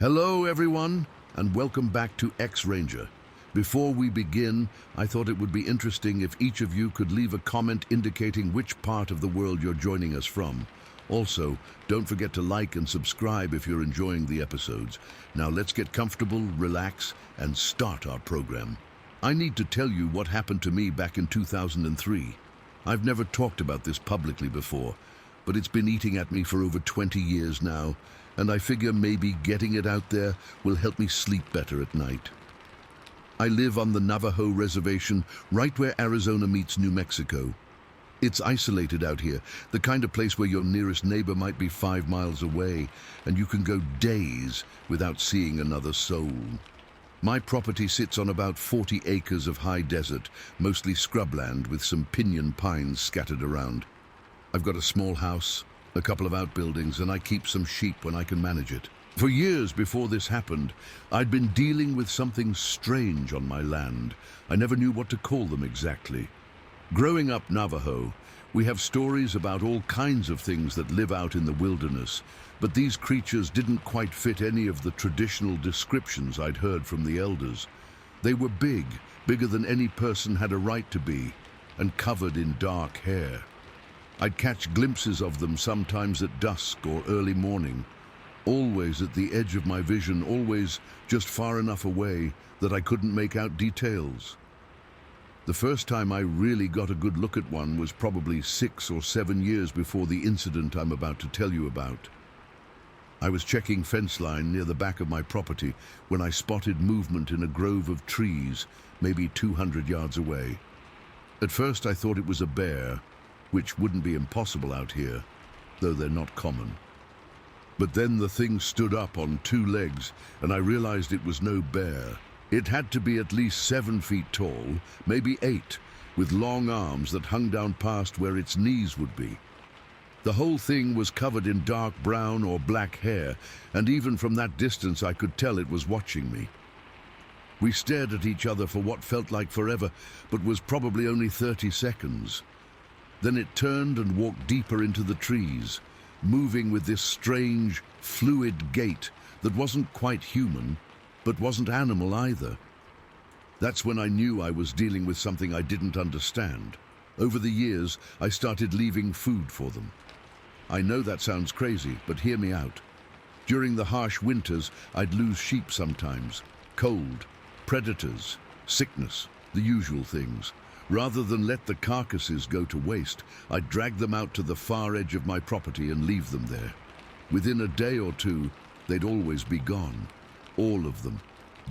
Hello everyone, and welcome back to X-Ranger. Before we begin, I thought it would be interesting if each of you could leave a comment indicating which part of the world you're joining us from. Also, don't forget to like and subscribe if you're enjoying the episodes. Now let's get comfortable, relax, and start our program. I need to tell you what happened to me back in 2003. I've never talked about this publicly before, but it's been eating at me for over 20 years now, and I figure maybe getting it out there will help me sleep better at night. I live on the Navajo reservation, right where Arizona meets New Mexico. It's isolated out here, the kind of place where your nearest neighbor might be 5 miles away, and you can go days without seeing another soul. My property sits on about 40 acres of high desert, mostly scrubland with some pinyon pines scattered around. I've got a small house, a couple of outbuildings, and I keep some sheep when I can manage it. For years before this happened, I'd been dealing with something strange on my land. I never knew what to call them exactly. Growing up Navajo, we have stories about all kinds of things that live out in the wilderness, but these creatures didn't quite fit any of the traditional descriptions I'd heard from the elders. They were big, bigger than any person had a right to be, and covered in dark hair. I'd catch glimpses of them sometimes at dusk or early morning, always at the edge of my vision, always just far enough away that I couldn't make out details. The first time I really got a good look at one was probably 6 or 7 years before the incident I'm about to tell you about. I was checking fence line near the back of my property when I spotted movement in a grove of trees, maybe 200 yards away. At first I thought it was a bear, which wouldn't be impossible out here, though they're not common. But then the thing stood up on 2 legs, and I realized it was no bear. It had to be at least 7 feet tall, maybe 8, with long arms that hung down past where its knees would be. The whole thing was covered in dark brown or black hair, and even from that distance I could tell it was watching me. We stared at each other for what felt like forever, but was probably only 30 seconds. Then it turned and walked deeper into the trees, moving with this strange, fluid gait that wasn't quite human, but wasn't animal either. That's when I knew I was dealing with something I didn't understand. Over the years, I started leaving food for them. I know that sounds crazy, but hear me out. During the harsh winters, I'd lose sheep sometimes. Cold, predators, sickness, the usual things. Rather than let the carcasses go to waste, I'd drag them out to the far edge of my property and leave them there. Within a day or two, they'd always be gone. All of them.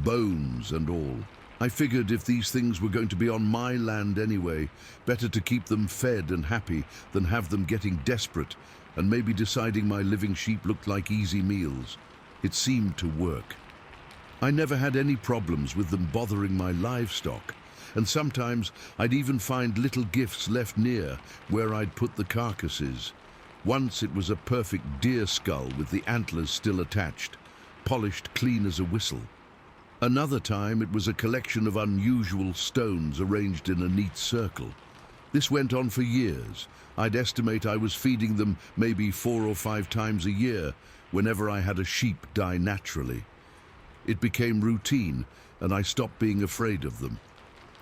Bones and all. I figured if these things were going to be on my land anyway, better to keep them fed and happy than have them getting desperate and maybe deciding my living sheep looked like easy meals. It seemed to work. I never had any problems with them bothering my livestock. And sometimes I'd even find little gifts left near where I'd put the carcasses. Once it was a perfect deer skull with the antlers still attached, polished clean as a whistle. Another time it was a collection of unusual stones arranged in a neat circle. This went on for years. I'd estimate I was feeding them maybe 4 or 5 times a year whenever I had a sheep die naturally. It became routine, and I stopped being afraid of them.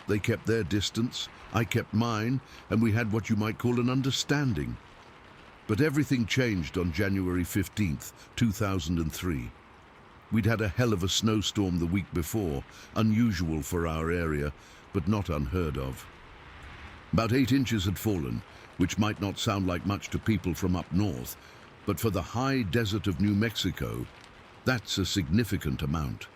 They kept their distance, I kept mine, and we had what you might call an understanding. But everything changed on January 15th, 2003. We'd had a hell of a snowstorm the week before, unusual for our area, but not unheard of. About 8 inches had fallen, which might not sound like much to people from up north, but for the high desert of New Mexico, that's a significant amount.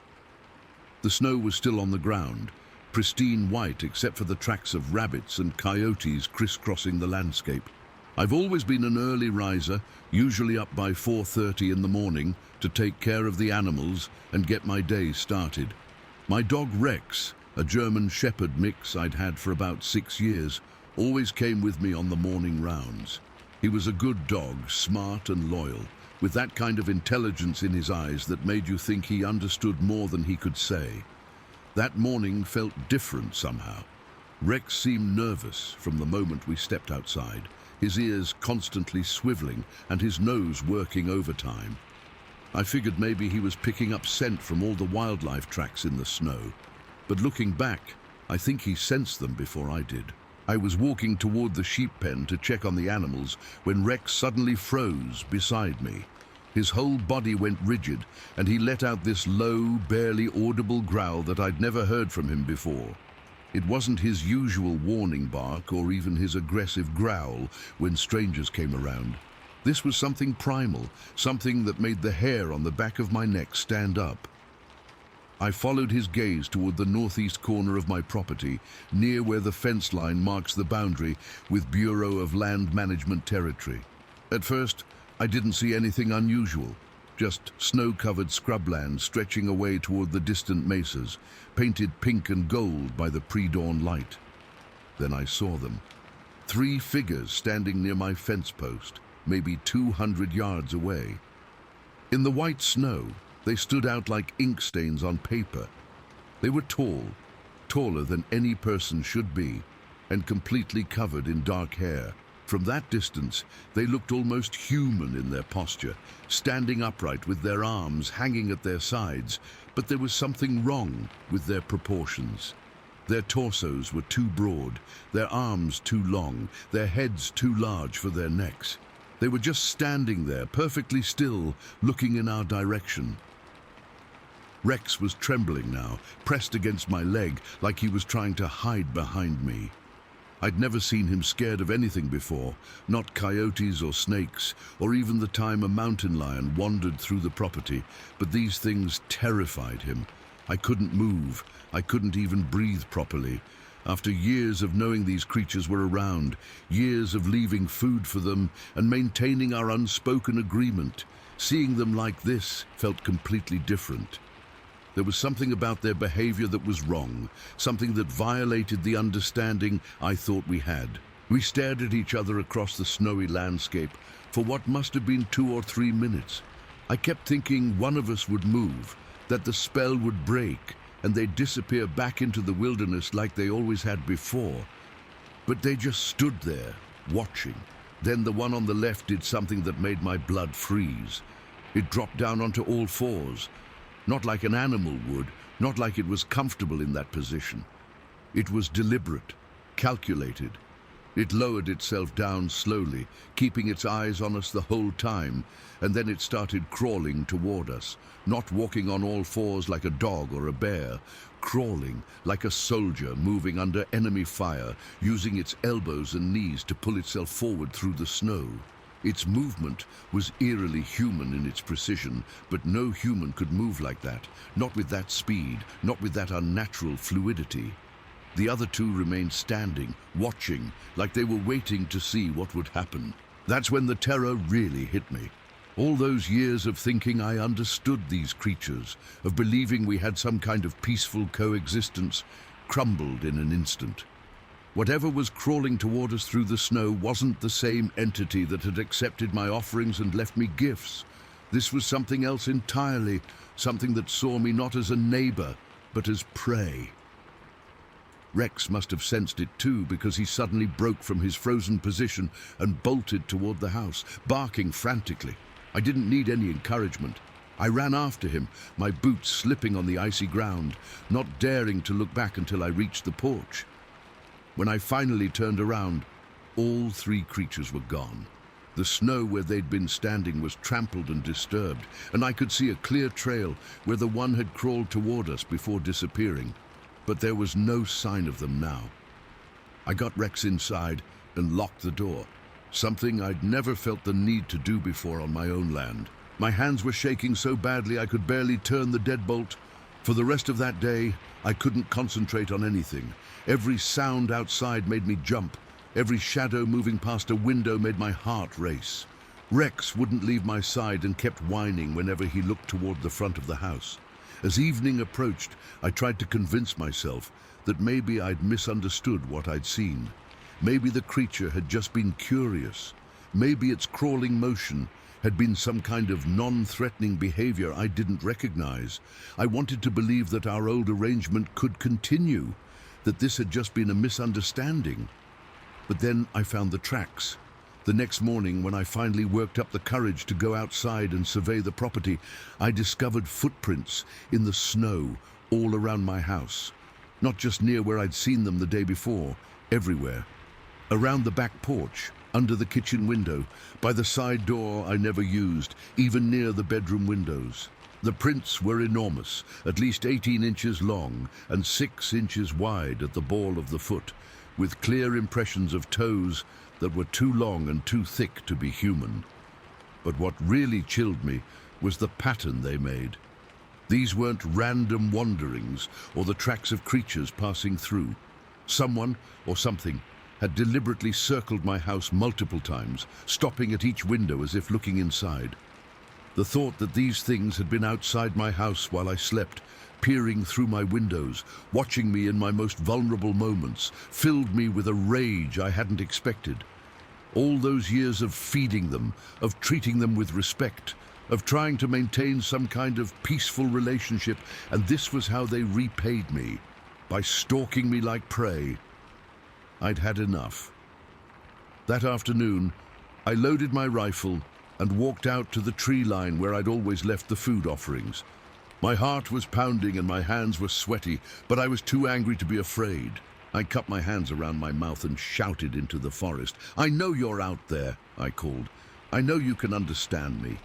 The snow was still on the ground, pristine white except for the tracks of rabbits and coyotes crisscrossing the landscape. I've always been an early riser, usually up by 4:30 in the morning, to take care of the animals and get my day started. My dog Rex, a German Shepherd mix I'd had for about 6 years, always came with me on the morning rounds. He was a good dog, smart and loyal, with that kind of intelligence in his eyes that made you think he understood more than he could say. That morning felt different somehow. Rex seemed nervous from the moment we stepped outside, his ears constantly swiveling and his nose working overtime. I figured maybe he was picking up scent from all the wildlife tracks in the snow. But looking back, I think he sensed them before I did. I was walking toward the sheep pen to check on the animals when Rex suddenly froze beside me. His whole body went rigid, and he let out this low, barely audible growl that I'd never heard from him before. It wasn't his usual warning bark or even his aggressive growl when strangers came around. This was something primal, something that made the hair on the back of my neck stand up. I followed his gaze toward the northeast corner of my property, near where the fence line marks the boundary with Bureau of Land Management territory. At first, I didn't see anything unusual, just snow-covered scrubland stretching away toward the distant mesas, painted pink and gold by the pre-dawn light. Then I saw them. 3 figures standing near my fence post, maybe 200 yards away. In the white snow, they stood out like ink stains on paper. They were tall, taller than any person should be, and completely covered in dark hair. From that distance, they looked almost human in their posture, standing upright with their arms hanging at their sides, but there was something wrong with their proportions. Their torsos were too broad, their arms too long, their heads too large for their necks. They were just standing there, perfectly still, looking in our direction. Rex was trembling now, pressed against my leg, like he was trying to hide behind me. I'd never seen him scared of anything before, not coyotes or snakes, or even the time a mountain lion wandered through the property, but these things terrified him. I couldn't move, I couldn't even breathe properly. After years of knowing these creatures were around, years of leaving food for them and maintaining our unspoken agreement, seeing them like this felt completely different. There was something about their behavior that was wrong, something that violated the understanding I thought we had. We stared at each other across the snowy landscape for what must have been 2 or 3 minutes. I kept thinking one of us would move, that the spell would break, and they'd disappear back into the wilderness like they always had before. But they just stood there, watching. Then the one on the left did something that made my blood freeze. It dropped down onto all 4s. Not like an animal would, not like it was comfortable in that position. It was deliberate, calculated. It lowered itself down slowly, keeping its eyes on us the whole time, and then it started crawling toward us, not walking on all 4s like a dog or a bear, crawling like a soldier moving under enemy fire, using its elbows and knees to pull itself forward through the snow. Its movement was eerily human in its precision, but no human could move like that, not with that speed, not with that unnatural fluidity. The other 2 remained standing, watching, like they were waiting to see what would happen. That's when the terror really hit me. All those years of thinking I understood these creatures, of believing we had some kind of peaceful coexistence, crumbled in an instant. Whatever was crawling toward us through the snow wasn't the same entity that had accepted my offerings and left me gifts. This was something else entirely, something that saw me not as a neighbor, but as prey. Rex must have sensed it too, because he suddenly broke from his frozen position and bolted toward the house, barking frantically. I didn't need any encouragement. I ran after him, my boots slipping on the icy ground, not daring to look back until I reached the porch. When I finally turned around, all 3 creatures were gone. The snow where they'd been standing was trampled and disturbed, and I could see a clear trail where the one had crawled toward us before disappearing. But there was no sign of them now. I got Rex inside and locked the door, something I'd never felt the need to do before on my own land. My hands were shaking so badly I could barely turn the deadbolt. For the rest of that day, I couldn't concentrate on anything. Every sound outside made me jump. Every shadow moving past a window made my heart race. Rex wouldn't leave my side and kept whining whenever he looked toward the front of the house. As evening approached, I tried to convince myself that maybe I'd misunderstood what I'd seen. Maybe the creature had just been curious. Maybe its crawling motion had been some kind of non-threatening behavior I didn't recognize. I wanted to believe that our old arrangement could continue, that this had just been a misunderstanding. But then I found the tracks. The next morning, when I finally worked up the courage to go outside and survey the property, I discovered footprints in the snow all around my house. Not just near where I'd seen them the day before, everywhere. Around the back porch, under the kitchen window, by the side door I never used, even near the bedroom windows. The prints were enormous, at least 18 inches long and 6 inches wide at the ball of the foot, with clear impressions of toes that were too long and too thick to be human. But what really chilled me was the pattern they made. These weren't random wanderings or the tracks of creatures passing through. Someone or something had deliberately circled my house multiple times, stopping at each window as if looking inside. The thought that these things had been outside my house while I slept, peering through my windows, watching me in my most vulnerable moments, filled me with a rage I hadn't expected. All those years of feeding them, of treating them with respect, of trying to maintain some kind of peaceful relationship, and this was how they repaid me, by stalking me like prey. I'd had enough. That afternoon, I loaded my rifle and walked out to the tree line where I'd always left the food offerings. My heart was pounding and my hands were sweaty, but I was too angry to be afraid. I cupped my hands around my mouth and shouted into the forest. "I know you're out there," I called. "I know you can understand me.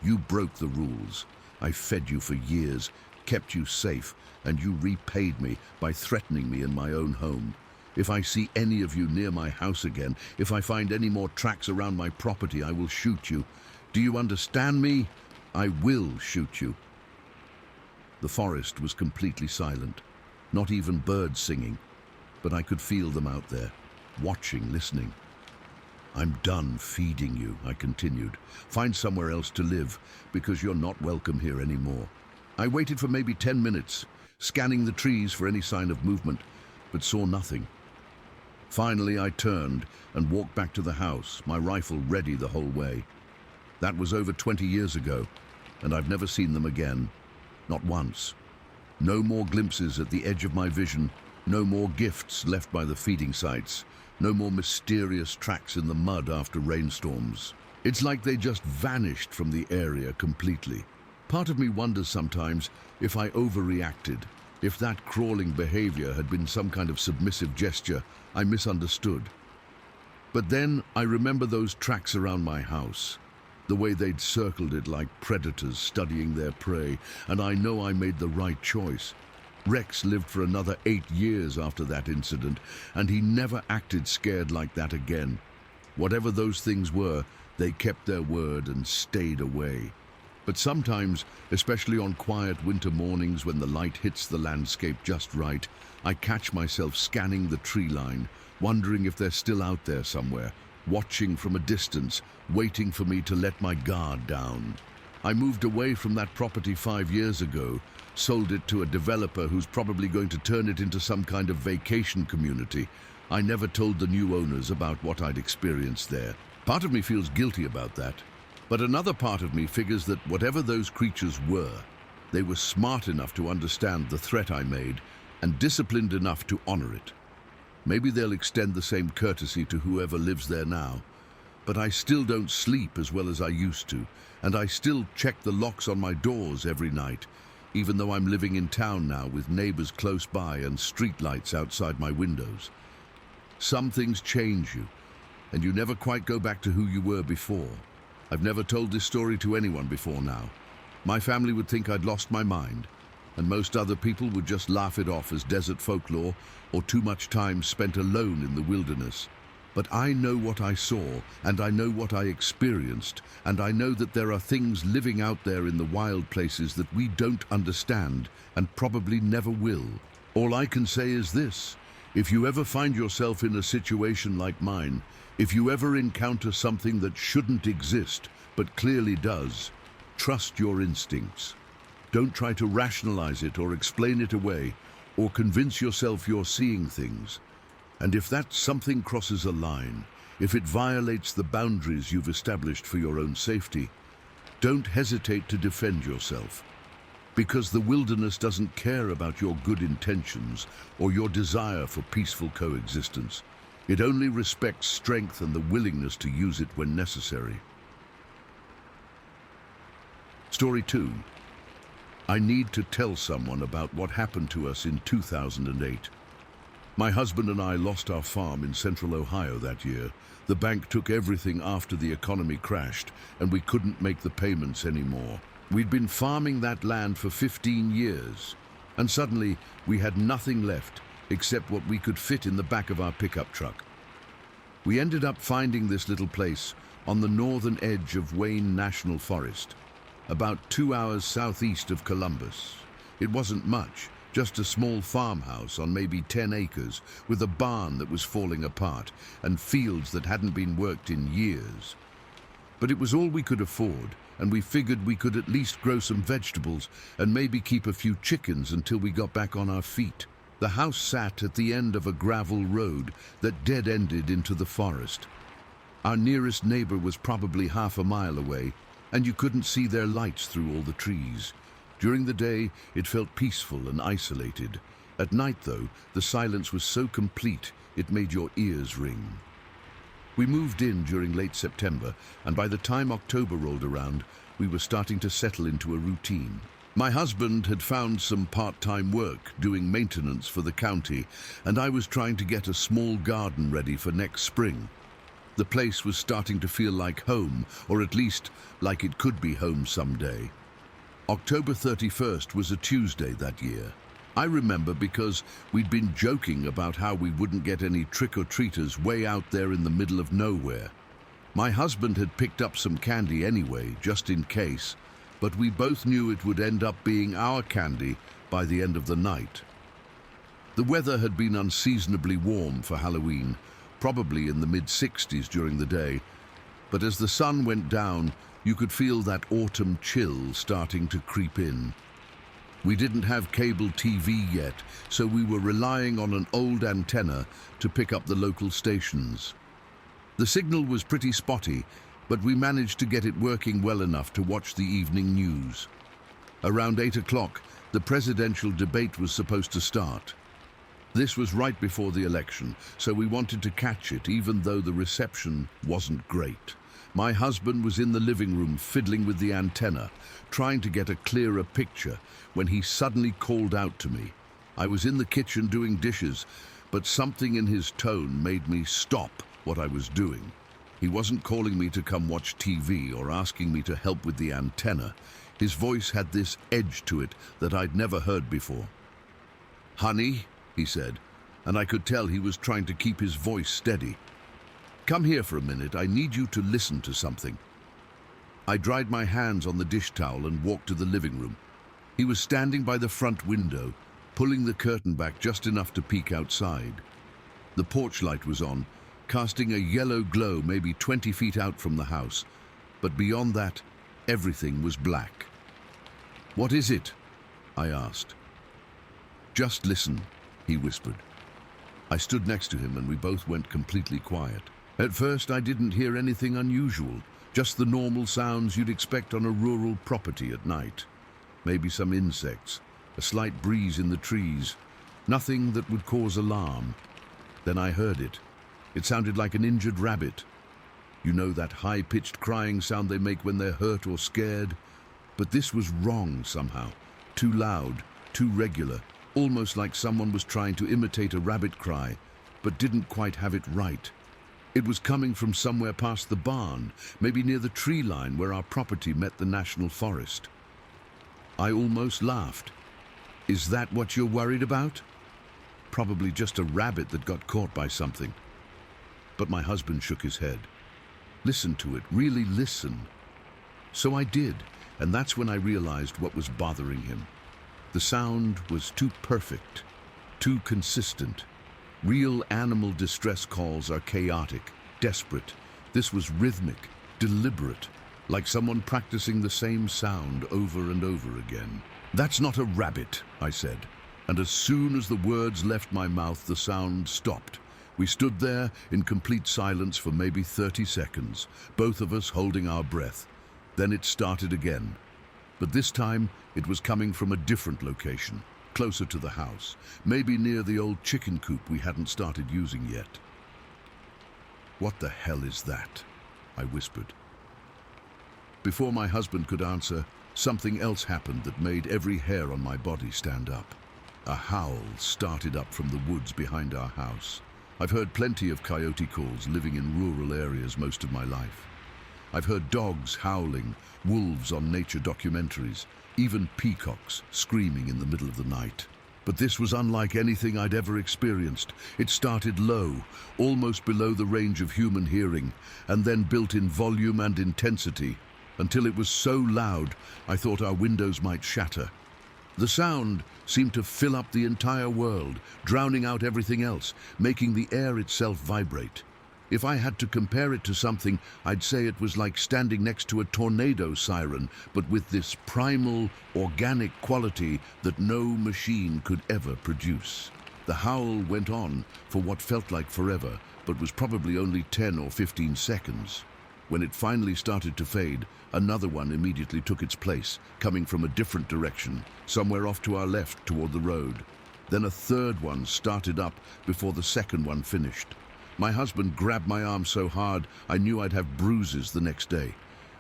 You broke the rules. I fed you for years, kept you safe, and you repaid me by threatening me in my own home. If I see any of you near my house again, if I find any more tracks around my property, I will shoot you. Do you understand me? I will shoot you." The forest was completely silent, not even birds singing, but I could feel them out there, watching, listening. "I'm done feeding you," I continued. "Find somewhere else to live, because you're not welcome here anymore." I waited for maybe 10 minutes, scanning the trees for any sign of movement, but saw nothing. Finally, I turned and walked back to the house, my rifle ready the whole way. That was over 20 years ago, and I've never seen them again. Not once. No more glimpses at the edge of my vision, no more gifts left by the feeding sites, no more mysterious tracks in the mud after rainstorms. It's like they just vanished from the area completely. Part of me wonders sometimes if I overreacted, if that crawling behavior had been some kind of submissive gesture I misunderstood. But then I remember those tracks around my house, the way they'd circled it like predators studying their prey, and I know I made the right choice. Rex lived for another 8 years after that incident, and he never acted scared like that again. Whatever those things were, they kept their word and stayed away. But sometimes, especially on quiet winter mornings when the light hits the landscape just right, I catch myself scanning the tree line, wondering if they're still out there somewhere, watching from a distance, waiting for me to let my guard down. I moved away from that property 5 years ago, sold it to a developer who's probably going to turn it into some kind of vacation community. I never told the new owners about what I'd experienced there. Part of me feels guilty about that. But another part of me figures that whatever those creatures were, they were smart enough to understand the threat I made and disciplined enough to honor it. Maybe they'll extend the same courtesy to whoever lives there now. But I still don't sleep as well as I used to, and I still check the locks on my doors every night, even though I'm living in town now with neighbors close by and streetlights outside my windows. Some things change you, and you never quite go back to who you were before. I've never told this story to anyone before now. My family would think I'd lost my mind, and most other people would just laugh it off as desert folklore or too much time spent alone in the wilderness. But I know what I saw, and I know what I experienced, and I know that there are things living out there in the wild places that we don't understand and probably never will. All I can say is this: if you ever find yourself in a situation like mine, if you ever encounter something that shouldn't exist but clearly does, trust your instincts. Don't try to rationalize it or explain it away or convince yourself you're seeing things. And if that something crosses a line, if it violates the boundaries you've established for your own safety, don't hesitate to defend yourself. Because the wilderness doesn't care about your good intentions or your desire for peaceful coexistence. It only respects strength and the willingness to use it when necessary. Story 2. I need to tell someone about what happened to us in 2008. My husband and I lost our farm in central Ohio that year. The bank took everything after the economy crashed, and we couldn't make the payments anymore. We'd been farming that land for 15 years, and suddenly we had nothing left except what we could fit in the back of our pickup truck. We ended up finding this little place on the northern edge of Wayne National Forest, about 2 hours southeast of Columbus. It wasn't much, just a small farmhouse on maybe 10 acres with a barn that was falling apart and fields that hadn't been worked in years. But it was all we could afford, and we figured we could at least grow some vegetables and maybe keep a few chickens until we got back on our feet. The house sat at the end of a gravel road that dead-ended into the forest. Our nearest neighbor was probably half a mile away, and you couldn't see their lights through all the trees. During the day, it felt peaceful and isolated. At night, though, the silence was so complete, it made your ears ring. We moved in during late September, and by the time October rolled around, we were starting to settle into a routine. My husband had found some part-time work doing maintenance for the county, and I was trying to get a small garden ready for next spring. The place was starting to feel like home, or at least like it could be home someday. October 31st was a Tuesday that year. I remember because we'd been joking about how we wouldn't get any trick-or-treaters way out there in the middle of nowhere. My husband had picked up some candy anyway, just in case, but we both knew it would end up being our candy by the end of the night. The weather had been unseasonably warm for Halloween, probably in the mid-60s during the day, but as the sun went down, you could feel that autumn chill starting to creep in. We didn't have cable TV yet, so we were relying on an old antenna to pick up the local stations. The signal was pretty spotty, but we managed to get it working well enough to watch the evening news. Around 8 o'clock, the presidential debate was supposed to start. This was right before the election, so we wanted to catch it even though the reception wasn't great. My husband was in the living room fiddling with the antenna, trying to get a clearer picture, when he suddenly called out to me. I was in the kitchen doing dishes, but something in his tone made me stop what I was doing. He wasn't calling me to come watch TV or asking me to help with the antenna. His voice had this edge to it that I'd never heard before. "Honey," he said, and I could tell he was trying to keep his voice steady. "Come here for a minute. I need you to listen to something." I dried my hands on the dish towel and walked to the living room. He was standing by the front window, pulling the curtain back just enough to peek outside. The porch light was on, casting a yellow glow maybe 20 feet out from the house, but beyond that, everything was black. "What is it?" I asked. "Just listen," he whispered. I stood next to him and we both went completely quiet. At first, I didn't hear anything unusual, just the normal sounds you'd expect on a rural property at night. Maybe some insects, a slight breeze in the trees, nothing that would cause alarm. Then I heard it. It sounded like an injured rabbit. You know that high-pitched crying sound they make when they're hurt or scared? But this was wrong somehow. Too loud, too regular, almost like someone was trying to imitate a rabbit cry, but didn't quite have it right. It was coming from somewhere past the barn, maybe near the tree line where our property met the national forest. I almost laughed. "Is that what you're worried about?" Probably just a rabbit that got caught by something. But my husband shook his head. "Listen to it, really listen." So I did, and that's when I realized what was bothering him. The sound was too perfect, too consistent. Real animal distress calls are chaotic, desperate. This was rhythmic, deliberate, like someone practicing the same sound over and over again. "That's not a rabbit," I said, and as soon as the words left my mouth, the sound stopped. We stood there in complete silence for maybe 30 seconds, both of us holding our breath. Then it started again. But this time, it was coming from a different location, closer to the house, maybe near the old chicken coop we hadn't started using yet. "What the hell is that?" I whispered. Before my husband could answer, something else happened that made every hair on my body stand up. A howl started up from the woods behind our house. I've heard plenty of coyote calls living in rural areas most of my life. I've heard dogs howling, wolves on nature documentaries, even peacocks screaming in the middle of the night. But this was unlike anything I'd ever experienced. It started low, almost below the range of human hearing, and then built in volume and intensity, until it was so loud I thought our windows might shatter. The sound seemed to fill up the entire world, drowning out everything else, making the air itself vibrate. If I had to compare it to something, I'd say it was like standing next to a tornado siren, but with this primal, organic quality that no machine could ever produce. The howl went on for what felt like forever, but was probably only 10 or 15 seconds. When it finally started to fade, another one immediately took its place, coming from a different direction, somewhere off to our left toward the road. Then a third one started up before the second one finished. My husband grabbed my arm so hard I knew I'd have bruises the next day.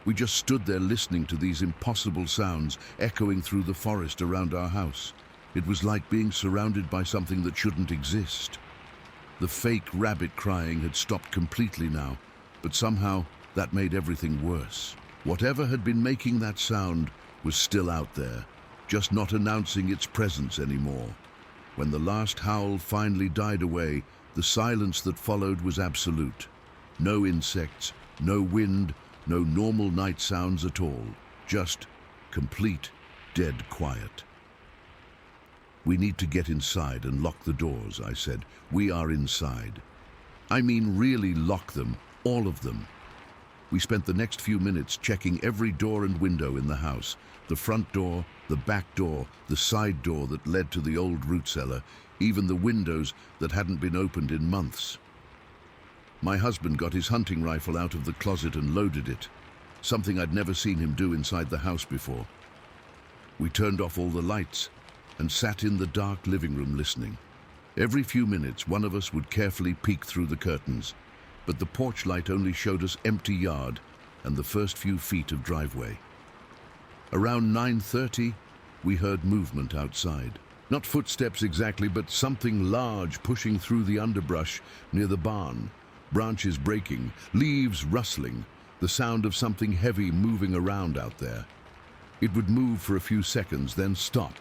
We just stood there listening to these impossible sounds echoing through the forest around our house. It was like being surrounded by something that shouldn't exist. The fake rabbit crying had stopped completely now, but somehow that made everything worse. Whatever had been making that sound was still out there, just not announcing its presence anymore. When the last howl finally died away, the silence that followed was absolute. No insects, no wind, no normal night sounds at all. Just complete, dead quiet. "We need to get inside and lock the doors," I said. "We are inside. I mean really lock them, all of them." We spent the next few minutes checking every door and window in the house. The front door, the back door, the side door that led to the old root cellar, even the windows that hadn't been opened in months. My husband got his hunting rifle out of the closet and loaded it, something I'd never seen him do inside the house before. We turned off all the lights and sat in the dark living room listening. Every few minutes, one of us would carefully peek through the curtains, but the porch light only showed us empty yard and the first few feet of driveway. Around 9:30, we heard movement outside. Not footsteps exactly, but something large pushing through the underbrush near the barn. Branches breaking, leaves rustling, the sound of something heavy moving around out there. It would move for a few seconds, then stop,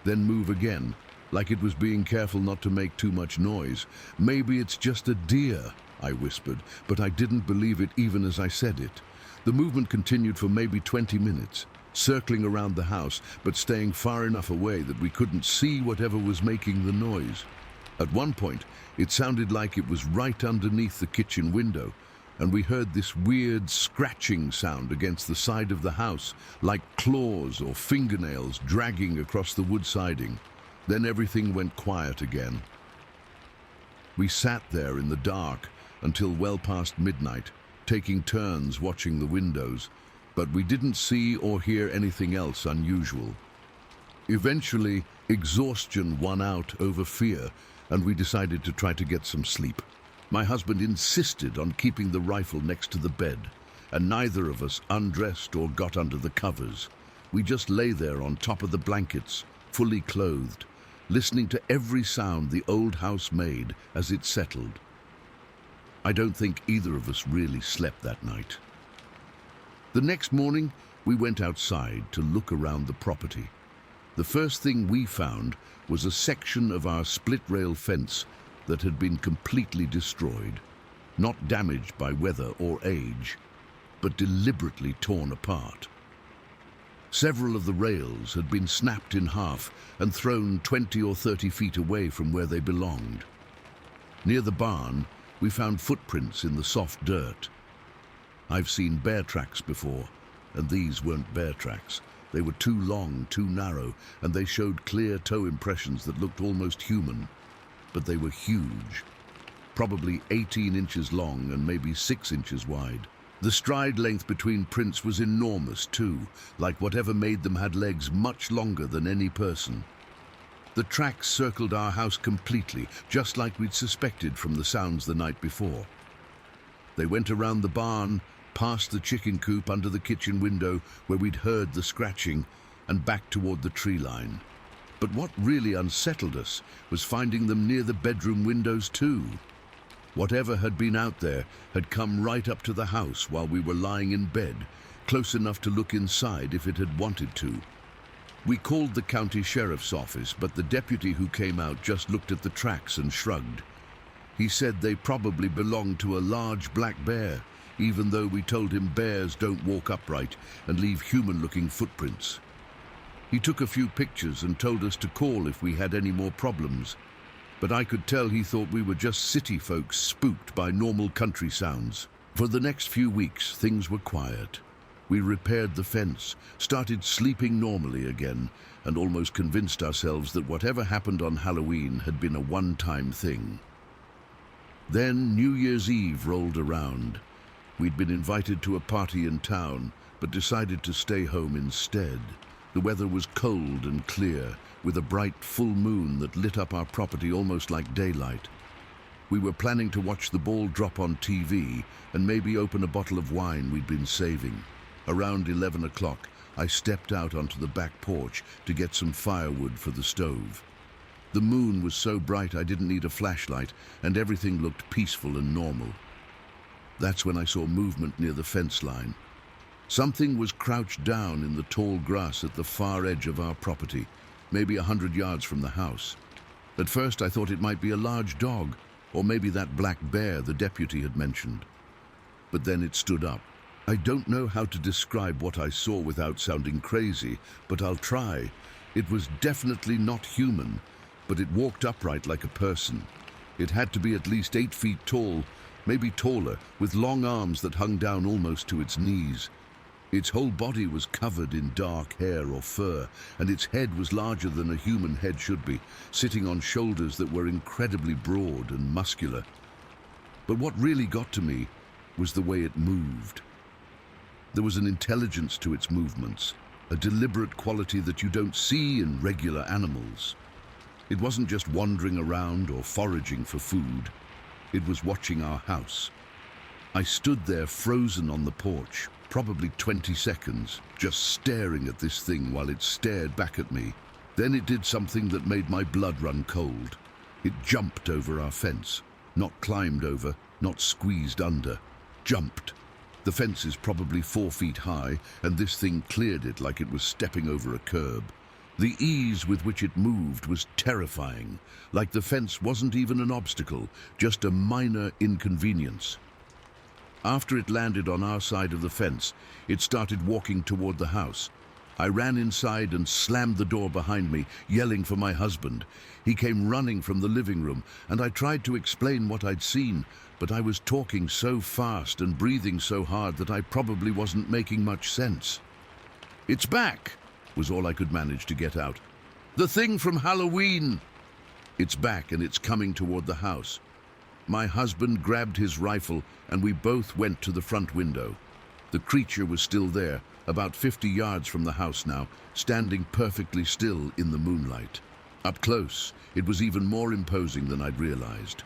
then move again, like it was being careful not to make too much noise. "Maybe it's just a deer," I whispered, but I didn't believe it even as I said it. The movement continued for maybe 20 minutes, circling around the house, but staying far enough away that we couldn't see whatever was making the noise. At one point, it sounded like it was right underneath the kitchen window, and we heard this weird scratching sound against the side of the house, like claws or fingernails dragging across the wood siding. Then everything went quiet again. We sat there in the dark until well past midnight, taking turns watching the windows, but we didn't see or hear anything else unusual. Eventually, exhaustion won out over fear, and we decided to try to get some sleep. My husband insisted on keeping the rifle next to the bed, and neither of us undressed or got under the covers. We just lay there on top of the blankets, fully clothed, listening to every sound the old house made as it settled. I don't think either of us really slept that night. The next morning, we went outside to look around the property. The first thing we found was a section of our split-rail fence that had been completely destroyed, not damaged by weather or age, but deliberately torn apart. Several of the rails had been snapped in half and thrown 20 or 30 feet away from where they belonged. Near the barn, we found footprints in the soft dirt. I've seen bear tracks before, and these weren't bear tracks. They were too long, too narrow, and they showed clear toe impressions that looked almost human. But they were huge, probably 18 inches long and maybe 6 inches wide. The stride length between prints was enormous too, like whatever made them had legs much longer than any person. The tracks circled our house completely, just like we'd suspected from the sounds the night before. They went around the barn, past the chicken coop under the kitchen window where we'd heard the scratching, and back toward the tree line. But what really unsettled us was finding them near the bedroom windows too. Whatever had been out there had come right up to the house while we were lying in bed, close enough to look inside if it had wanted to. We called the county sheriff's office, but the deputy who came out just looked at the tracks and shrugged. He said they probably belonged to a large black bear, even though we told him bears don't walk upright and leave human-looking footprints. He took a few pictures and told us to call if we had any more problems, but I could tell he thought we were just city folks spooked by normal country sounds. For the next few weeks, things were quiet. We repaired the fence, started sleeping normally again, and almost convinced ourselves that whatever happened on Halloween had been a one-time thing. Then New Year's Eve rolled around. We'd been invited to a party in town, but decided to stay home instead. The weather was cold and clear, with a bright full moon that lit up our property almost like daylight. We were planning to watch the ball drop on TV and maybe open a bottle of wine we'd been saving. Around 11 o'clock, I stepped out onto the back porch to get some firewood for the stove. The moon was so bright I didn't need a flashlight, and everything looked peaceful and normal. That's when I saw movement near the fence line. Something was crouched down in the tall grass at the far edge of our property, maybe 100 yards from the house. At first I thought it might be a large dog, or maybe that black bear the deputy had mentioned. But then it stood up. I don't know how to describe what I saw without sounding crazy, but I'll try. It was definitely not human, but it walked upright like a person. It had to be at least 8 feet tall, maybe taller, with long arms that hung down almost to its knees. Its whole body was covered in dark hair or fur, and its head was larger than a human head should be, sitting on shoulders that were incredibly broad and muscular. But what really got to me was the way it moved. There was an intelligence to its movements, a deliberate quality that you don't see in regular animals. It wasn't just wandering around or foraging for food. It was watching our house. I stood there frozen on the porch, probably 20 seconds, just staring at this thing while it stared back at me. Then it did something that made my blood run cold. It jumped over our fence, not climbed over, not squeezed under, jumped. The fence is probably 4 feet high, and this thing cleared it like it was stepping over a curb. The ease with which it moved was terrifying, like the fence wasn't even an obstacle, just a minor inconvenience. After it landed on our side of the fence, it started walking toward the house. I ran inside and slammed the door behind me, yelling for my husband. He came running from the living room, and I tried to explain what I'd seen, but I was talking so fast and breathing so hard that I probably wasn't making much sense. "It's back," was all I could manage to get out. "The thing from Halloween!" "It's back and it's coming toward the house." My husband grabbed his rifle and we both went to the front window. The creature was still there, about 50 yards from the house now, standing perfectly still in the moonlight. Up close, it was even more imposing than I'd realized.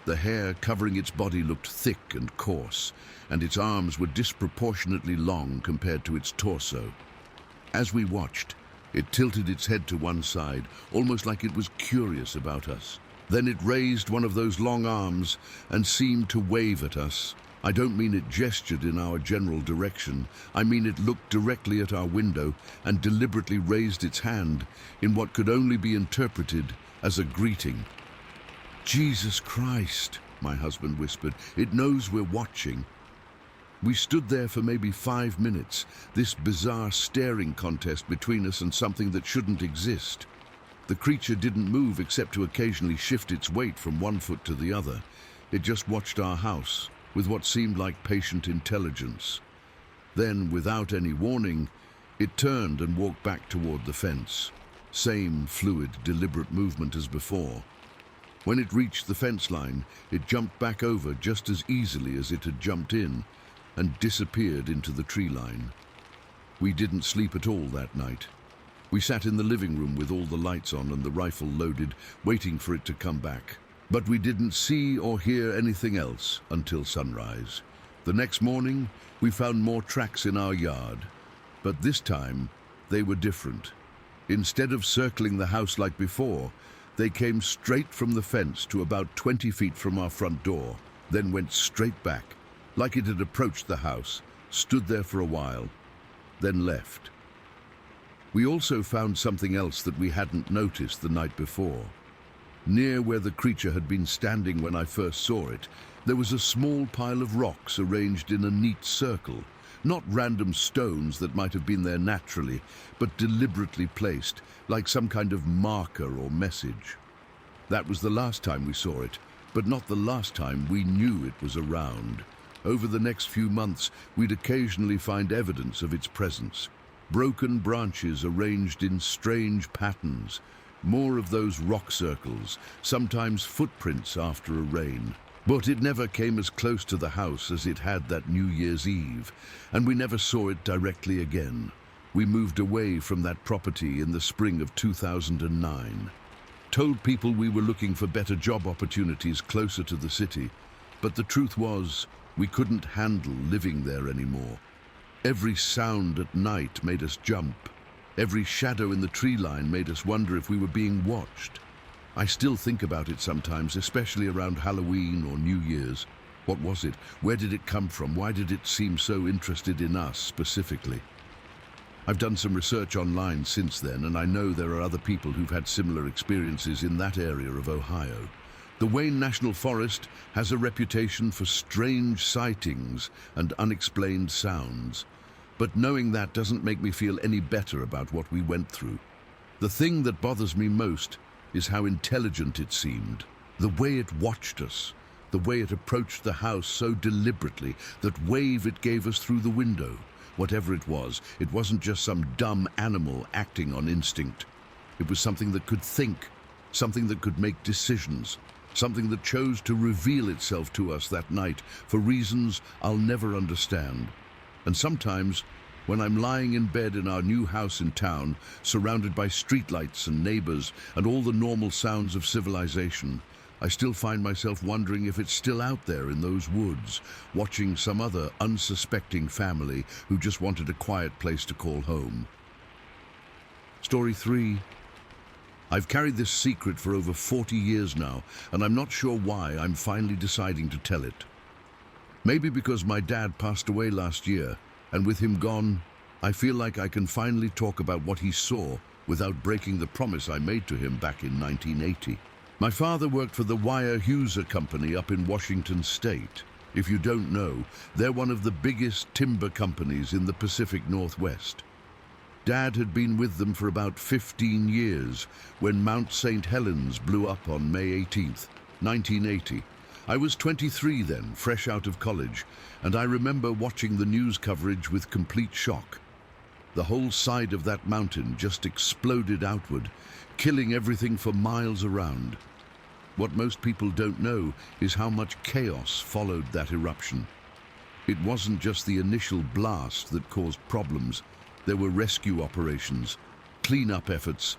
The hair covering its body looked thick and coarse, and its arms were disproportionately long compared to its torso. As we watched, it tilted its head to one side, almost like it was curious about us. Then it raised one of those long arms and seemed to wave at us. I don't mean it gestured in our general direction. I mean it looked directly at our window and deliberately raised its hand in what could only be interpreted as a greeting. "Jesus Christ," my husband whispered. "It knows we're watching." We stood there for maybe 5 minutes, this bizarre staring contest between us and something that shouldn't exist. The creature didn't move except to occasionally shift its weight from one foot to the other. It just watched our house with what seemed like patient intelligence. Then, without any warning, it turned and walked back toward the fence. Same fluid, deliberate movement as before. When it reached the fence line, it jumped back over just as easily as it had jumped in and disappeared into the tree line. We didn't sleep at all that night. We sat in the living room with all the lights on and the rifle loaded, waiting for it to come back. But we didn't see or hear anything else until sunrise. The next morning, we found more tracks in our yard, but this time they were different. Instead of circling the house like before, they came straight from the fence to about 20 feet from our front door, then went straight back, like it had approached the house, stood there for a while, then left. We also found something else that we hadn't noticed the night before. Near where the creature had been standing when I first saw it, there was a small pile of rocks arranged in a neat circle, not random stones that might have been there naturally, but deliberately placed, like some kind of marker or message. That was the last time we saw it, but not the last time we knew it was around. Over the next few months, we'd occasionally find evidence of its presence. Broken branches arranged in strange patterns, more of those rock circles, sometimes footprints after a rain. But it never came as close to the house as it had that New Year's Eve, and we never saw it directly again. We moved away from that property in the spring of 2009. Told people we were looking for better job opportunities closer to the city, but the truth was, we couldn't handle living there anymore. Every sound at night made us jump. Every shadow in the tree line made us wonder if we were being watched. I still think about it sometimes, especially around Halloween or New Year's. What was it? Where did it come from? Why did it seem so interested in us specifically? I've done some research online since then, and I know there are other people who've had similar experiences in that area of Ohio. The Wayne National Forest has a reputation for strange sightings and unexplained sounds. But knowing that doesn't make me feel any better about what we went through. The thing that bothers me most is how intelligent it seemed. The way it watched us, the way it approached the house so deliberately, that wave it gave us through the window. Whatever it wasn't just some dumb animal acting on instinct. It was something that could think, something that could make decisions, something that chose to reveal itself to us that night for reasons I'll never understand. And sometimes, when I'm lying in bed in our new house in town, surrounded by streetlights and neighbors and all the normal sounds of civilization, I still find myself wondering if it's still out there in those woods, watching some other unsuspecting family who just wanted a quiet place to call home. Story 3. I've carried this secret for over 40 years now, and I'm not sure why I'm finally deciding to tell it. Maybe because my dad passed away last year, and with him gone, I feel like I can finally talk about what he saw without breaking the promise I made to him back in 1980. My father worked for the Hughes Company up in Washington State. If you don't know, they're one of the biggest timber companies in the Pacific Northwest. Dad had been with them for about 15 years when Mount St. Helens blew up on May 18th, 1980. I was 23 then, fresh out of college, and I remember watching the news coverage with complete shock. The whole side of that mountain just exploded outward, killing everything for miles around. What most people don't know is how much chaos followed that eruption. It wasn't just the initial blast that caused problems. There were rescue operations, cleanup efforts,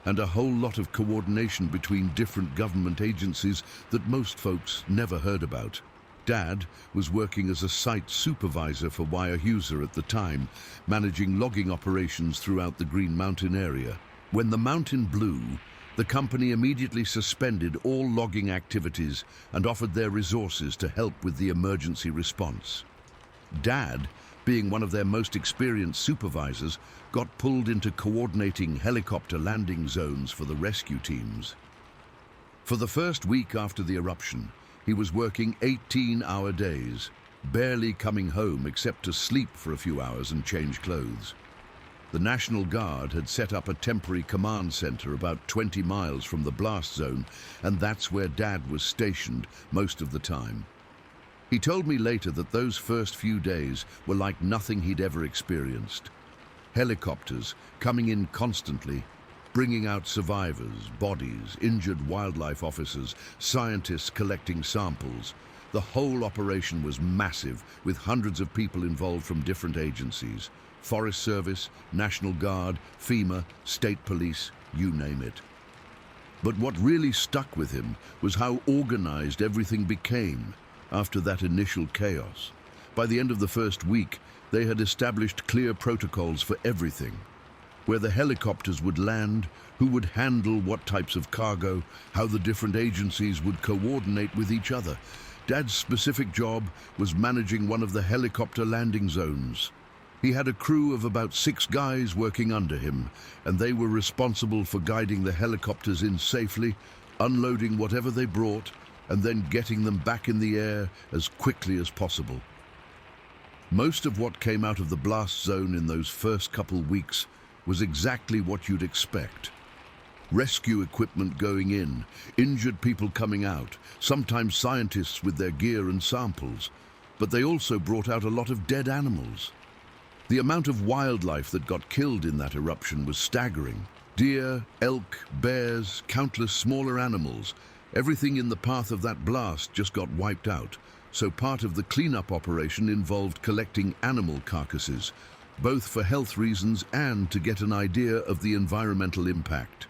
and a whole lot of coordination between different government agencies that most folks never heard about. Dad was working as a site supervisor for Weyerhaeuser at the time, managing logging operations throughout the Green Mountain area. When the mountain blew, the company immediately suspended all logging activities and offered their resources to help with the emergency response. Dad, being one of their most experienced supervisors, got pulled into coordinating helicopter landing zones for the rescue teams. For the first week after the eruption, he was working 18-hour days, barely coming home except to sleep for a few hours and change clothes. The National Guard had set up a temporary command center about 20 miles from the blast zone, and that's where Dad was stationed most of the time. He told me later that those first few days were like nothing he'd ever experienced. Helicopters coming in constantly, bringing out survivors, bodies, injured wildlife officers, scientists collecting samples. The whole operation was massive, with hundreds of people involved from different agencies. Forest Service, National Guard, FEMA, State Police, you name it. But what really stuck with him was how organized everything became after that initial chaos. By the end of the first week, they had established clear protocols for everything. Where the helicopters would land, who would handle what types of cargo, how the different agencies would coordinate with each other. Dad's specific job was managing one of the helicopter landing zones. He had a crew of about 6 guys working under him, and they were responsible for guiding the helicopters in safely, unloading whatever they brought, and then getting them back in the air as quickly as possible. Most of what came out of the blast zone in those first couple weeks was exactly what you'd expect. Rescue equipment going in, injured people coming out, sometimes scientists with their gear and samples, but they also brought out a lot of dead animals. The amount of wildlife that got killed in that eruption was staggering. Deer, elk, bears, countless smaller animals. Everything in the path of that blast just got wiped out, so part of the cleanup operation involved collecting animal carcasses, both for health reasons and to get an idea of the environmental impact.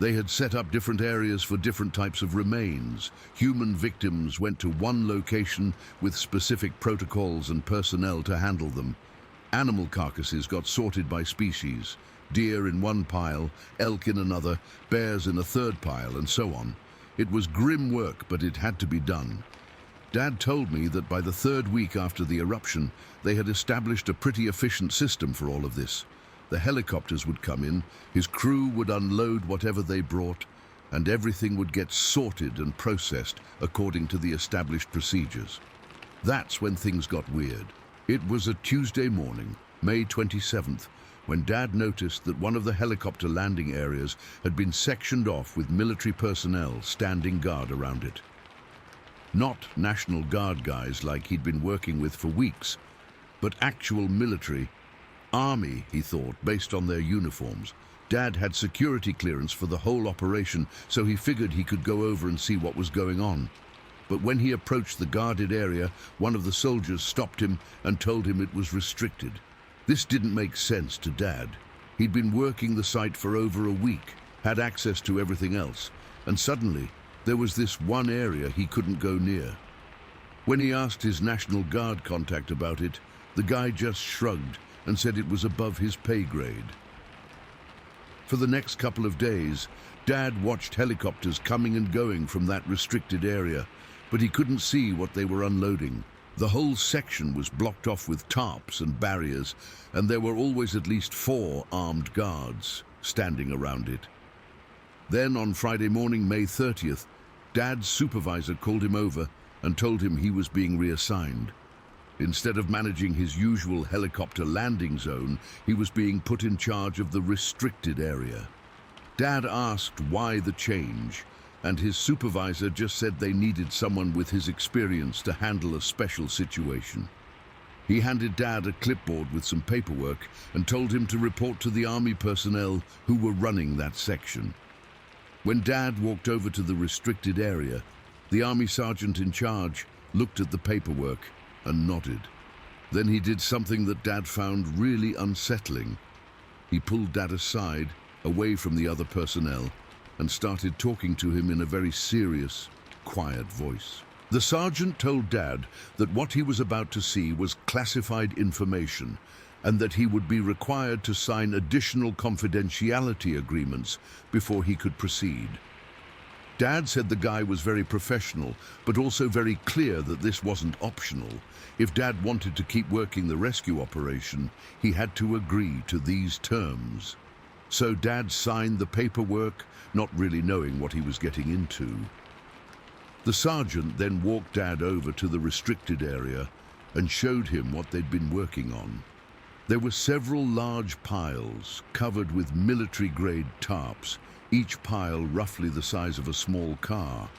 They had set up different areas for different types of remains. Human victims went to one location with specific protocols and personnel to handle them. Animal carcasses got sorted by species. Deer in one pile, elk in another, bears in a third pile, and so on. It was grim work, but it had to be done. Dad told me that by the 3rd week after the eruption, they had established a pretty efficient system for all of this. The helicopters would come in, his crew would unload whatever they brought, and everything would get sorted and processed according to the established procedures. That's when things got weird. It was a Tuesday morning, May 27th, when Dad noticed that one of the helicopter landing areas had been sectioned off with military personnel standing guard around it. Not National Guard guys like he'd been working with for weeks, but actual military. Army, he thought, based on their uniforms. Dad had security clearance for the whole operation, so he figured he could go over and see what was going on. But when he approached the guarded area, one of the soldiers stopped him and told him it was restricted. This didn't make sense to Dad. He'd been working the site for over a week, had access to everything else, and suddenly there was this one area he couldn't go near. When he asked his National Guard contact about it, the guy just shrugged and said it was above his pay grade. For the next couple of days, Dad watched helicopters coming and going from that restricted area, but he couldn't see what they were unloading. The whole section was blocked off with tarps and barriers, and there were always at least 4 armed guards standing around it. Then on Friday morning, May 30th, Dad's supervisor called him over and told him he was being reassigned. Instead of managing his usual helicopter landing zone, he was being put in charge of the restricted area. Dad asked why the change, and his supervisor just said they needed someone with his experience to handle a special situation. He handed Dad a clipboard with some paperwork and told him to report to the Army personnel who were running that section. When Dad walked over to the restricted area, the Army sergeant in charge looked at the paperwork and nodded. Then he did something that Dad found really unsettling. He pulled Dad aside, away from the other personnel, and started talking to him in a very serious, quiet voice. The sergeant told Dad that what he was about to see was classified information, and that he would be required to sign additional confidentiality agreements before he could proceed. Dad said the guy was very professional, but also very clear that this wasn't optional. If Dad wanted to keep working the rescue operation, he had to agree to these terms. So Dad signed the paperwork, not really knowing what he was getting into. The sergeant then walked Dad over to the restricted area and showed him what they'd been working on. There were several large piles covered with military-grade tarps, each pile roughly the size of a small car.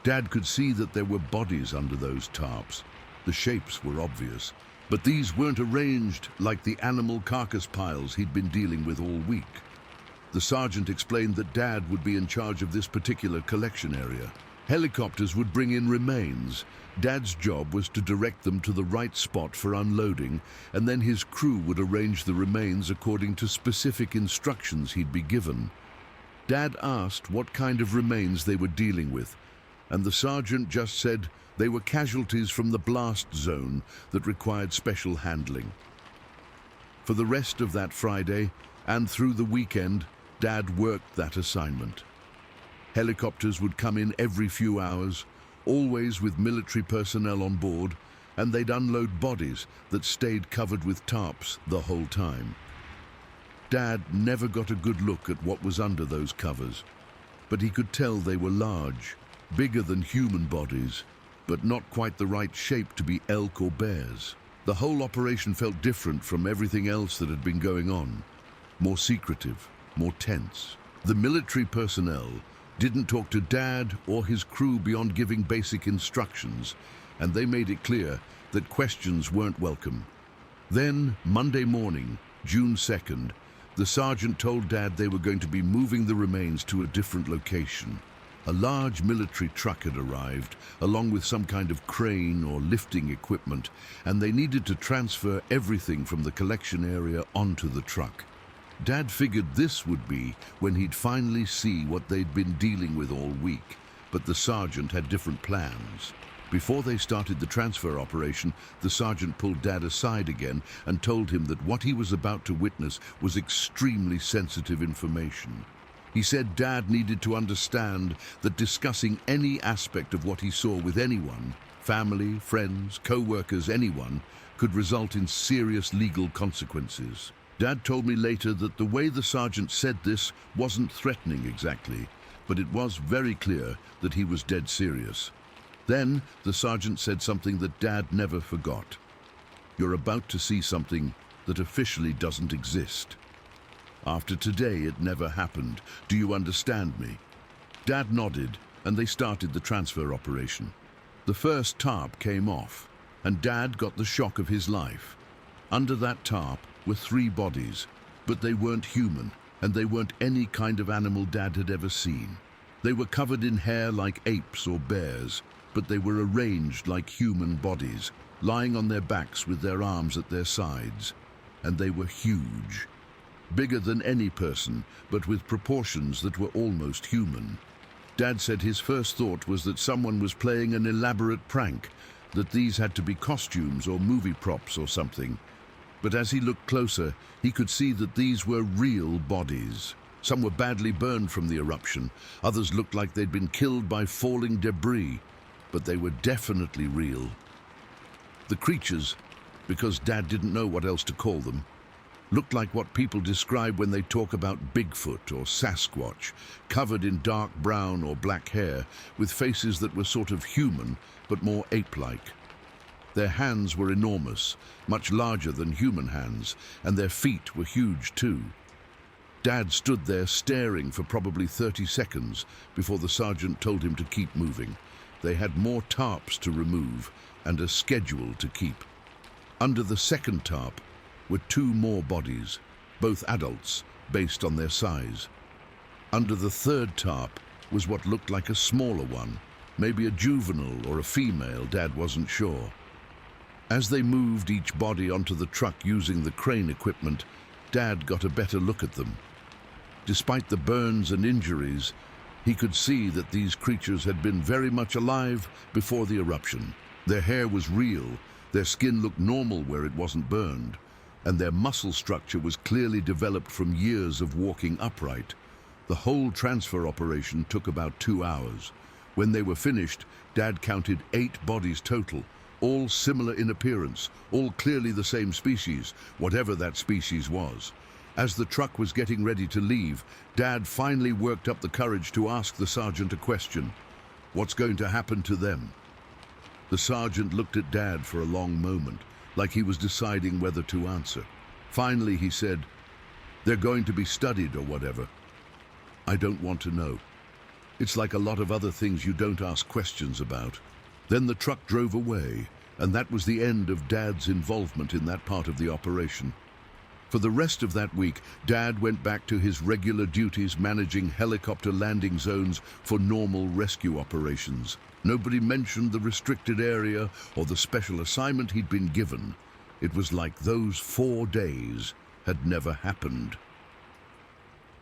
Dad could see that there were bodies under those tarps. The shapes were obvious, but these weren't arranged like the animal carcass piles he'd been dealing with all week. The sergeant explained that Dad would be in charge of this particular collection area. Helicopters would bring in remains. Dad's job was to direct them to the right spot for unloading, and then his crew would arrange the remains according to specific instructions he'd be given. Dad asked what kind of remains they were dealing with, and the sergeant just said they were casualties from the blast zone that required special handling. For the rest of that Friday and through the weekend, Dad worked that assignment. Helicopters would come in every few hours, always with military personnel on board, and they'd unload bodies that stayed covered with tarps the whole time. Dad never got a good look at what was under those covers, but he could tell they were large, bigger than human bodies, but not quite the right shape to be elk or bears. The whole operation felt different from everything else that had been going on, more secretive, more tense. The military personnel didn't talk to Dad or his crew beyond giving basic instructions, and they made it clear that questions weren't welcome. Then, Monday morning, June 2nd, the sergeant told Dad they were going to be moving the remains to a different location. A large military truck had arrived, along with some kind of crane or lifting equipment, and they needed to transfer everything from the collection area onto the truck. Dad figured this would be when he'd finally see what they'd been dealing with all week, but the sergeant had different plans. Before they started the transfer operation, the sergeant pulled Dad aside again and told him that what he was about to witness was extremely sensitive information. He said Dad needed to understand that discussing any aspect of what he saw with anyone, family, friends, co-workers, anyone, could result in serious legal consequences. Dad told me later that the way the sergeant said this wasn't threatening exactly, but it was very clear that he was dead serious. Then the sergeant said something that Dad never forgot. "You're about to see something that officially doesn't exist. After today, it never happened. Do you understand me?" Dad nodded, and they started the transfer operation. The first tarp came off, and Dad got the shock of his life. Under that tarp were 3 bodies, but they weren't human, and they weren't any kind of animal Dad had ever seen. They were covered in hair like apes or bears, but they were arranged like human bodies, lying on their backs with their arms at their sides, and they were huge. Bigger than any person, but with proportions that were almost human. Dad said his first thought was that someone was playing an elaborate prank, that these had to be costumes or movie props or something. But as he looked closer, he could see that these were real bodies. Some were badly burned from the eruption, others looked like they'd been killed by falling debris, but they were definitely real. The creatures, because Dad didn't know what else to call them, looked like what people describe when they talk about Bigfoot or Sasquatch, covered in dark brown or black hair, with faces that were sort of human, but more ape-like. Their hands were enormous, much larger than human hands, and their feet were huge too. Dad stood there staring for probably 30 seconds before the sergeant told him to keep moving. They had more tarps to remove and a schedule to keep. Under the second tarp were 2 more bodies, both adults, based on their size. Under the third tarp was what looked like a smaller one, maybe a juvenile or a female, Dad wasn't sure. As they moved each body onto the truck using the crane equipment, Dad got a better look at them. Despite the burns and injuries, he could see that these creatures had been very much alive before the eruption. Their hair was real, their skin looked normal where it wasn't burned, and their muscle structure was clearly developed from years of walking upright. The whole transfer operation took about 2 hours. When they were finished, Dad counted 8 bodies total, all similar in appearance, all clearly the same species, whatever that species was. As the truck was getting ready to leave, Dad finally worked up the courage to ask the sergeant a question. What's going to happen to them? The sergeant looked at Dad for a long moment, like he was deciding whether to answer. Finally, he said, "They're going to be studied or whatever. I don't want to know. It's like a lot of other things you don't ask questions about." Then the truck drove away, and that was the end of Dad's involvement in that part of the operation. For the rest of that week, Dad went back to his regular duties managing helicopter landing zones for normal rescue operations. Nobody mentioned the restricted area or the special assignment he'd been given. It was like those 4 days had never happened.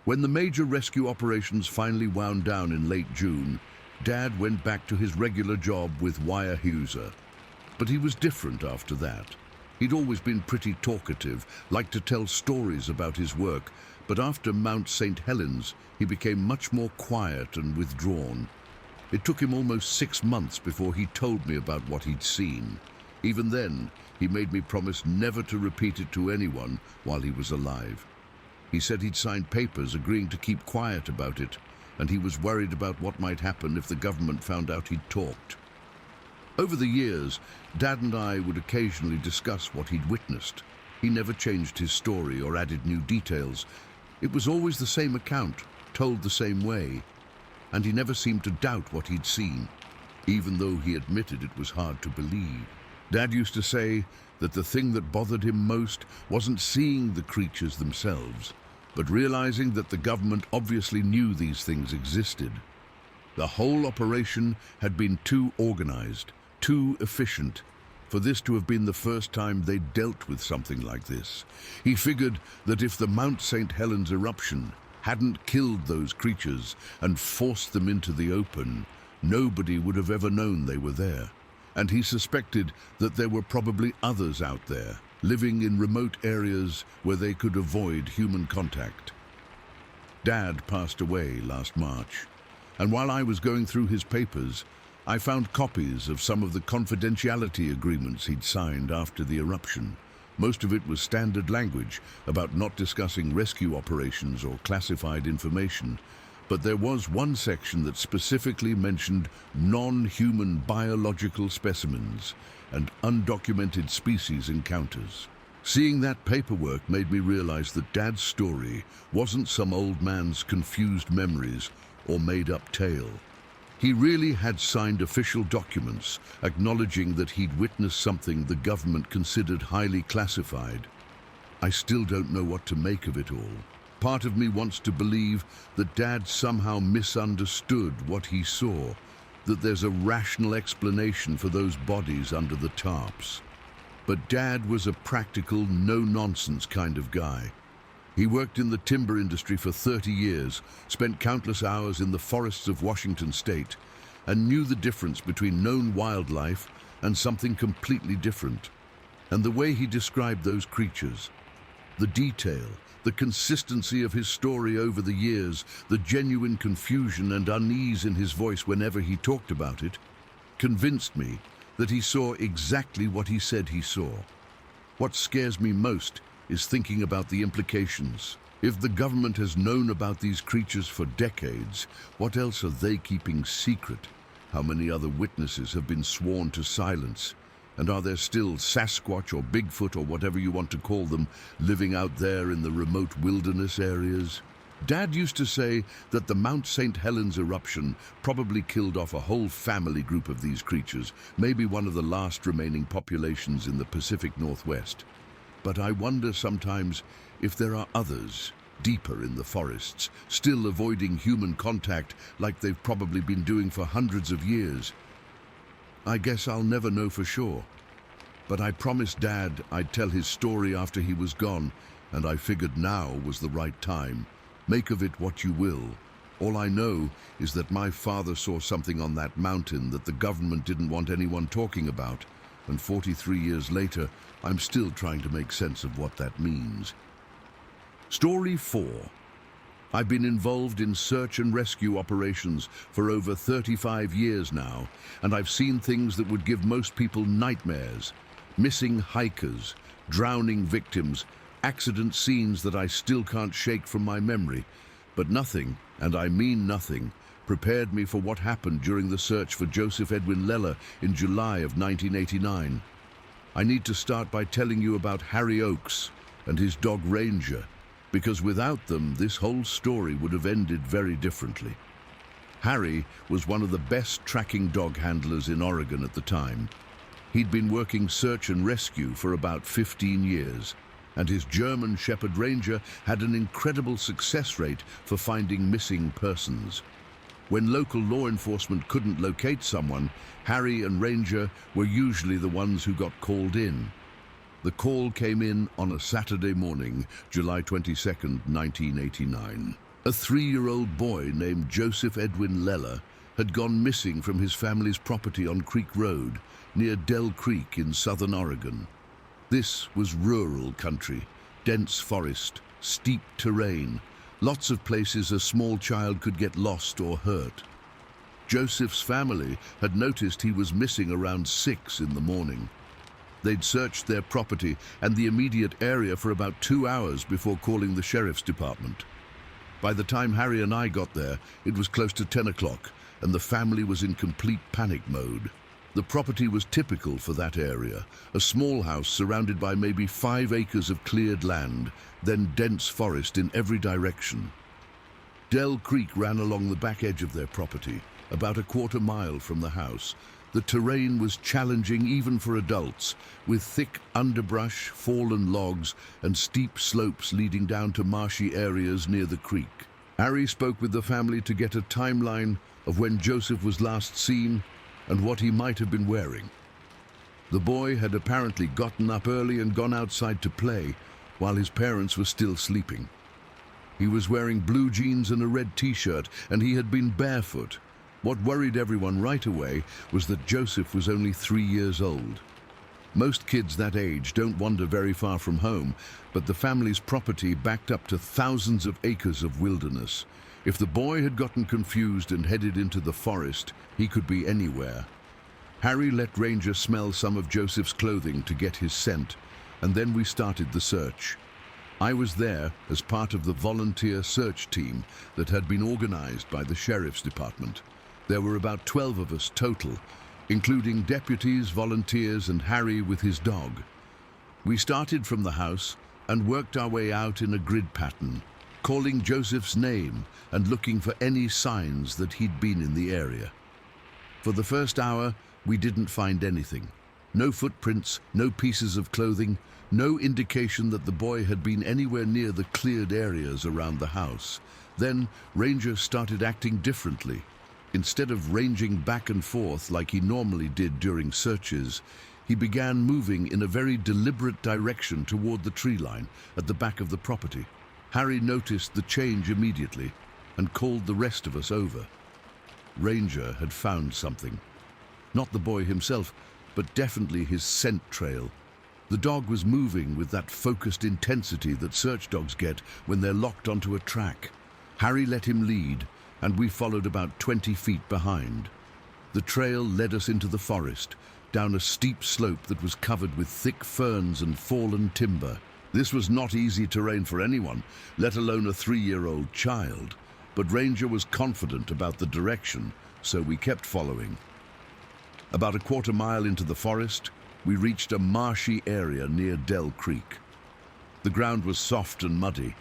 When the major rescue operations finally wound down in late June, Dad went back to his regular job with wire heuser. But he was different after that. He'd always been pretty talkative, liked to tell stories about his work, but after Mount St. Helens, he became much more quiet and withdrawn. It took him almost 6 months before he told me about what he'd seen. Even then, he made me promise never to repeat it to anyone while he was alive. He said he'd signed papers agreeing to keep quiet about it, and he was worried about what might happen if the government found out he'd talked. Over the years, Dad and I would occasionally discuss what he'd witnessed. He never changed his story or added new details. It was always the same account, told the same way, and he never seemed to doubt what he'd seen, even though he admitted it was hard to believe. Dad used to say that the thing that bothered him most wasn't seeing the creatures themselves, but realizing that the government obviously knew these things existed. The whole operation had been too organized, too efficient, for this to have been the first time they'd dealt with something like this. He figured that if the Mount St. Helens eruption hadn't killed those creatures and forced them into the open, nobody would have ever known they were there. And he suspected that there were probably others out there, living in remote areas where they could avoid human contact. Dad passed away last March, and while I was going through his papers, I found copies of some of the confidentiality agreements he'd signed after the eruption. Most of it was standard language about not discussing rescue operations or classified information, but there was one section that specifically mentioned non-human biological specimens and undocumented species encounters. Seeing that paperwork made me realize that Dad's story wasn't some old man's confused memories or made-up tale. He really had signed official documents acknowledging that he'd witnessed something the government considered highly classified. I still don't know what to make of it all. Part of me wants to believe that Dad somehow misunderstood what he saw, that there's a rational explanation for those bodies under the tarps. But Dad was a practical, no-nonsense kind of guy. He worked in the timber industry for 30 years, spent countless hours in the forests of Washington state, and knew the difference between known wildlife and something completely different. And the way he described those creatures, the detail, the consistency of his story over the years, the genuine confusion and unease in his voice whenever he talked about it, convinced me that he saw exactly what he said he saw. What scares me most is thinking about the implications. If the government has known about these creatures for decades, what else are they keeping secret? How many other witnesses have been sworn to silence? And are there still Sasquatch or Bigfoot or whatever you want to call them living out there in the remote wilderness areas? Dad used to say that the Mount St. Helens eruption probably killed off a whole family group of these creatures, maybe one of the last remaining populations in the Pacific Northwest. But I wonder sometimes if there are others, deeper in the forests, still avoiding human contact like they've probably been doing for hundreds of years. I guess I'll never know for sure. But I promised Dad I'd tell his story after he was gone, and I figured now was the right time. Make of it what you will. All I know is that my father saw something on that mountain that the government didn't want anyone talking about, and 43 years later, I'm still trying to make sense of what that means. Story 4. I've been involved in search and rescue operations for over 35 years now, and I've seen things that would give most people nightmares. Missing hikers, drowning victims, accident scenes that I still can't shake from my memory. But nothing, and I mean nothing, prepared me for what happened during the search for Joseph Edwin Leller in July of 1989. I need to start by telling you about Harry Oakes and his dog Ranger, because without them, this whole story would have ended very differently. Harry was one of the best tracking dog handlers in Oregon at the time. He'd been working search and rescue for about 15 years, and his German Shepherd Ranger had an incredible success rate for finding missing persons. When local law enforcement couldn't locate someone, Harry and Ranger were usually the ones who got called in. The call came in on a Saturday morning, July 22nd, 1989. A 3-year-old boy named Joseph Edwin Leller had gone missing from his family's property on Creek Road, near Dell Creek in southern Oregon. This was rural country, dense forest, steep terrain, lots of places a small child could get lost or hurt. Joseph's family had noticed he was missing around 6 in the morning. They'd searched their property and the immediate area for about 2 hours before calling the sheriff's department. By the time Harry and I got there, it was close to 10 o'clock, and the family was in complete panic mode. The property was typical for that area, a small house surrounded by maybe 5 acres of cleared land, then dense forest in every direction. Dell Creek ran along the back edge of their property, about a quarter-mile from the house. The terrain was challenging even for adults, with thick underbrush, fallen logs, and steep slopes leading down to marshy areas near the creek. Harry spoke with the family to get a timeline of when Joseph was last seen and what he might have been wearing. The boy had apparently gotten up early and gone outside to play, while his parents were still sleeping. He was wearing blue jeans and a red t-shirt, and he had been barefoot. What worried everyone right away was that Joseph was only 3 years old. Most kids that age don't wander very far from home, but the family's property backed up to thousands of acres of wilderness. If the boy had gotten confused and headed into the forest, he could be anywhere. Harry let Ranger smell some of Joseph's clothing to get his scent, and then we started the search. I was there as part of the volunteer search team that had been organized by the sheriff's department. There were about 12 of us total, including deputies, volunteers, and Harry with his dog. We started from the house and worked our way out in a grid pattern, calling Joseph's name and looking for any signs that he'd been in the area. For the first hour, we didn't find anything. No footprints, no pieces of clothing, no indication that the boy had been anywhere near the cleared areas around the house. Then Ranger started acting differently. Instead of ranging back and forth like he normally did during searches, he began moving in a very deliberate direction toward the tree line at the back of the property. Harry noticed the change immediately and called the rest of us over. Ranger had found something. Not the boy himself, but definitely his scent trail. The dog was moving with that focused intensity that search dogs get when they're locked onto a track. Harry let him lead, and we followed about 20 feet behind. The trail led us into the forest, down a steep slope that was covered with thick ferns and fallen timber. This was not easy terrain for anyone, let alone a 3-year-old child, but Ranger was confident about the direction, so we kept following. About a quarter-mile into the forest, we reached a marshy area near Dell Creek. The ground was soft and muddy,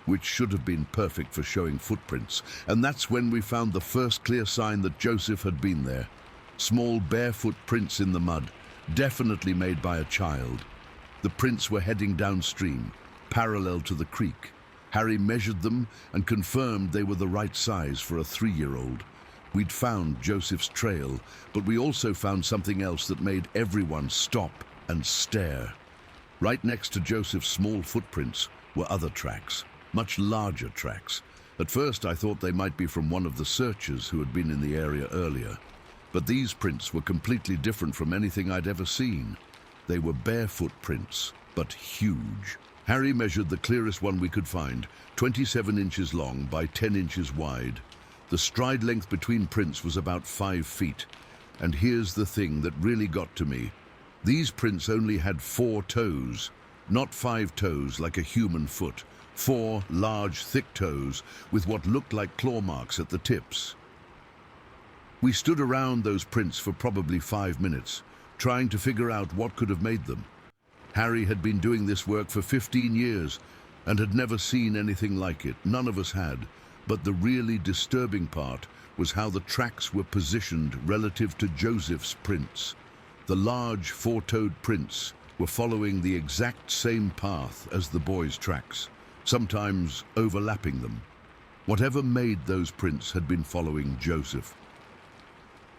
which should have been perfect for showing footprints, and that's when we found the first clear sign that Joseph had been there. Small barefoot prints in the mud, definitely made by a child. The prints were heading downstream, parallel to the creek. Harry measured them and confirmed they were the right size for a 3-year-old. We'd found Joseph's trail, but we also found something else that made everyone stop and stare. Right next to Joseph's small footprints were other tracks. Much larger tracks. At first I thought they might be from one of the searchers who had been in the area earlier. But these prints were completely different from anything I'd ever seen. They were barefoot prints, but huge. Harry measured the clearest one we could find, 27 inches long by 10 inches wide. The stride length between prints was about 5 feet. And here's the thing that really got to me. These prints only had 4 toes, not 5 toes like a human foot. 4 large, thick toes with what looked like claw marks at the tips. We stood around those prints for probably 5 minutes, trying to figure out what could have made them. Harry had been doing this work for 15 years and had never seen anything like it. None of us had. But the really disturbing part was how the tracks were positioned relative to Joseph's prints. The large 4-toed prints were following the exact same path as the boy's tracks, sometimes overlapping them. Whatever made those prints had been following Joseph.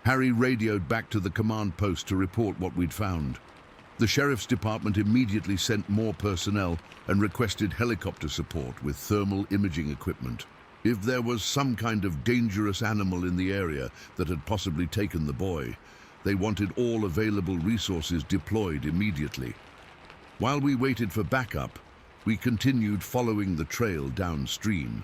Harry radioed back to the command post to report what we'd found. The sheriff's department immediately sent more personnel and requested helicopter support with thermal imaging equipment. If there was some kind of dangerous animal in the area that had possibly taken the boy, they wanted all available resources deployed immediately. While we waited for backup, we continued following the trail downstream.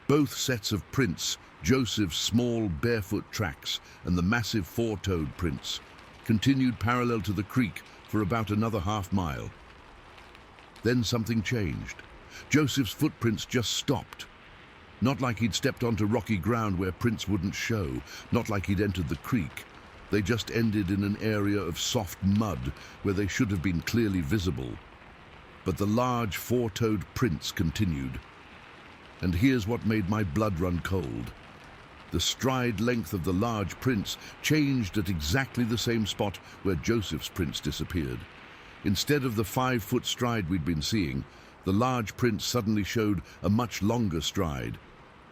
Both sets of prints, Joseph's small barefoot tracks and the massive four-toed prints, continued parallel to the creek for about another half-mile. Then something changed. Joseph's footprints just stopped. Not like he'd stepped onto rocky ground where prints wouldn't show, not like he'd entered the creek. They just ended in an area of soft mud where they should have been clearly visible. But the large four-toed prints continued. And here's what made my blood run cold. The stride length of the large prints changed at exactly the same spot where Joseph's prints disappeared. Instead of the 5-foot stride we'd been seeing, the large prints suddenly showed a much longer stride,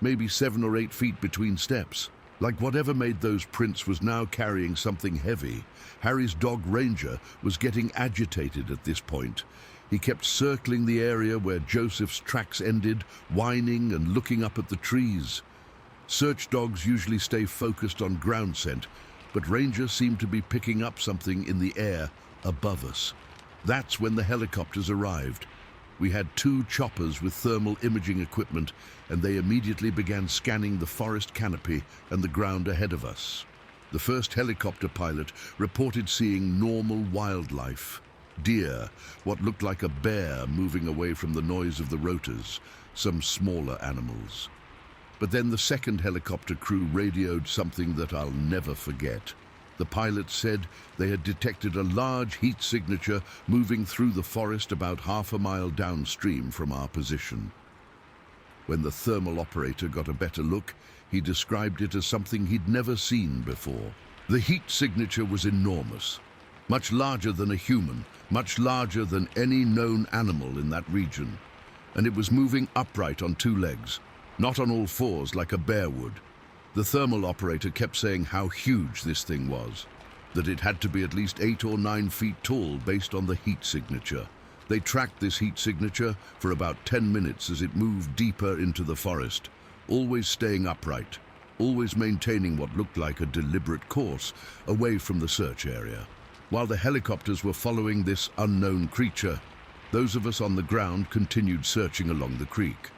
maybe 7 or 8 feet between steps. Like whatever made those prints was now carrying something heavy. Harry's dog Ranger was getting agitated at this point. He kept circling the area where Joseph's tracks ended, whining and looking up at the trees. Search dogs usually stay focused on ground scent, but Ranger seemed to be picking up something in the air above us. That's when the helicopters arrived. We had 2 choppers with thermal imaging equipment, and they immediately began scanning the forest canopy and the ground ahead of us. The first helicopter pilot reported seeing normal wildlife. Deer, what looked like a bear moving away from the noise of the rotors, some smaller animals. But then the second helicopter crew radioed something that I'll never forget. The pilot said they had detected a large heat signature moving through the forest about half a mile downstream from our position. When the thermal operator got a better look, he described it as something he'd never seen before. The heat signature was enormous, much larger than a human, much larger than any known animal in that region. And it was moving upright on 2 legs, not on all 4s like a bear would. The thermal operator kept saying how huge this thing was, that it had to be at least 8 or 9 feet tall based on the heat signature. They tracked this heat signature for about 10 minutes as it moved deeper into the forest, always staying upright, always maintaining what looked like a deliberate course away from the search area. While the helicopters were following this unknown creature, those of us on the ground continued searching along the creek.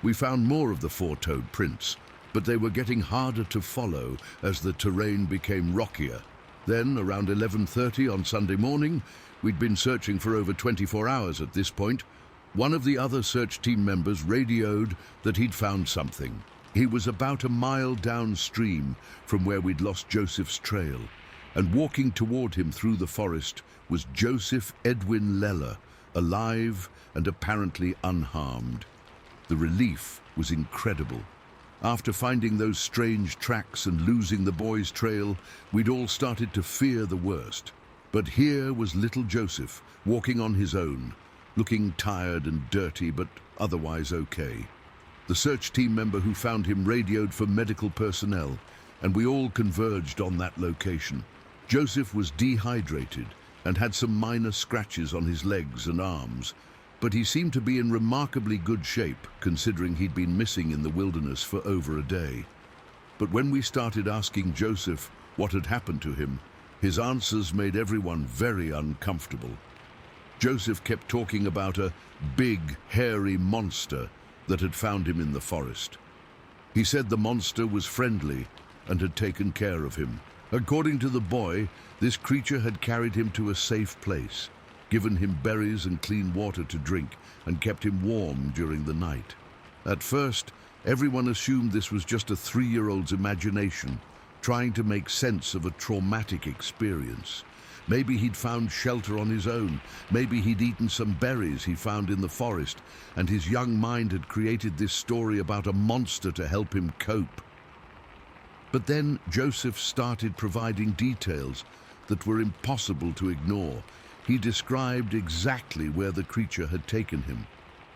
We found more of the 4-toed prints, but they were getting harder to follow as the terrain became rockier. Then, around 11:30 on Sunday morning, we'd been searching for over 24 hours at this point, one of the other search team members radioed that he'd found something. He was about a mile downstream from where we'd lost Joseph's trail, and walking toward him through the forest was Joseph Edwin Leller, alive and apparently unharmed. The relief was incredible. After finding those strange tracks and losing the boy's trail, we'd all started to fear the worst. But here was little Joseph, walking on his own, looking tired and dirty, but otherwise okay. The search team member who found him radioed for medical personnel, and we all converged on that location. Joseph was dehydrated and had some minor scratches on his legs and arms, but he seemed to be in remarkably good shape, considering he'd been missing in the wilderness for over a day. But when we started asking Joseph what had happened to him, his answers made everyone very uncomfortable. Joseph kept talking about a big, hairy monster that had found him in the forest. He said the monster was friendly and had taken care of him. According to the boy, this creature had carried him to a safe place, given him berries and clean water to drink, and kept him warm during the night. At first, everyone assumed this was just a 3-year-old's imagination, trying to make sense of a traumatic experience. Maybe he'd found shelter on his own, maybe he'd eaten some berries he found in the forest, and his young mind had created this story about a monster to help him cope. But then Joseph started providing details that were impossible to ignore. He described exactly where the creature had taken him,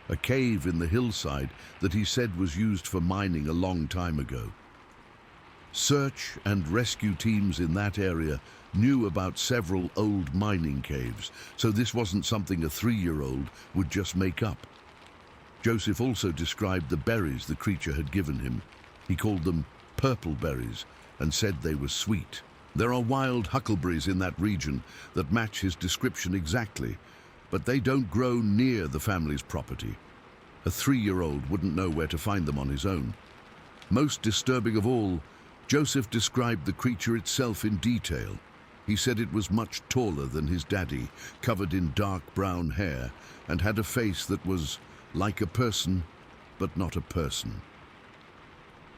a cave in the hillside that he said was used for mining a long time ago. Search and rescue teams in that area knew about several old mining caves, so this wasn't something a 3-year-old would just make up. Joseph also described the berries the creature had given him. He called them purple berries and said they were sweet. There are wild huckleberries in that region that match his description exactly, but they don't grow near the family's property. A 3-year-old wouldn't know where to find them on his own. Most disturbing of all, Joseph described the creature itself in detail. He said it was much taller than his daddy, covered in dark brown hair, and had a face that was like a person, but not a person.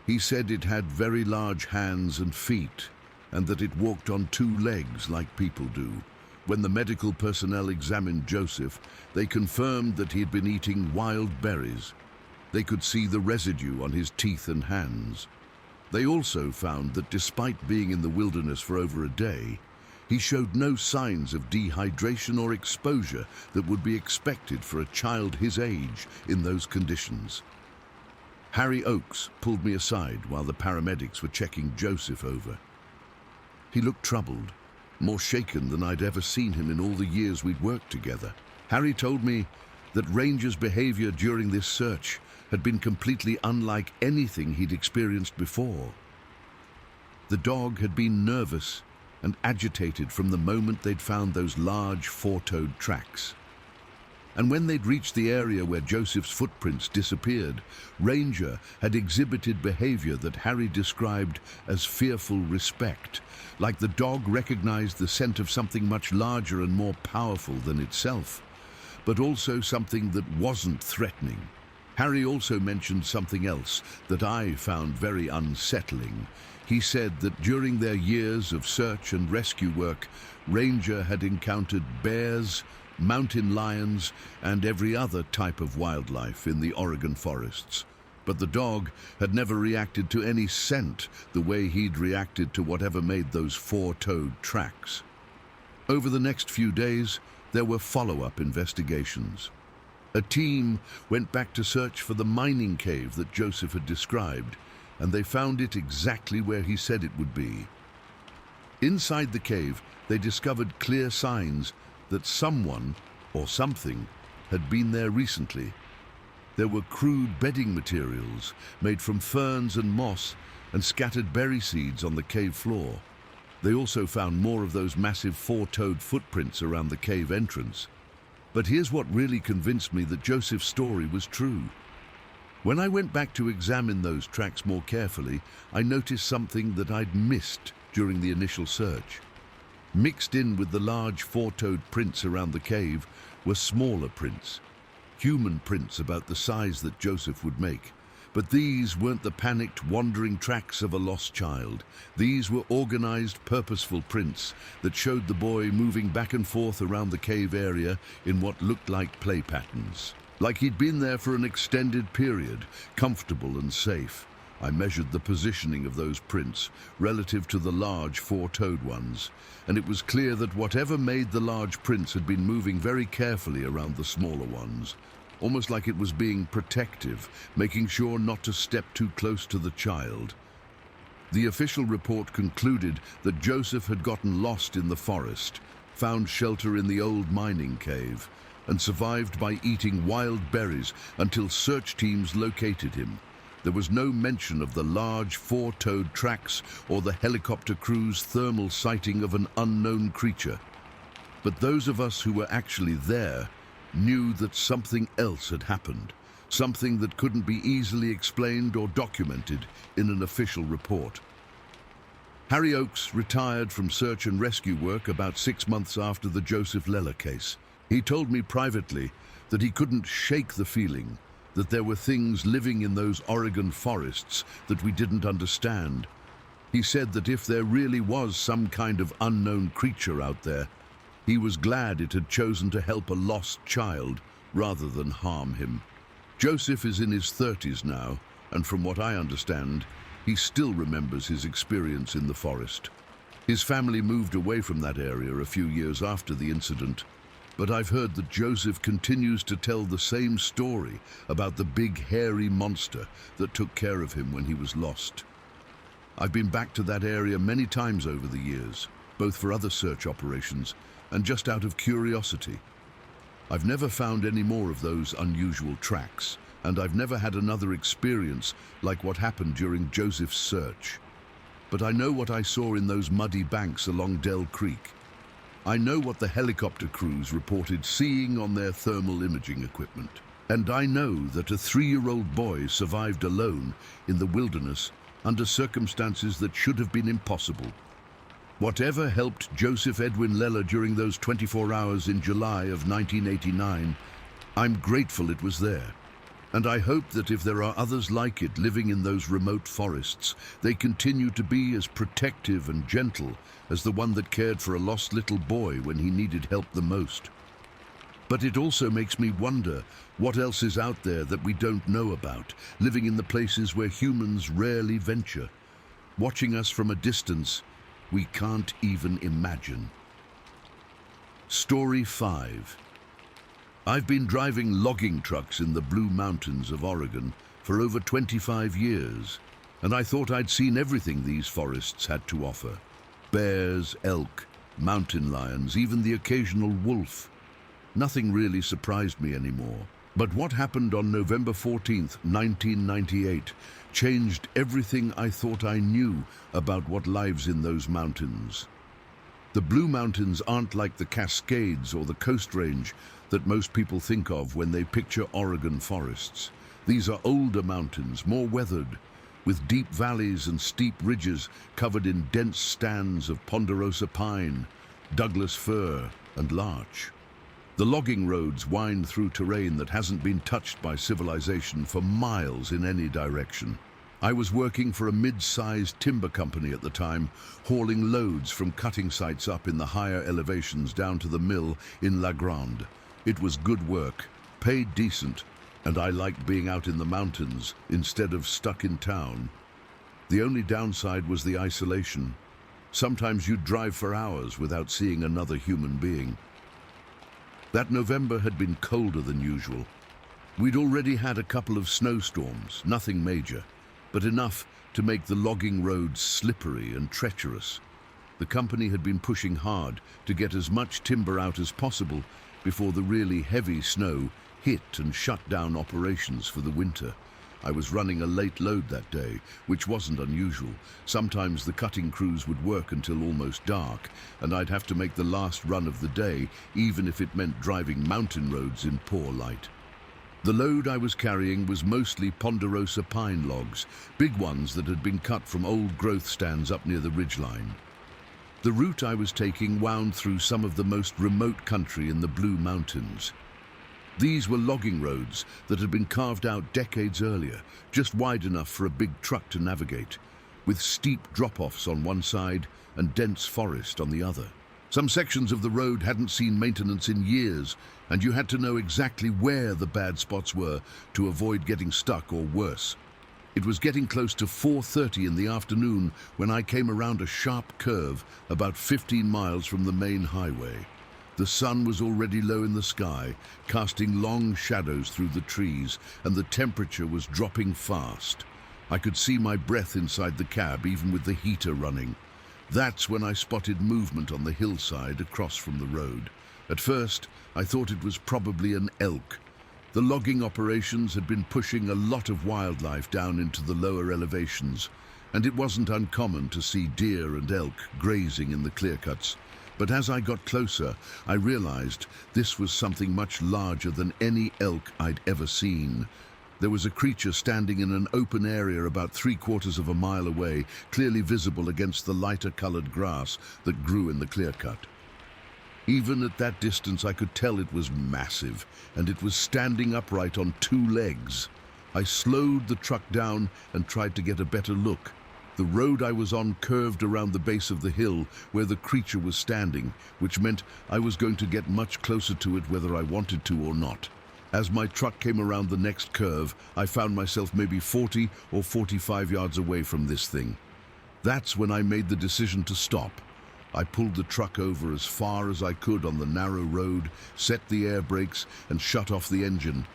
He said it had very large hands and feet, and that it walked on 2 legs like people do. When the medical personnel examined Joseph, they confirmed that he had been eating wild berries. They could see the residue on his teeth and hands. They also found that despite being in the wilderness for over a day, he showed no signs of dehydration or exposure that would be expected for a child his age in those conditions. Harry Oakes pulled me aside while the paramedics were checking Joseph over. He looked troubled, more shaken than I'd ever seen him in all the years we'd worked together. Harry told me that Ranger's behavior during this search had been completely unlike anything he'd experienced before. The dog had been nervous and agitated from the moment they'd found those large 4-toed tracks. And when they'd reached the area where Joseph's footprints disappeared, Ranger had exhibited behavior that Harry described as fearful respect, like the dog recognized the scent of something much larger and more powerful than itself, but also something that wasn't threatening. Harry also mentioned something else that I found very unsettling. He said that during their years of search and rescue work, Ranger had encountered bears, mountain lions, and every other type of wildlife in the Oregon forests. But the dog had never reacted to any scent the way he'd reacted to whatever made those 4-toed tracks. Over the next few days, there were follow-up investigations. A team went back to search for the mining cave that Joseph had described, and they found it exactly where he said it would be. Inside the cave, they discovered clear signs that someone or something had been there recently. There were crude bedding materials made from ferns and moss and scattered berry seeds on the cave floor. They also found more of those massive 4-toed footprints around the cave entrance. But here's what really convinced me that Joseph's story was true. When I went back to examine those tracks more carefully, I noticed something that I'd missed during the initial search. Mixed in with the large 4-toed prints around the cave were smaller prints, human prints about the size that Joseph would make. But these weren't the panicked, wandering tracks of a lost child. These were organized, purposeful prints that showed the boy moving back and forth around the cave area in what looked like play patterns. Like he'd been there for an extended period, comfortable and safe. I measured the positioning of those prints relative to the large 4-toed ones, and it was clear that whatever made the large prints had been moving very carefully around the smaller ones, almost like it was being protective, making sure not to step too close to the child. The official report concluded that Joseph had gotten lost in the forest, found shelter in the old mining cave, and survived by eating wild berries until search teams located him. There was no mention of the large 4-toed tracks or the helicopter crew's thermal sighting of an unknown creature. But those of us who were actually there knew that something else had happened, something that couldn't be easily explained or documented in an official report. Harry Oakes retired from search and rescue work about 6 months after the Joseph Leller case. He told me privately that he couldn't shake the feeling that there were things living in those Oregon forests that we didn't understand. He said that if there really was some kind of unknown creature out there, he was glad it had chosen to help a lost child rather than harm him. Joseph is in his 30s now, and from what I understand, he still remembers his experience in the forest. His family moved away from that area a few years after the incident, but I've heard that Joseph continues to tell the same story about the big hairy monster that took care of him when he was lost. I've been back to that area many times over the years, both for other search operations and just out of curiosity. I've never found any more of those unusual tracks, and I've never had another experience like what happened during Joseph's search. But I know what I saw in those muddy banks along Dell Creek. I know what the helicopter crews reported seeing on their thermal imaging equipment. And I know that a 3-year-old boy survived alone in the wilderness under circumstances that should have been impossible. Whatever helped Joseph Edwin Leller during those 24 hours in July of 1989, I'm grateful it was there. And I hope that if there are others like it living in those remote forests, they continue to be as protective and gentle as the one that cared for a lost little boy when he needed help the most. But it also makes me wonder what else is out there that we don't know about, living in the places where humans rarely venture, watching us from a distance we can't even imagine. Story 5. I've been driving logging trucks in the Blue Mountains of Oregon for over 25 years, and I thought I'd seen everything these forests had to offer. Bears, elk, mountain lions, even the occasional wolf. Nothing really surprised me anymore. But what happened on November 14th, 1998, changed everything I thought I knew about what lives in those mountains. The Blue Mountains aren't like the Cascades or the Coast Range that most people think of when they picture Oregon forests. These are older mountains, more weathered, with deep valleys and steep ridges covered in dense stands of ponderosa pine, Douglas fir, and larch. The logging roads wind through terrain that hasn't been touched by civilization for miles in any direction. I was working for a mid-sized timber company at the time, hauling loads from cutting sites up in the higher elevations down to the mill in La Grande. It was good work, paid decent, and I liked being out in the mountains instead of stuck in town. The only downside was the isolation. Sometimes you'd drive for hours without seeing another human being. That November had been colder than usual. We'd already had a couple of snowstorms, nothing major, but enough to make the logging roads slippery and treacherous. The company had been pushing hard to get as much timber out as possible before the really heavy snow hit and shut down operations for the winter. I was running a late load that day, which wasn't unusual. Sometimes the cutting crews would work until almost dark, and I'd have to make the last run of the day, even if it meant driving mountain roads in poor light. The load I was carrying was mostly ponderosa pine logs, big ones that had been cut from old growth stands up near the ridgeline. The route I was taking wound through some of the most remote country in the Blue Mountains. These were logging roads that had been carved out decades earlier, just wide enough for a big truck to navigate, with steep drop-offs on one side and dense forest on the other. Some sections of the road hadn't seen maintenance in years, and you had to know exactly where the bad spots were to avoid getting stuck or worse. It was getting close to 4:30 in the afternoon when I came around a sharp curve about 15 miles from the main highway. The sun was already low in the sky, casting long shadows through the trees, and the temperature was dropping fast. I could see my breath inside the cab, even with the heater running. That's when I spotted movement on the hillside across from the road. At first, I thought it was probably an elk. The logging operations had been pushing a lot of wildlife down into the lower elevations, and it wasn't uncommon to see deer and elk grazing in the clear-cuts. But as I got closer, I realized this was something much larger than any elk I'd ever seen. There was a creature standing in an open area about 3/4 of a mile away, clearly visible against the lighter-colored grass that grew in the clear-cut. Even at that distance, I could tell it was massive, and it was standing upright on 2 legs. I slowed the truck down and tried to get a better look. The road I was on curved around the base of the hill where the creature was standing, which meant I was going to get much closer to it whether I wanted to or not. As my truck came around the next curve, I found myself maybe 40 or 45 yards away from this thing. That's when I made the decision to stop. I pulled the truck over as far as I could on the narrow road, set the air brakes, and shut off the engine.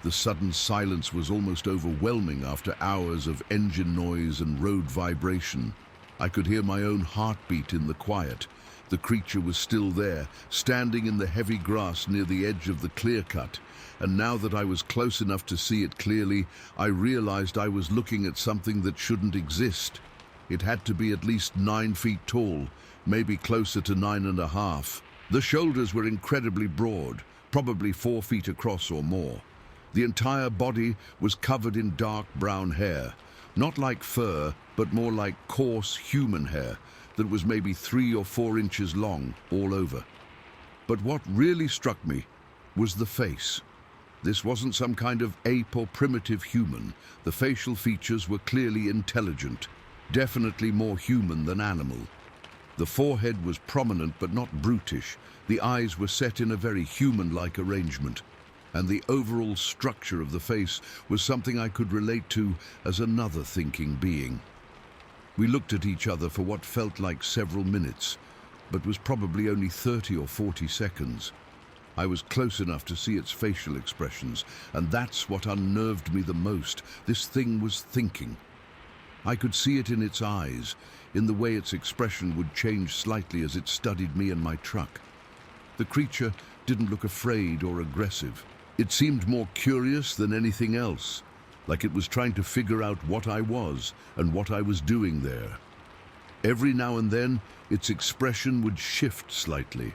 The sudden silence was almost overwhelming after hours of engine noise and road vibration. I could hear my own heartbeat in the quiet. The creature was still there, standing in the heavy grass near the edge of the clear-cut, and now that I was close enough to see it clearly, I realized I was looking at something that shouldn't exist. It had to be at least 9 feet tall, maybe closer to 9.5. The shoulders were incredibly broad, probably 4 feet across or more. The entire body was covered in dark brown hair, not like fur, but more like coarse human hair that was maybe 3 or 4 inches long all over. But what really struck me was the face. This wasn't some kind of ape or primitive human. The facial features were clearly intelligent, definitely more human than animal. The forehead was prominent but not brutish. The eyes were set in a very human-like arrangement, and the overall structure of the face was something I could relate to as another thinking being. We looked at each other for what felt like several minutes, but was probably only 30 or 40 seconds. I was close enough to see its facial expressions, and that's what unnerved me the most. This thing was thinking. I could see it in its eyes, in the way its expression would change slightly as it studied me and my truck. The creature didn't look afraid or aggressive. It seemed more curious than anything else, like it was trying to figure out what I was and what I was doing there. Every now and then, its expression would shift slightly,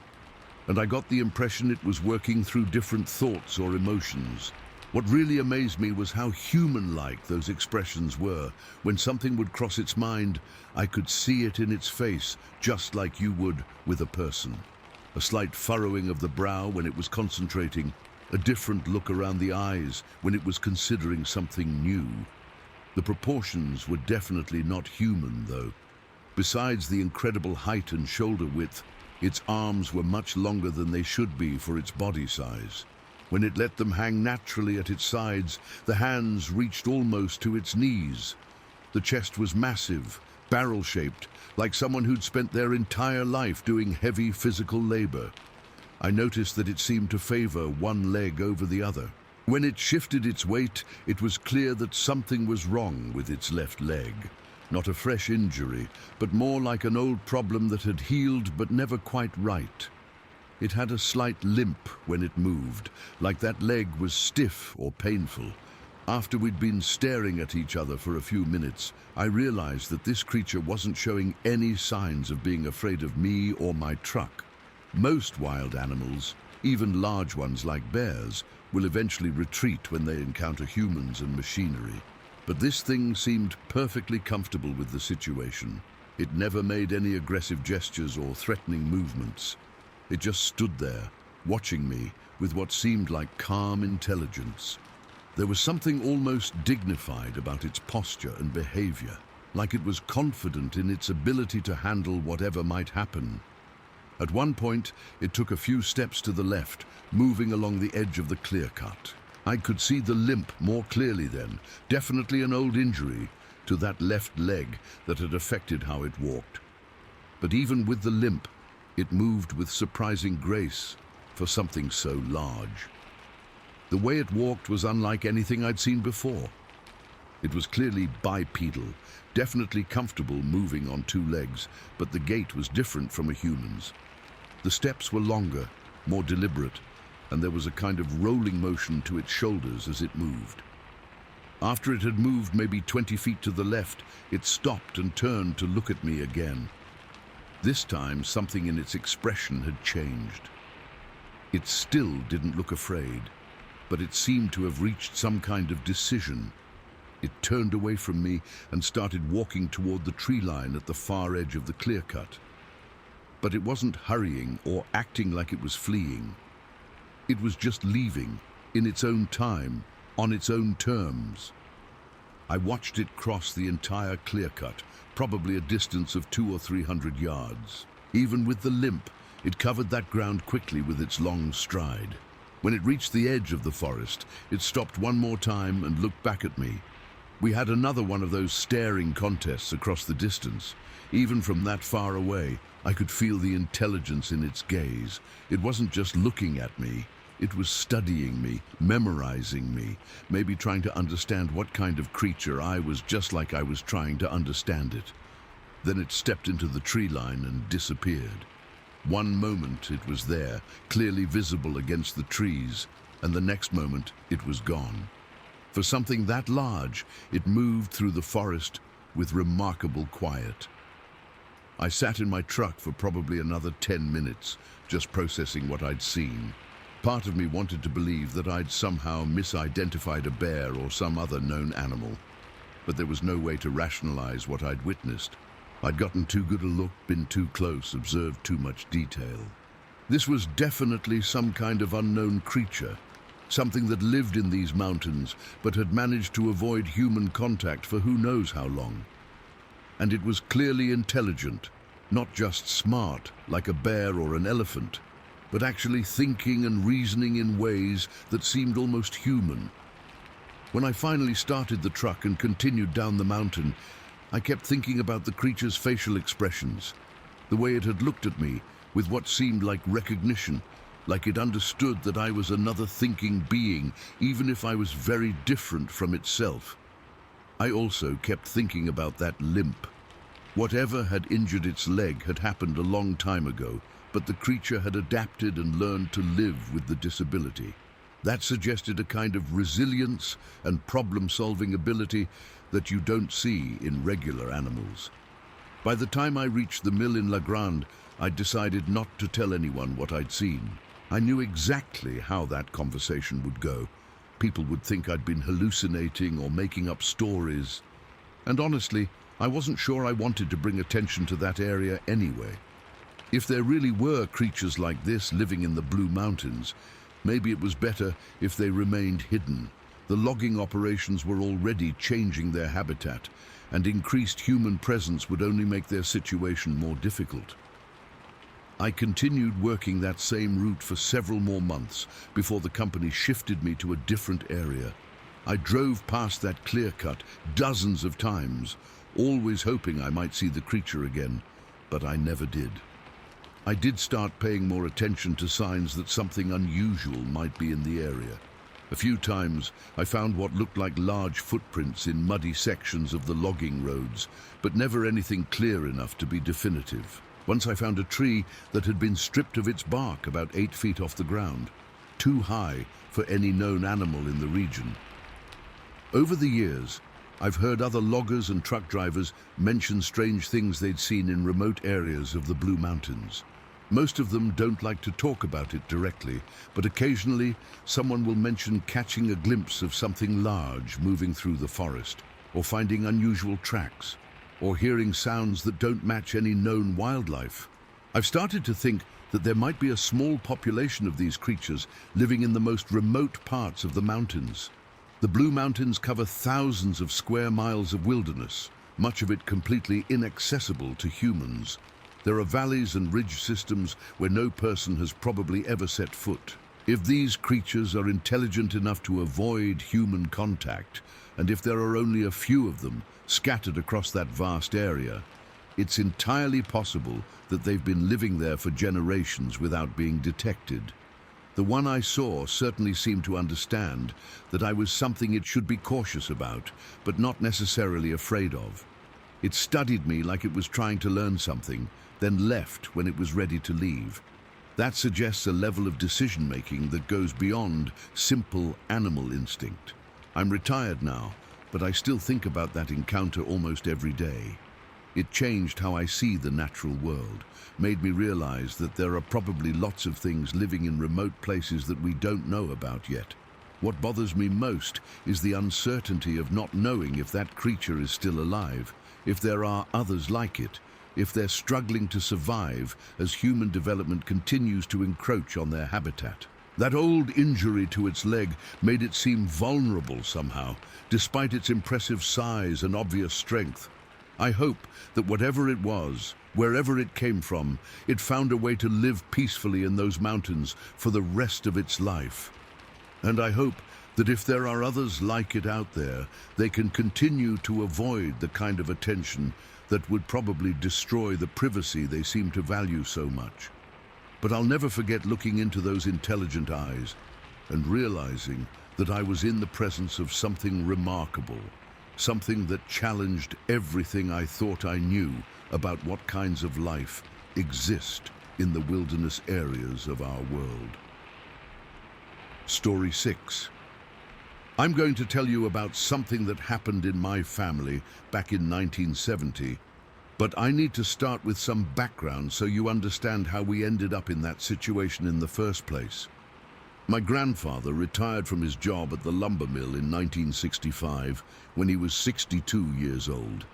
and I got the impression it was working through different thoughts or emotions. What really amazed me was how human-like those expressions were. When something would cross its mind, I could see it in its face, just like you would with a person. A slight furrowing of the brow when it was concentrating, a different look around the eyes when it was considering something new. The proportions were definitely not human, though. Besides the incredible height and shoulder width, its arms were much longer than they should be for its body size. When it let them hang naturally at its sides, the hands reached almost to its knees. The chest was massive, barrel-shaped, like someone who'd spent their entire life doing heavy physical labor. I noticed that it seemed to favor one leg over the other. When it shifted its weight, it was clear that something was wrong with its left leg. Not a fresh injury, but more like an old problem that had healed but never quite right. It had a slight limp when it moved, like that leg was stiff or painful. After we'd been staring at each other for a few minutes, I realized that this creature wasn't showing any signs of being afraid of me or my truck. Most wild animals, even large ones like bears, will eventually retreat when they encounter humans and machinery. But this thing seemed perfectly comfortable with the situation. It never made any aggressive gestures or threatening movements. It just stood there, watching me with what seemed like calm intelligence. There was something almost dignified about its posture and behavior, like it was confident in its ability to handle whatever might happen. At one point, it took a few steps to the left, moving along the edge of the clear-cut. I could see the limp more clearly then, definitely an old injury to that left leg that had affected how it walked. But even with the limp, it moved with surprising grace for something so large. The way it walked was unlike anything I'd seen before. It was clearly bipedal, definitely comfortable moving on 2 legs, but the gait was different from a human's. The steps were longer, more deliberate, and there was a kind of rolling motion to its shoulders as it moved. After it had moved maybe 20 feet to the left, it stopped and turned to look at me again. This time, something in its expression had changed. It still didn't look afraid, but it seemed to have reached some kind of decision. It turned away from me and started walking toward the tree line at the far edge of the clear-cut. But it wasn't hurrying or acting like it was fleeing. It was just leaving, in its own time, on its own terms. I watched it cross the entire clear-cut, probably a distance of 200 or 300 yards. Even with the limp, it covered that ground quickly with its long stride. When it reached the edge of the forest, it stopped one more time and looked back at me. We had another one of those staring contests across the distance. Even from that far away, I could feel the intelligence in its gaze. It wasn't just looking at me. It was studying me, memorizing me, maybe trying to understand what kind of creature I was, just like I was trying to understand it. Then it stepped into the tree line and disappeared. One moment it was there, clearly visible against the trees, and the next moment it was gone. For something that large, it moved through the forest with remarkable quiet. I sat in my truck for probably another 10 minutes, just processing what I'd seen. Part of me wanted to believe that I'd somehow misidentified a bear or some other known animal, but there was no way to rationalize what I'd witnessed. I'd gotten too good a look, been too close, observed too much detail. This was definitely some kind of unknown creature, something that lived in these mountains but had managed to avoid human contact for who knows how long. And it was clearly intelligent, not just smart like a bear or an elephant, but actually thinking and reasoning in ways that seemed almost human. When I finally started the truck and continued down the mountain, I kept thinking about the creature's facial expressions, the way it had looked at me with what seemed like recognition, like it understood that I was another thinking being, even if I was very different from itself. I also kept thinking about that limp. Whatever had injured its leg had happened a long time ago, but the creature had adapted and learned to live with the disability. That suggested a kind of resilience and problem-solving ability that you don't see in regular animals. By the time I reached the mill in La Grande, I'd decided not to tell anyone what I'd seen. I knew exactly how that conversation would go. People would think I'd been hallucinating or making up stories. And honestly, I wasn't sure I wanted to bring attention to that area anyway. If there really were creatures like this living in the Blue Mountains, maybe it was better if they remained hidden. The logging operations were already changing their habitat, and increased human presence would only make their situation more difficult. I continued working that same route for several more months before the company shifted me to a different area. I drove past that clear cut dozens of times, always hoping I might see the creature again, but I never did. I did start paying more attention to signs that something unusual might be in the area. A few times I found what looked like large footprints in muddy sections of the logging roads, but never anything clear enough to be definitive. Once I found a tree that had been stripped of its bark about 8 feet off the ground, too high for any known animal in the region. Over the years, I've heard other loggers and truck drivers mention strange things they'd seen in remote areas of the Blue Mountains. Most of them don't like to talk about it directly, but occasionally someone will mention catching a glimpse of something large moving through the forest, or finding unusual tracks, or hearing sounds that don't match any known wildlife. I've started to think that there might be a small population of these creatures living in the most remote parts of the mountains. The Blue Mountains cover thousands of square miles of wilderness, much of it completely inaccessible to humans. There are valleys and ridge systems where no person has probably ever set foot. If these creatures are intelligent enough to avoid human contact, and if there are only a few of them scattered across that vast area, it's entirely possible that they've been living there for generations without being detected. The one I saw certainly seemed to understand that I was something it should be cautious about, but not necessarily afraid of. It studied me like it was trying to learn something, then left when it was ready to leave. That suggests a level of decision-making that goes beyond simple animal instinct. I'm retired now, but I still think about that encounter almost every day. It changed how I see the natural world, made me realize that there are probably lots of things living in remote places that we don't know about yet. What bothers me most is the uncertainty of not knowing if that creature is still alive, if there are others like it, if they're struggling to survive as human development continues to encroach on their habitat. That old injury to its leg made it seem vulnerable somehow, despite its impressive size and obvious strength. I hope that whatever it was, wherever it came from, it found a way to live peacefully in those mountains for the rest of its life. And I hope that if there are others like it out there, they can continue to avoid the kind of attention that would probably destroy the privacy they seem to value so much. But I'll never forget looking into those intelligent eyes and realizing that I was in the presence of something remarkable, something that challenged everything I thought I knew about what kinds of life exist in the wilderness areas of our world. Story 6. I'm going to tell you about something that happened in my family back in 1970, but I need to start with some background so you understand how we ended up in that situation in the first place. My grandfather retired from his job at the lumber mill in 1965 when he was 62 years old.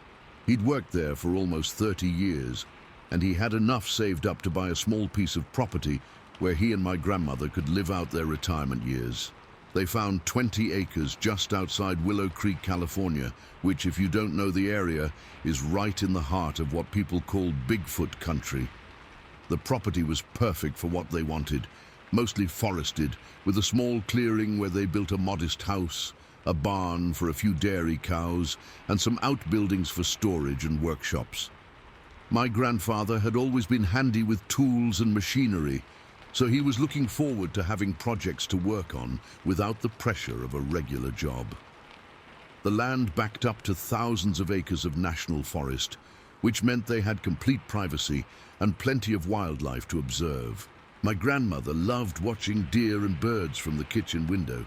He'd worked there for almost 30 years, and he had enough saved up to buy a small piece of property where he and my grandmother could live out their retirement years. They found 20 acres just outside Willow Creek, California, which, if you don't know the area, is right in the heart of what people call Bigfoot country. The property was perfect for what they wanted, mostly forested, with a small clearing where they built a modest house, a barn for a few dairy cows, and some outbuildings for storage and workshops. My grandfather had always been handy with tools and machinery, so he was looking forward to having projects to work on without the pressure of a regular job. The land backed up to thousands of acres of national forest, which meant they had complete privacy and plenty of wildlife to observe. My grandmother loved watching deer and birds from the kitchen window,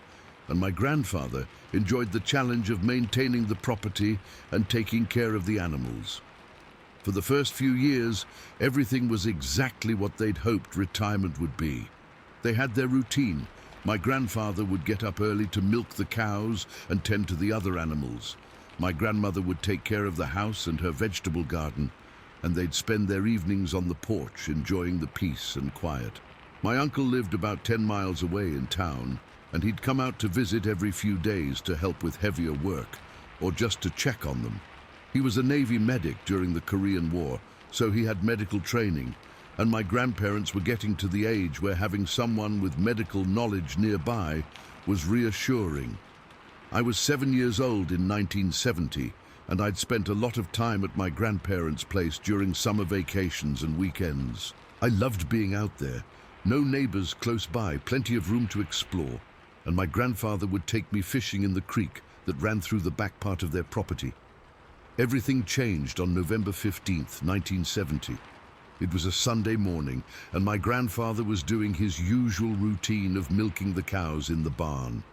and my grandfather enjoyed the challenge of maintaining the property and taking care of the animals. For the first few years, everything was exactly what they'd hoped retirement would be. They had their routine. My grandfather would get up early to milk the cows and tend to the other animals. My grandmother would take care of the house and her vegetable garden, and they'd spend their evenings on the porch enjoying the peace and quiet. My uncle lived about 10 miles away in town, and he'd come out to visit every few days to help with heavier work, or just to check on them. He was a Navy medic during the Korean War, so he had medical training, and my grandparents were getting to the age where having someone with medical knowledge nearby was reassuring. I was 7 years old in 1970, and I'd spent a lot of time at my grandparents' place during summer vacations and weekends. I loved being out there. No neighbors close by, plenty of room to explore, and my grandfather would take me fishing in the creek that ran through the back part of their property. Everything changed on November 15th, 1970. It was a Sunday morning, and my grandfather was doing his usual routine of milking the cows in the barn.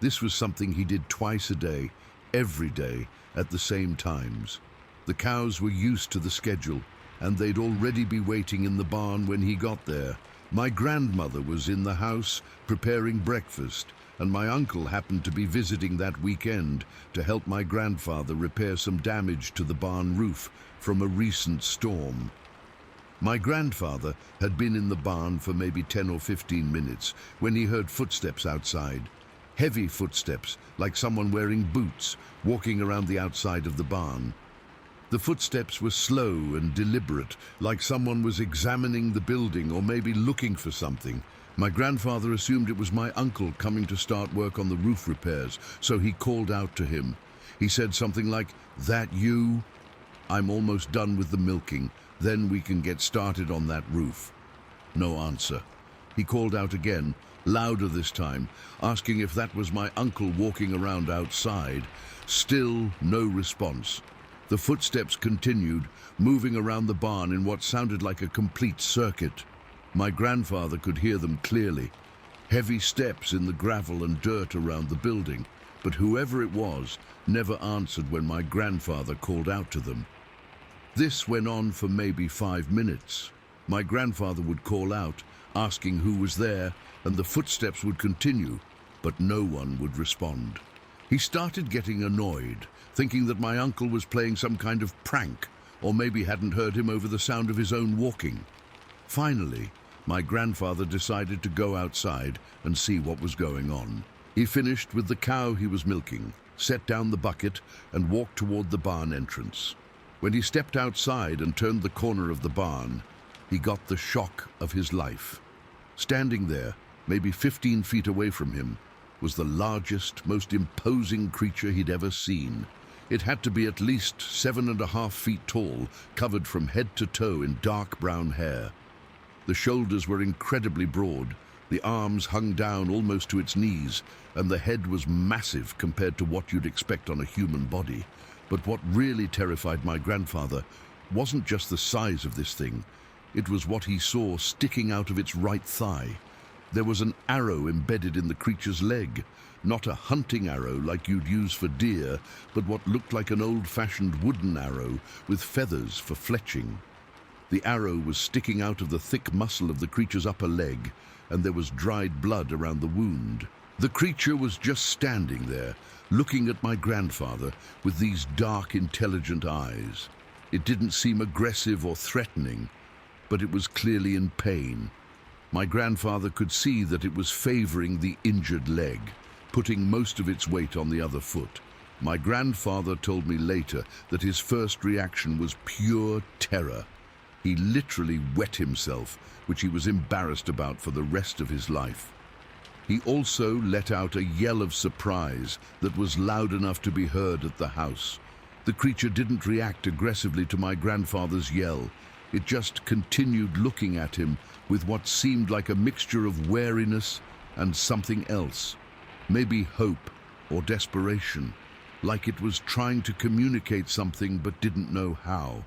This was something he did twice a day, every day, at the same times. The cows were used to the schedule, and they'd already be waiting in the barn when he got there. My grandmother was in the house preparing breakfast, and my uncle happened to be visiting that weekend to help my grandfather repair some damage to the barn roof from a recent storm. My grandfather had been in the barn for maybe 10 or 15 minutes when he heard footsteps outside. Heavy footsteps, like someone wearing boots, walking around the outside of the barn. The footsteps were slow and deliberate, like someone was examining the building or maybe looking for something. My grandfather assumed it was my uncle coming to start work on the roof repairs, so he called out to him. He said something like, "That you? I'm almost done with the milking, then we can get started on that roof." No answer. He called out again, louder this time, asking if that was my uncle walking around outside. Still no response. The footsteps continued, moving around the barn in what sounded like a complete circuit. My grandfather could hear them clearly. Heavy steps in the gravel and dirt around the building, but whoever it was never answered when my grandfather called out to them. This went on for maybe 5 minutes. My grandfather would call out, asking who was there, and the footsteps would continue, but no one would respond. He started getting annoyed, thinking that my uncle was playing some kind of prank, or maybe hadn't heard him over the sound of his own walking. Finally, my grandfather decided to go outside and see what was going on. He finished with the cow he was milking, set down the bucket, and walked toward the barn entrance. When he stepped outside and turned the corner of the barn, he got the shock of his life. Standing there, maybe 15 feet away from him, was the largest, most imposing creature he'd ever seen. It had to be at least 7.5 feet tall, covered from head to toe in dark brown hair. The shoulders were incredibly broad, the arms hung down almost to its knees, and the head was massive compared to what you'd expect on a human body. But what really terrified my grandfather wasn't just the size of this thing. It was what he saw sticking out of its right thigh. There was an arrow embedded in the creature's leg. Not a hunting arrow like you'd use for deer, but what looked like an old-fashioned wooden arrow with feathers for fletching. The arrow was sticking out of the thick muscle of the creature's upper leg, and there was dried blood around the wound. The creature was just standing there, looking at my grandfather with these dark, intelligent eyes. It didn't seem aggressive or threatening, but it was clearly in pain. My grandfather could see that it was favoring the injured leg, putting most of its weight on the other foot. My grandfather told me later that his first reaction was pure terror. He literally wet himself, which he was embarrassed about for the rest of his life. He also let out a yell of surprise that was loud enough to be heard at the house. The creature didn't react aggressively to my grandfather's yell. It just continued looking at him with what seemed like a mixture of wariness and something else. Maybe hope or desperation, like it was trying to communicate something but didn't know how.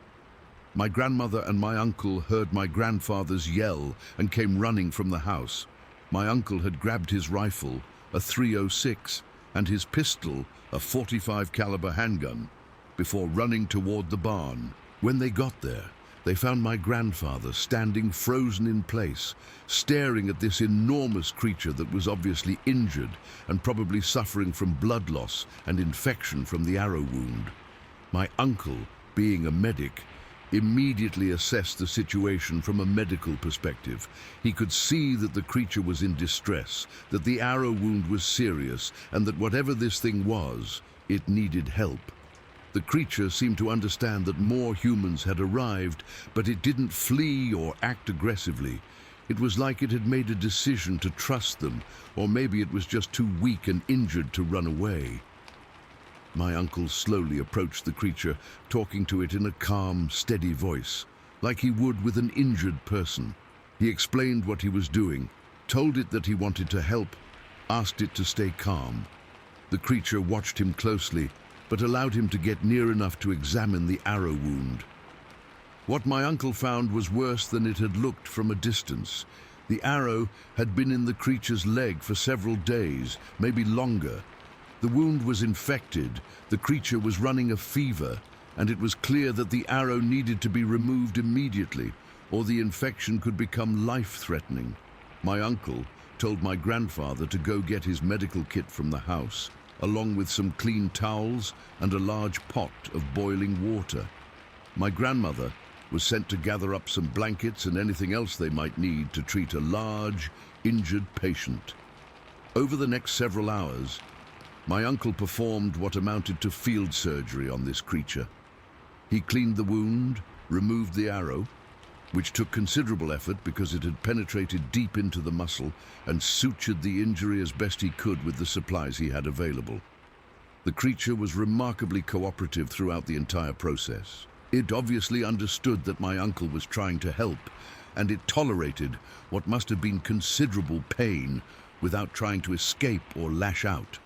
My grandmother and my uncle heard my grandfather's yell and came running from the house. My uncle had grabbed his rifle, a .306, and his pistol, a .45 caliber handgun, before running toward the barn. When they got there, they found my grandfather standing frozen in place, staring at this enormous creature that was obviously injured and probably suffering from blood loss and infection from the arrow wound. My uncle, being a medic, immediately assessed the situation from a medical perspective. He could see that the creature was in distress, that the arrow wound was serious, and that whatever this thing was, it needed help. The creature seemed to understand that more humans had arrived, but it didn't flee or act aggressively. It was like it had made a decision to trust them, or maybe it was just too weak and injured to run away. My uncle slowly approached the creature, talking to it in a calm, steady voice, like he would with an injured person. He explained what he was doing, told it that he wanted to help, asked it to stay calm. The creature watched him closely, but allowed him to get near enough to examine the arrow wound. What my uncle found was worse than it had looked from a distance. The arrow had been in the creature's leg for several days, maybe longer. The wound was infected, the creature was running a fever, and it was clear that the arrow needed to be removed immediately, or the infection could become life-threatening. My uncle told my grandfather to go get his medical kit from the house, along with some clean towels and a large pot of boiling water. My grandmother was sent to gather up some blankets and anything else they might need to treat a large, injured patient. Over the next several hours, my uncle performed what amounted to field surgery on this creature. He cleaned the wound, removed the arrow, which took considerable effort because it had penetrated deep into the muscle, and sutured the injury as best he could with the supplies he had available. The creature was remarkably cooperative throughout the entire process. It obviously understood that my uncle was trying to help, and it tolerated what must have been considerable pain without trying to escape or lash out.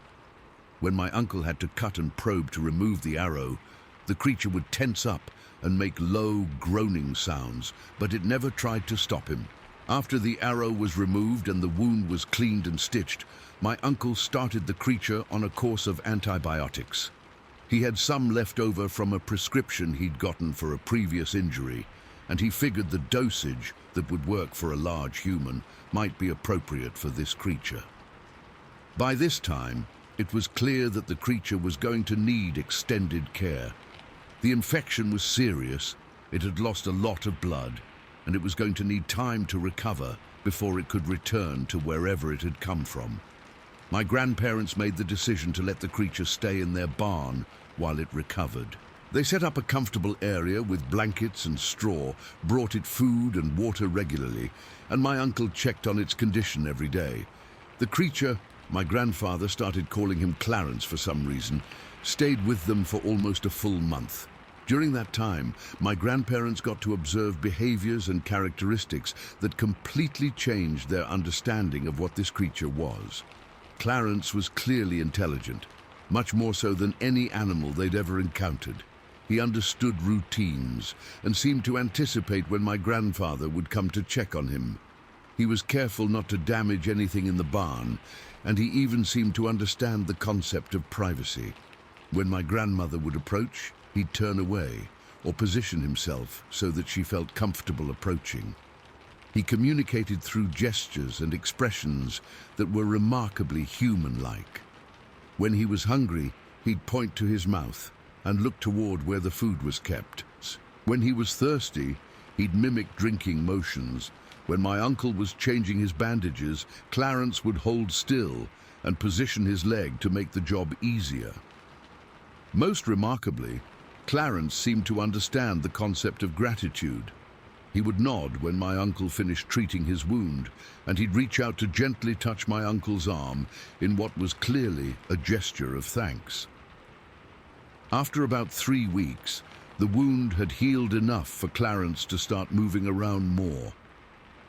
When my uncle had to cut and probe to remove the arrow, the creature would tense up and make low, groaning sounds, but it never tried to stop him. After the arrow was removed and the wound was cleaned and stitched, my uncle started the creature on a course of antibiotics. He had some left over from a prescription he'd gotten for a previous injury, and he figured the dosage that would work for a large human might be appropriate for this creature. By this time, it was clear that the creature was going to need extended care. The infection was serious, it had lost a lot of blood, and it was going to need time to recover before it could return to wherever it had come from. My grandparents made the decision to let the creature stay in their barn while it recovered. They set up a comfortable area with blankets and straw, brought it food and water regularly, and my uncle checked on its condition every day. The creature, my grandfather started calling him Clarence for some reason, stayed with them for almost a full month. During that time, my grandparents got to observe behaviors and characteristics that completely changed their understanding of what this creature was. Clarence was clearly intelligent, much more so than any animal they'd ever encountered. He understood routines and seemed to anticipate when my grandfather would come to check on him. He was careful not to damage anything in the barn, and he even seemed to understand the concept of privacy. When my grandmother would approach, he'd turn away or position himself so that she felt comfortable approaching. He communicated through gestures and expressions that were remarkably human-like. When he was hungry, he'd point to his mouth and look toward where the food was kept. When he was thirsty, he'd mimic drinking motions. When my uncle was changing his bandages, Clarence would hold still and position his leg to make the job easier. Most remarkably, Clarence seemed to understand the concept of gratitude. He would nod when my uncle finished treating his wound, and he'd reach out to gently touch my uncle's arm in what was clearly a gesture of thanks. After about 3 weeks, the wound had healed enough for Clarence to start moving around more.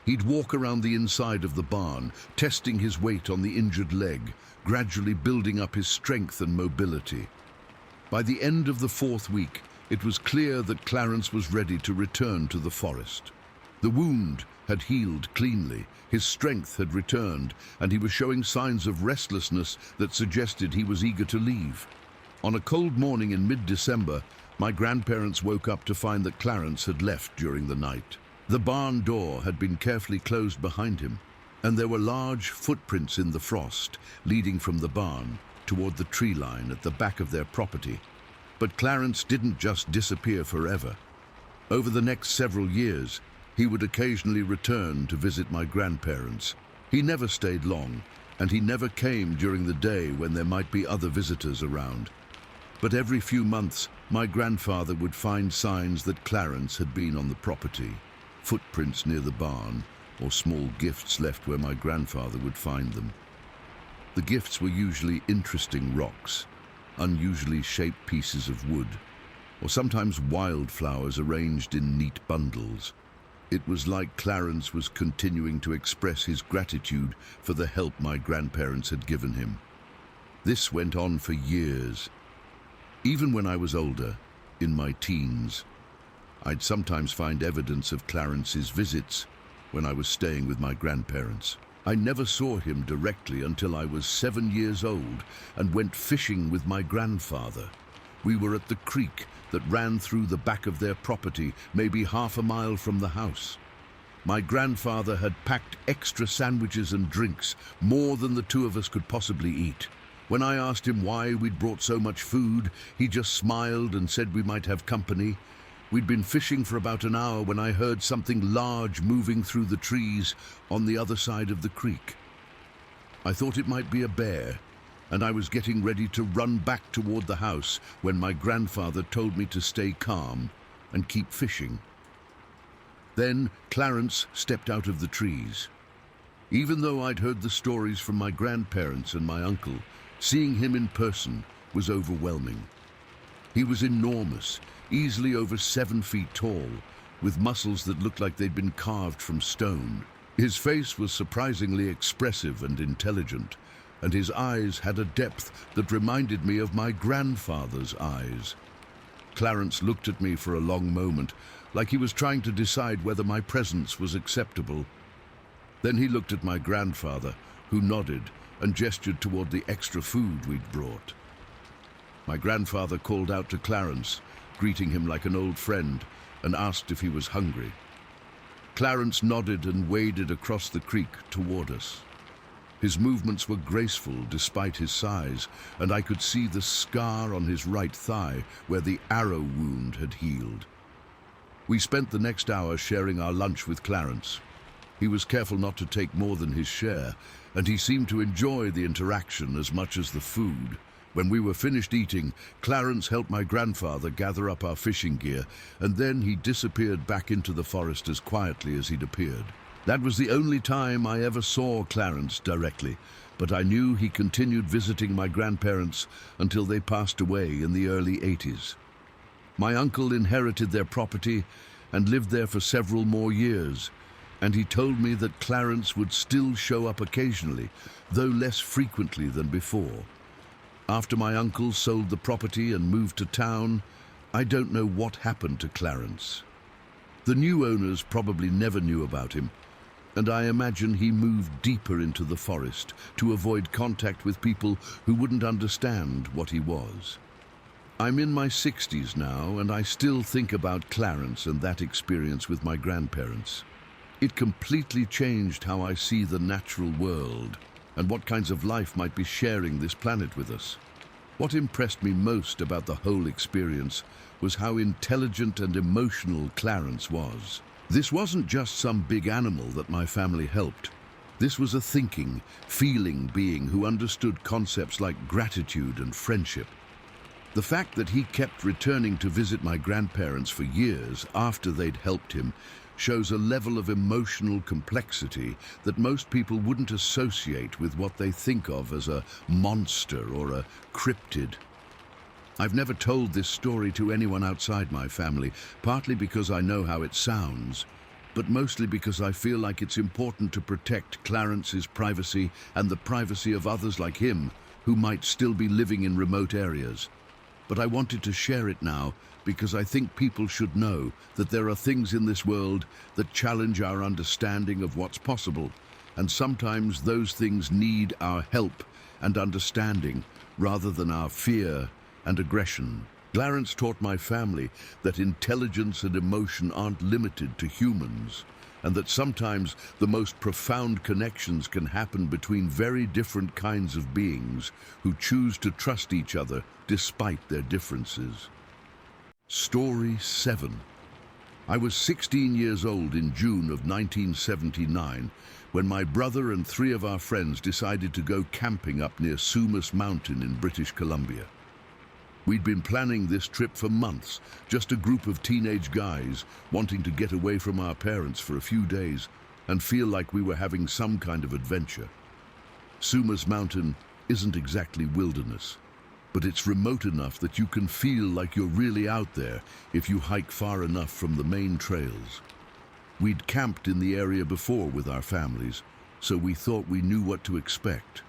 He'd walk around the inside of the barn, testing his weight on the injured leg, gradually building up his strength and mobility. By the end of the 4th week, it was clear that Clarence was ready to return to the forest. The wound had healed cleanly, his strength had returned, and he was showing signs of restlessness that suggested he was eager to leave. On a cold morning in mid-December, my grandparents woke up to find that Clarence had left during the night. The barn door had been carefully closed behind him, and there were large footprints in the frost leading from the barn toward the tree line at the back of their property. But Clarence didn't just disappear forever. Over the next several years, he would occasionally return to visit my grandparents. He never stayed long, and he never came during the day when there might be other visitors around. But every few months, my grandfather would find signs that Clarence had been on the property, footprints near the barn, or small gifts left where my grandfather would find them. The gifts were usually interesting rocks, unusually shaped pieces of wood, or sometimes wildflowers arranged in neat bundles. It was like Clarence was continuing to express his gratitude for the help my grandparents had given him. This went on for years. Even when I was older, in my teens, I'd sometimes find evidence of Clarence's visits when I was staying with my grandparents. I never saw him directly until I was 7 years old and went fishing with my grandfather. We were at the creek that ran through the back of their property, maybe half a mile from the house. My grandfather had packed extra sandwiches and drinks, more than the two of us could possibly eat. When I asked him why we'd brought so much food, he just smiled and said we might have company. We'd been fishing for about an hour when I heard something large moving through the trees on the other side of the creek. I thought it might be a bear, and I was getting ready to run back toward the house when my grandfather told me to stay calm and keep fishing. Then Clarence stepped out of the trees. Even though I'd heard the stories from my grandparents and my uncle, seeing him in person was overwhelming. He was enormous, easily over 7 feet tall, with muscles that looked like they'd been carved from stone. His face was surprisingly expressive and intelligent, and his eyes had a depth that reminded me of my grandfather's eyes. Clarence looked at me for a long moment, like he was trying to decide whether my presence was acceptable. Then he looked at my grandfather, who nodded and gestured toward the extra food we'd brought. My grandfather called out to Clarence, greeting him like an old friend, and asked if he was hungry. Clarence nodded and waded across the creek toward us. His movements were graceful despite his size, and I could see the scar on his right thigh where the arrow wound had healed. We spent the next hour sharing our lunch with Clarence. He was careful not to take more than his share, and he seemed to enjoy the interaction as much as the food. When we were finished eating, Clarence helped my grandfather gather up our fishing gear, and then he disappeared back into the forest as quietly as he'd appeared. That was the only time I ever saw Clarence directly, but I knew he continued visiting my grandparents until they passed away in the early 80s. My uncle inherited their property and lived there for several more years, and he told me that Clarence would still show up occasionally, though less frequently than before. After my uncle sold the property and moved to town, I don't know what happened to Clarence. The new owners probably never knew about him, and I imagine he moved deeper into the forest to avoid contact with people who wouldn't understand what he was. I'm in my 60s now, and I still think about Clarence and that experience with my grandparents. It completely changed how I see the natural world and what kinds of life might be sharing this planet with us. What impressed me most about the whole experience was how intelligent and emotional Clarence was. This wasn't just some big animal that my family helped. This was a thinking, feeling being who understood concepts like gratitude and friendship. The fact that he kept returning to visit my grandparents for years after they'd helped him shows a level of emotional complexity that most people wouldn't associate with what they think of as a monster or a cryptid. I've never told this story to anyone outside my family, partly because I know how it sounds, but mostly because I feel like it's important to protect Clarence's privacy and the privacy of others like him who might still be living in remote areas. But I wanted to share it now because I think people should know that there are things in this world that challenge our understanding of what's possible, and sometimes those things need our help and understanding rather than our fear and aggression. Clarence taught my family that intelligence and emotion aren't limited to humans, and that sometimes the most profound connections can happen between very different kinds of beings who choose to trust each other despite their differences. Story 7. I was 16 years old in June of 1979 when my brother and 3 of our friends decided to go camping up near Larch Mountain in British Columbia. We'd been planning this trip for months, just a group of teenage guys wanting to get away from our parents for a few days and feel like we were having some kind of adventure. Larch Mountain isn't exactly wilderness, but it's remote enough that you can feel like you're really out there if you hike far enough from the main trails. We'd camped in the area before with our families, so we thought we knew what to expect.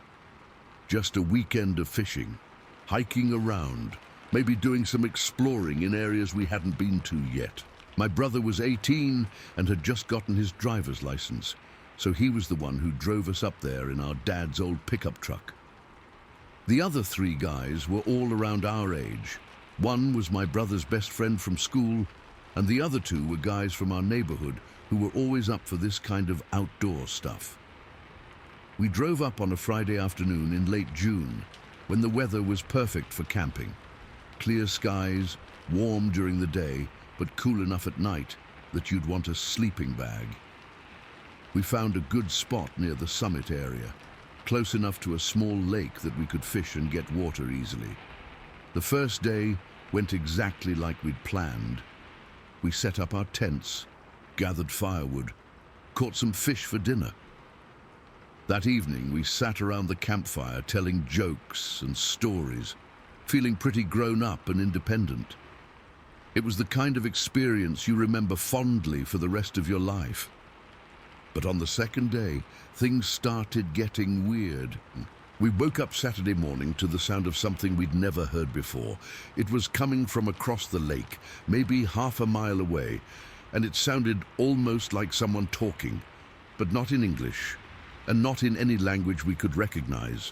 Just a weekend of fishing, hiking around, maybe doing some exploring in areas we hadn't been to yet. My brother was 18 and had just gotten his driver's license, so he was the one who drove us up there in our dad's old pickup truck. The other 3 guys were all around our age. One was my brother's best friend from school, and the other 2 were guys from our neighborhood who were always up for this kind of outdoor stuff. We drove up on a Friday afternoon in late June, when the weather was perfect for camping. Clear skies, warm during the day, but cool enough at night that you'd want a sleeping bag. We found a good spot near the summit area, close enough to a small lake that we could fish and get water easily. The first day went exactly like we'd planned. We set up our tents, gathered firewood, caught some fish for dinner. That evening, we sat around the campfire telling jokes and stories, feeling pretty grown up and independent. It was the kind of experience you remember fondly for the rest of your life. But on the second day, things started getting weird. We woke up Saturday morning to the sound of something we'd never heard before. It was coming from across the lake, maybe half a mile away, and it sounded almost like someone talking, but not in English, and not in any language we could recognize.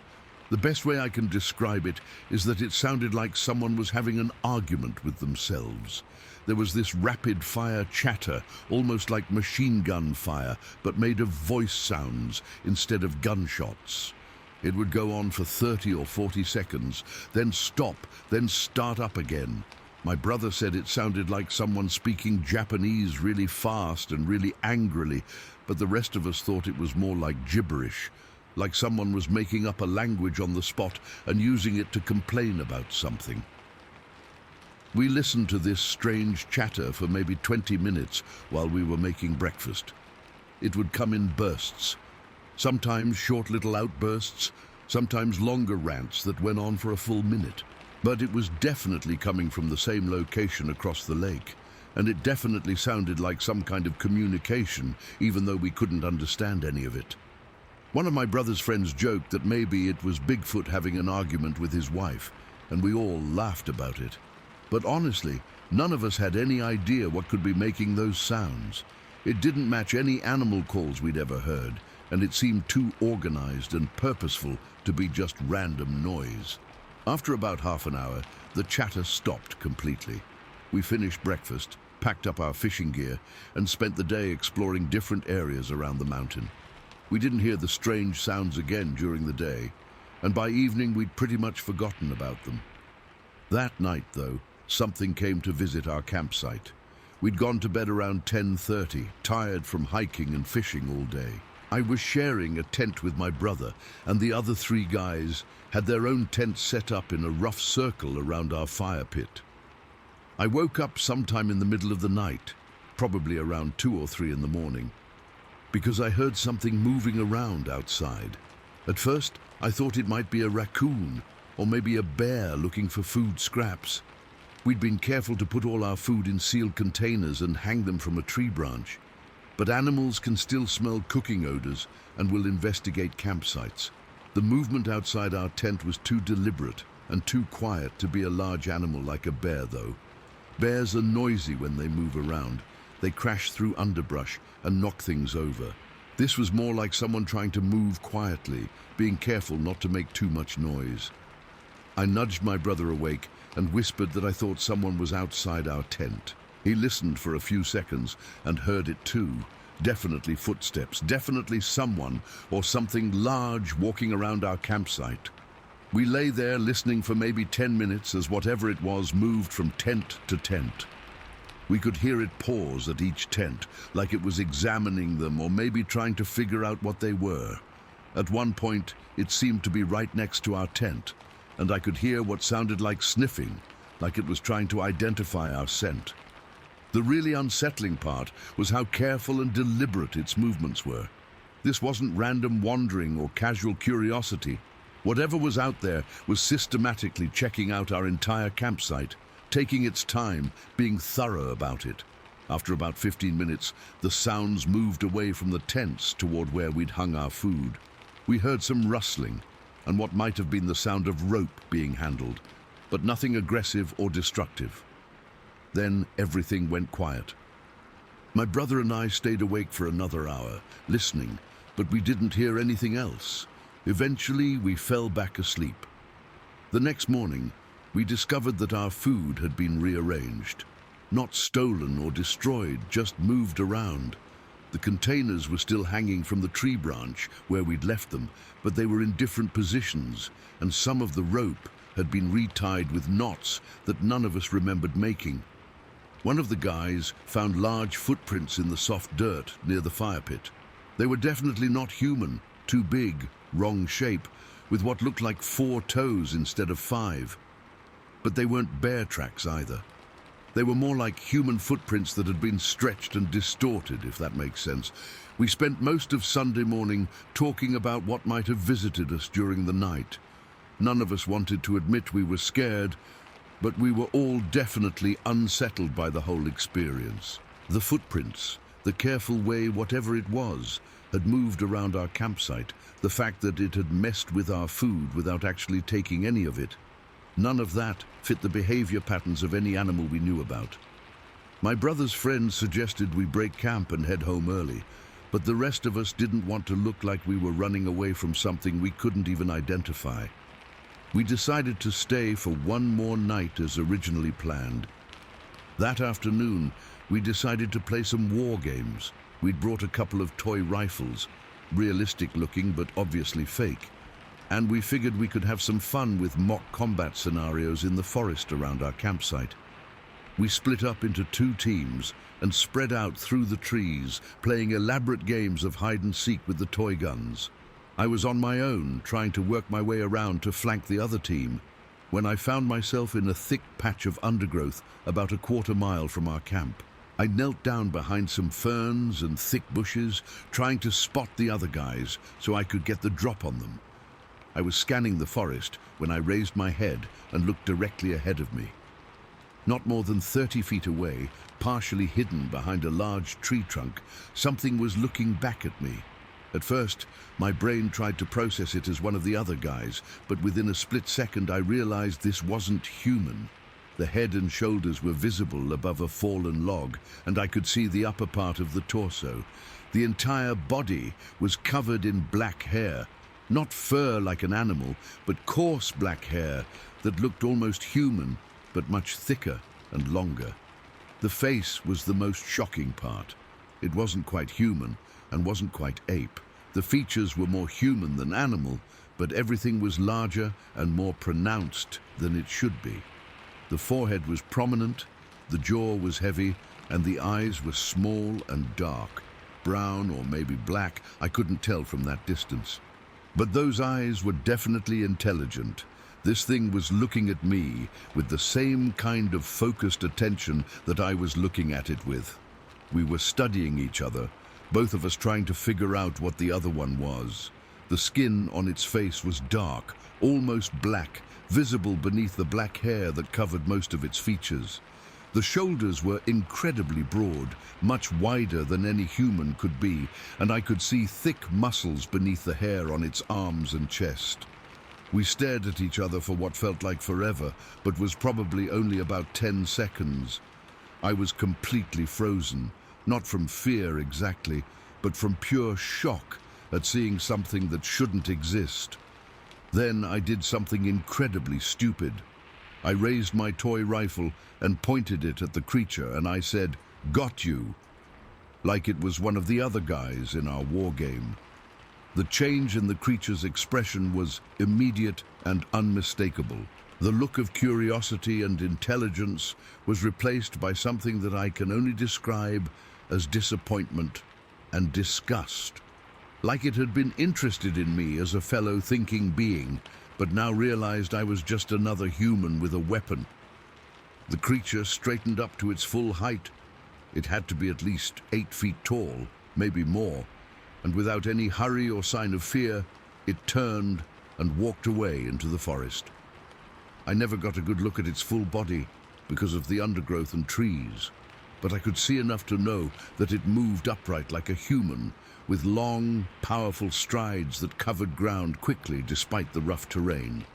The best way I can describe it is that it sounded like someone was having an argument with themselves. There was this rapid-fire chatter, almost like machine gun fire, but made of voice sounds instead of gunshots. It would go on for 30 or 40 seconds, then stop, then start up again. My brother said it sounded like someone speaking Japanese really fast and really angrily, but the rest of us thought it was more like gibberish, like someone was making up a language on the spot and using it to complain about something. We listened to this strange chatter for maybe 20 minutes while we were making breakfast. It would come in bursts, sometimes short little outbursts, sometimes longer rants that went on for a full minute. But it was definitely coming from the same location across the lake, and it definitely sounded like some kind of communication, even though we couldn't understand any of it. One of my brother's friends joked that maybe it was Bigfoot having an argument with his wife, and we all laughed about it. But honestly, None of us had any idea what could be making those sounds. It didn't match any animal calls we'd ever heard, and it seemed too organized and purposeful to be just random noise. After about half an hour, the chatter stopped completely. We finished breakfast, packed up our fishing gear, and spent the day exploring different areas around the mountain. We didn't hear the strange sounds again during the day, and by evening we'd pretty much forgotten about them. That night, though, something came to visit our campsite. We'd gone to bed around 10:30, tired from hiking and fishing all day. I was sharing a tent with my brother, and the other three guys had their own tent set up in a rough circle around our fire pit. I woke up sometime in the middle of the night, probably around 2 or 3 in the morning, because I heard something moving around outside. At first, I thought it might be a raccoon, or maybe a bear looking for food scraps. We'd been careful to put all our food in sealed containers and hang them from a tree branch. But animals can still smell cooking odors and will investigate campsites. The movement outside our tent was too deliberate and too quiet to be a large animal like a bear, though. Bears are noisy when they move around. They crash through underbrush and knock things over. This was more like someone trying to move quietly, being careful not to make too much noise. I nudged my brother awake and whispered that I thought someone was outside our tent. He listened for a few seconds and heard it too. Definitely footsteps, definitely someone or something large walking around our campsite. We lay there listening for maybe 10 minutes as whatever it was moved from tent to tent. We could hear it pause at each tent, like it was examining them or maybe trying to figure out what they were. At one point, it seemed to be right next to our tent, and I could hear what sounded like sniffing, like it was trying to identify our scent. The really unsettling part was how careful and deliberate its movements were. This wasn't random wandering or casual curiosity. Whatever was out there was systematically checking out our entire campsite, taking its time, being thorough about it. After about 15 minutes, the sounds moved away from the tents toward where we'd hung our food. We heard some rustling and what might have been the sound of rope being handled, but nothing aggressive or destructive. Then everything went quiet. My brother and I stayed awake for another hour, listening, but we didn't hear anything else. Eventually, we fell back asleep. The next morning, we discovered that our food had been rearranged. Not stolen or destroyed, just moved around. The containers were still hanging from the tree branch where we'd left them, but they were in different positions, and some of the rope had been retied with knots that none of us remembered making. One of the guys found large footprints in the soft dirt near the fire pit. They were definitely not human, too big, wrong shape, with what looked like 4 toes instead of 5. But they weren't bear tracks either. They were more like human footprints that had been stretched and distorted, if that makes sense. We spent most of Sunday morning talking about what might have visited us during the night. None of us wanted to admit we were scared, but we were all definitely unsettled by the whole experience. The footprints, the careful way whatever it was, had moved around our campsite, the fact that it had messed with our food without actually taking any of it. None of that fit the behavior patterns of any animal we knew about. My brother's friends suggested we break camp and head home early, but the rest of us didn't want to look like we were running away from something we couldn't even identify. We decided to stay for one more night as originally planned. That afternoon, we decided to play some war games. We'd brought a couple of toy rifles, realistic looking but obviously fake, and we figured we could have some fun with mock combat scenarios in the forest around our campsite. We split up into 2 teams and spread out through the trees, playing elaborate games of hide and seek with the toy guns. I was on my own, trying to work my way around to flank the other team, when I found myself in a thick patch of undergrowth about a 1/4 mile from our camp. I knelt down behind some ferns and thick bushes, trying to spot the other guys so I could get the drop on them. I was scanning the forest when I raised my head and looked directly ahead of me. Not more than 30 feet away, partially hidden behind a large tree trunk, something was looking back at me. At first, my brain tried to process it as one of the other guys, but within a split second I realized this wasn't human. The head and shoulders were visible above a fallen log, and I could see the upper part of the torso. The entire body was covered in black hair, not fur like an animal, but coarse black hair that looked almost human, but much thicker and longer. The face was the most shocking part. It wasn't quite human and wasn't quite ape. The features were more human than animal, but everything was larger and more pronounced than it should be. The forehead was prominent, the jaw was heavy, and the eyes were small and dark. Brown or maybe black, I couldn't tell from that distance. But those eyes were definitely intelligent. This thing was looking at me with the same kind of focused attention that I was looking at it with. We were studying each other, both of us trying to figure out what the other one was. The skin on its face was dark, almost black, visible beneath the black hair that covered most of its features. The shoulders were incredibly broad, much wider than any human could be, and I could see thick muscles beneath the hair on its arms and chest. We stared at each other for what felt like forever, but was probably only about 10 seconds. I was completely frozen, not from fear exactly, but from pure shock at seeing something that shouldn't exist. Then I did something incredibly stupid. I raised my toy rifle and pointed it at the creature, and I said, "Got you," like it was one of the other guys in our war game. The change in the creature's expression was immediate and unmistakable. The look of curiosity and intelligence was replaced by something that I can only describe as disappointment and disgust. Like it had been interested in me as a fellow thinking being, but now realized I was just another human with a weapon. The creature straightened up to its full height. It had to be at least 8 feet tall, maybe more, and without any hurry or sign of fear, it turned and walked away into the forest. I never got a good look at its full body because of the undergrowth and trees, but I could see enough to know that it moved upright like a human, with long, powerful strides that covered ground quickly despite the rough terrain.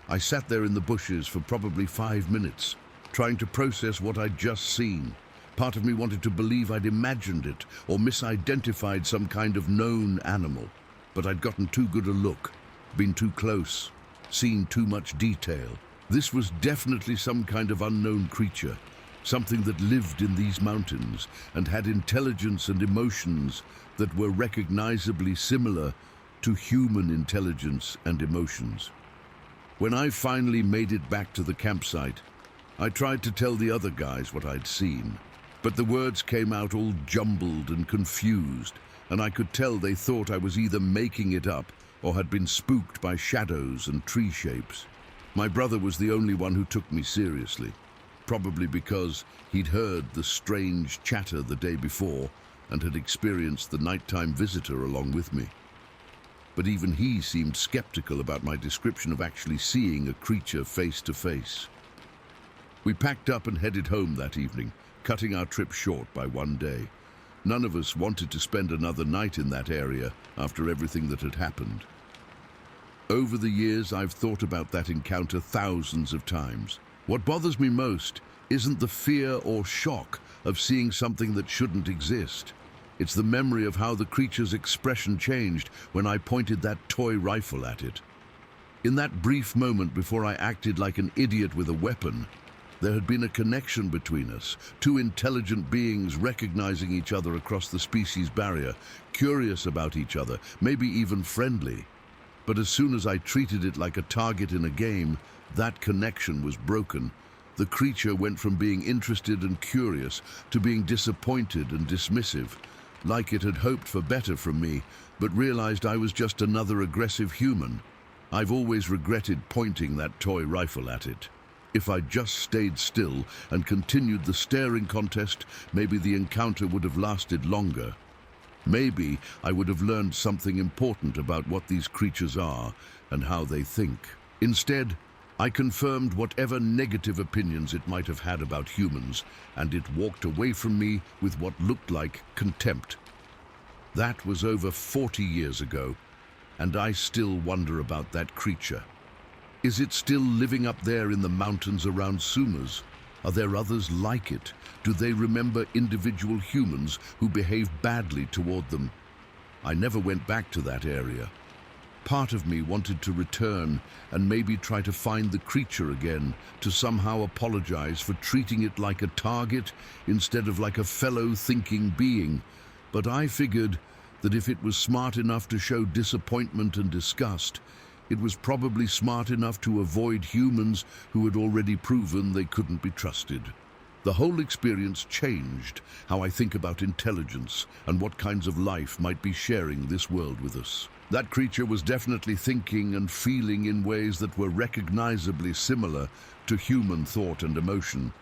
I sat there in the bushes for probably 5 minutes, trying to process what I'd just seen. Part of me wanted to believe I'd imagined it or misidentified some kind of known animal, but I'd gotten too good a look, been too close, seen too much detail. This was definitely some kind of unknown creature, something that lived in these mountains and had intelligence and emotions that were recognizably similar to human intelligence and emotions. When I finally made it back to the campsite, I tried to tell the other guys what I'd seen, but the words came out all jumbled and confused, and I could tell they thought I was either making it up or had been spooked by shadows and tree shapes. My brother was the only one who took me seriously, probably because he'd heard the strange chatter the day before and had experienced the nighttime visitor along with me. But even he seemed skeptical about my description of actually seeing a creature face to face. We packed up and headed home that evening, cutting our trip short by 1 day. None of us wanted to spend another night in that area after everything that had happened. Over the years, I've thought about that encounter thousands of times. What bothers me most isn't the fear or shock of seeing something that shouldn't exist. It's the memory of how the creature's expression changed when I pointed that toy rifle at it. In that brief moment before I acted like an idiot with a weapon, there had been a connection between us, two intelligent beings recognizing each other across the species barrier, curious about each other, maybe even friendly. But as soon as I treated it like a target in a game, that connection was broken. The creature went from being interested and curious to being disappointed and dismissive, like it had hoped for better from me, but realized I was just another aggressive human. I've always regretted pointing that toy rifle at it. If I'd just stayed still and continued the staring contest, maybe the encounter would have lasted longer. Maybe I would have learned something important about what these creatures are and how they think. Instead, I confirmed whatever negative opinions it might have had about humans, and it walked away from me with what looked like contempt. That was over 40 years ago, and I still wonder about that creature. Is it still living up there in the mountains around Sumas? Are there others like it? Do they remember individual humans who behave badly toward them? I never went back to that area. Part of me wanted to return and maybe try to find the creature again, to somehow apologize for treating it like a target instead of like a fellow thinking being. But I figured that if it was smart enough to show disappointment and disgust, it was probably smart enough to avoid humans who had already proven they couldn't be trusted. The whole experience changed how I think about intelligence and what kinds of life might be sharing this world with us. That creature was definitely thinking and feeling in ways that were recognizably similar to human thought and emotion,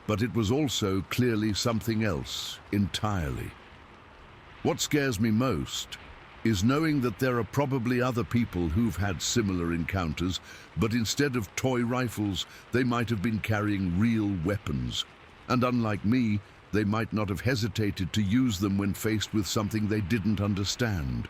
but it was also clearly something else entirely. What scares me most is knowing that there are probably other people who've had similar encounters, but instead of toy rifles, they might have been carrying real weapons. And unlike me, they might not have hesitated to use them when faced with something they didn't understand.